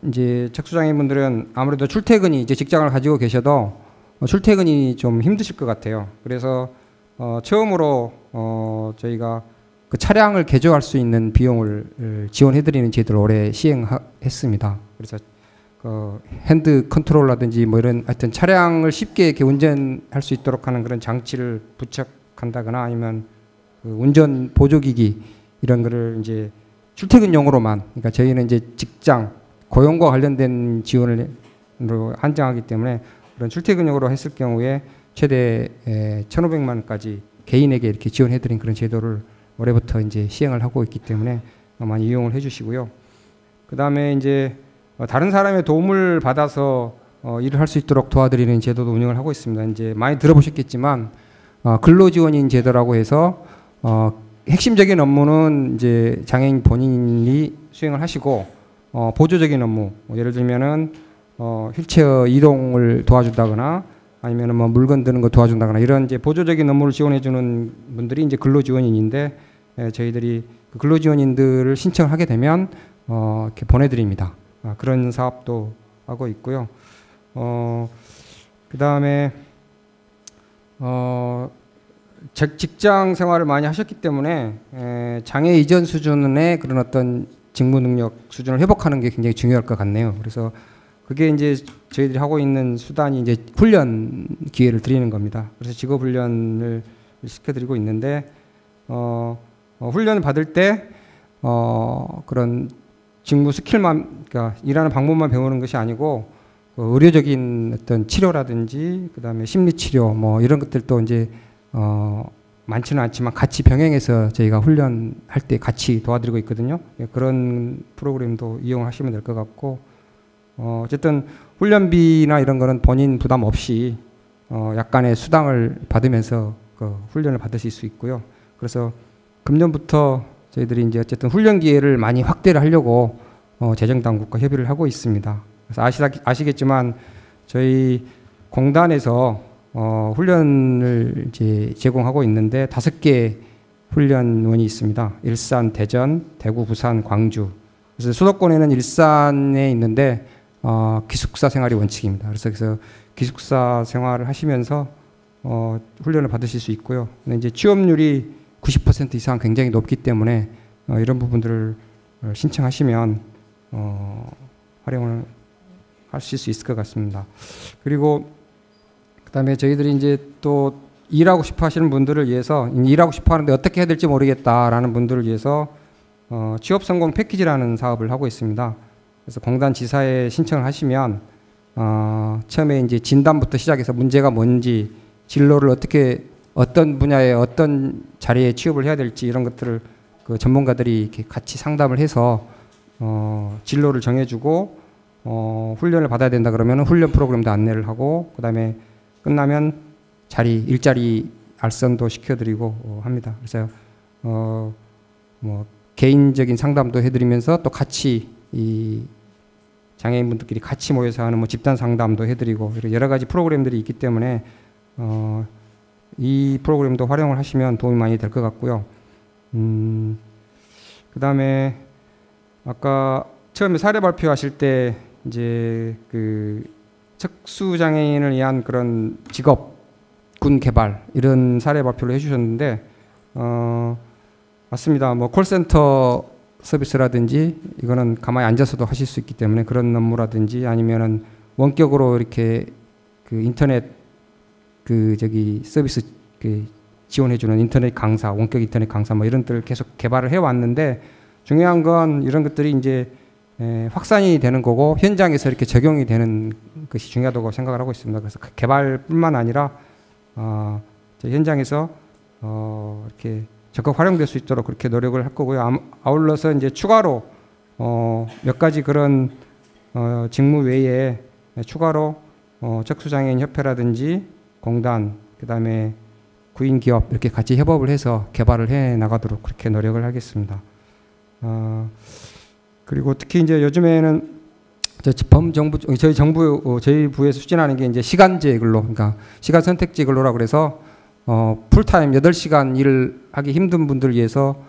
이제 척수장애인분들은 아무래도 출퇴근이 이제 직장을 가지고 계셔도 출퇴근이 좀 힘드실 것 같아요. 그래서 처음으로 저희가 그 차량을 개조할 수 있는 비용을 지원해드리는 제도를 올해 시행했습니다. 그래서 핸드 컨트롤라든지 뭐 이런 하여튼 차량을 쉽게 이렇게 운전할 수 있도록 하는 그런 장치를 부착한다거나 아니면 그 운전 보조기기 이런 거를 이제 출퇴근용으로만, 그러니까 저희는 이제 직장 고용과 관련된 지원을 한정하기 때문에 그런 출퇴근용으로 했을 경우에 최대 1,500만 원까지 개인에게 이렇게 지원해드린 그런 제도를 올해부터 이제 시행을 하고 있기 때문에 많이 이용을 해주시고요. 그 다음에 이제 다른 사람의 도움을 받아서 일을 할 수 있도록 도와드리는 제도도 운영을 하고 있습니다. 이제 많이 들어보셨겠지만 근로지원인 제도라고 해서 핵심적인 업무는 이제 장애인 본인이 수행을 하시고 보조적인 업무, 예를 들면은 휠체어 이동을 도와준다거나 아니면은 뭐 물건 드는 거 도와준다거나 이런 이제 보조적인 업무를 지원해주는 분들이 이제 근로지원인인데 저희들이 그 근로지원인들을 신청을 하게 되면 이렇게 보내드립니다. 그런 사업도 하고 있고요. 그 다음에 직장 생활을 많이 하셨기 때문에 장애 이전 수준의 그런 어떤 직무 능력 수준을 회복하는 게 굉장히 중요할 것 같네요. 그래서 그게 이제 저희들이 하고 있는 수단이 이제 훈련 기회를 드리는 겁니다. 그래서 직업 훈련을 시켜드리고 있는데 훈련을 받을 때 그런 직무 스킬만, 그러니까 일하는 방법만 배우는 것이 아니고 의료적인 어떤 치료라든지 그다음에 심리 치료 뭐 이런 것들도 이제 많지는 않지만 같이 병행해서 저희가 훈련할 때 같이 도와드리고 있거든요. 그런 프로그램도 이용하시면 될 것 같고, 어쨌든 훈련비나 이런 거는 본인 부담 없이 약간의 수당을 받으면서 그 훈련을 받으실 수 있고요. 그래서 금년부터 저희들이 이제 어쨌든 훈련 기회를 많이 확대를 하려고 재정 당국과 협의를 하고 있습니다. 그래서 아시겠지만 저희 공단에서 훈련을 이제 제공하고 있는데 5개 훈련원이 있습니다. 일산, 대전, 대구, 부산, 광주. 그래서 수도권에는 일산에 있는데 기숙사 생활이 원칙입니다. 그래서 기숙사 생활을 하시면서 훈련을 받으실 수 있고요. 근데 이제 취업률이 90% 이상 굉장히 높기 때문에 이런 부분들을 신청하시면 활용을 하실 수 있을 것 같습니다. 그리고 그다음에 저희들이 이제 또 일하고 싶어 하시는 분들을 위해서 일하고 싶어 하는데 어떻게 해야 될지 모르겠다라는 분들을 위해서 취업 성공 패키지라는 사업을 하고 있습니다. 그래서 공단 지사에 신청을 하시면 처음에 이제 진단부터 시작해서 문제가 뭔지, 진로를 어떻게 어떤 분야에 어떤 자리에 취업을 해야 될지 이런 것들을 그 전문가들이 이렇게 같이 상담을 해서 진로를 정해주고 훈련을 받아야 된다 그러면 훈련 프로그램도 안내를 하고 그다음에 끝나면 일자리 알선도 시켜드리고 합니다. 그래서 뭐 개인적인 상담도 해드리면서 또 같이 이 장애인분들끼리 같이 모여서 하는 뭐 집단 상담도 해드리고 여러 가지 프로그램들이 있기 때문에 이 프로그램도 활용을 하시면 도움이 많이 될 것 같고요. 그다음에 아까 처음에 사례 발표하실 때 이제 그 척수 장애인을 위한 그런 직업군 개발 이런 사례 발표를 해주셨는데 맞습니다. 뭐 콜센터 서비스라든지 이거는 가만히 앉아서도 하실 수 있기 때문에 그런 업무라든지 아니면은 원격으로 이렇게 그 인터넷 그 서비스 그 지원해주는 인터넷 강사, 원격 인터넷 강사 뭐 이런 것들을 계속 개발을 해왔는데 중요한 건 이런 것들이 이제 확산이 되는 거고 현장에서 이렇게 적용이 되는 것이 중요하다고 생각을 하고 있습니다. 그래서 개발뿐만 아니라 현장에서 이렇게 적극 활용될 수 있도록 그렇게 노력을 할 거고요. 아울러서 이제 추가로 몇 가지 그런 직무 외에 추가로 척수장애인 협회라든지 공단, 그다음에 구인기업 이렇게 같이 협업을 해서 개발을 해 나가도록 그렇게 노력을 하겠습니다. 그리고 특히 이제 요즘에는 저희 부에서 추진하는 게 이제 시간제 근로, 그러니까 시간 선택제 근로라 그래서 풀타임 8시간 일을 하기 힘든 분들을 위해서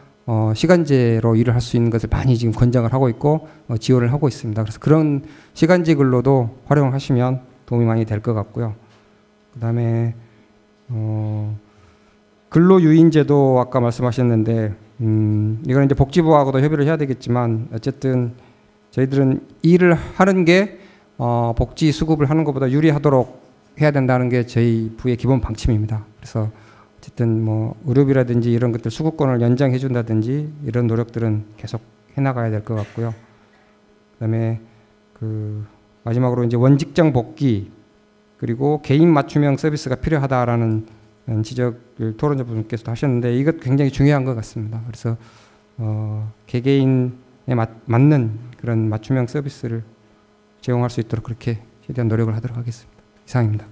시간제로 일을 할 수 있는 것을 많이 지금 권장을 하고 있고 지원을 하고 있습니다. 그래서 그런 시간제 근로도 활용을 하시면 도움이 많이 될 것 같고요. 그다음에 근로유인제도 아까 말씀하셨는데 이건 이제 복지부하고도 협의를 해야 되겠지만 어쨌든 저희들은 일을 하는 게 복지 수급을 하는 것보다 유리하도록 해야 된다는 게 저희 부의 기본 방침입니다. 그래서 어쨌든 뭐 의료비라든지 이런 것들 수급권을 연장해 준다든지 이런 노력들은 계속 해나가야 될 것 같고요. 그다음에 그 마지막으로 이제 원직장 복귀 그리고 개인 맞춤형 서비스가 필요하다라는 지적을 토론자 분께서도 하셨는데 이것 굉장히 중요한 것 같습니다. 그래서 개개인에 맞는 그런 맞춤형 서비스를 제공할 수 있도록 그렇게 최대한 노력을 하도록 하겠습니다. 이상입니다.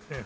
네.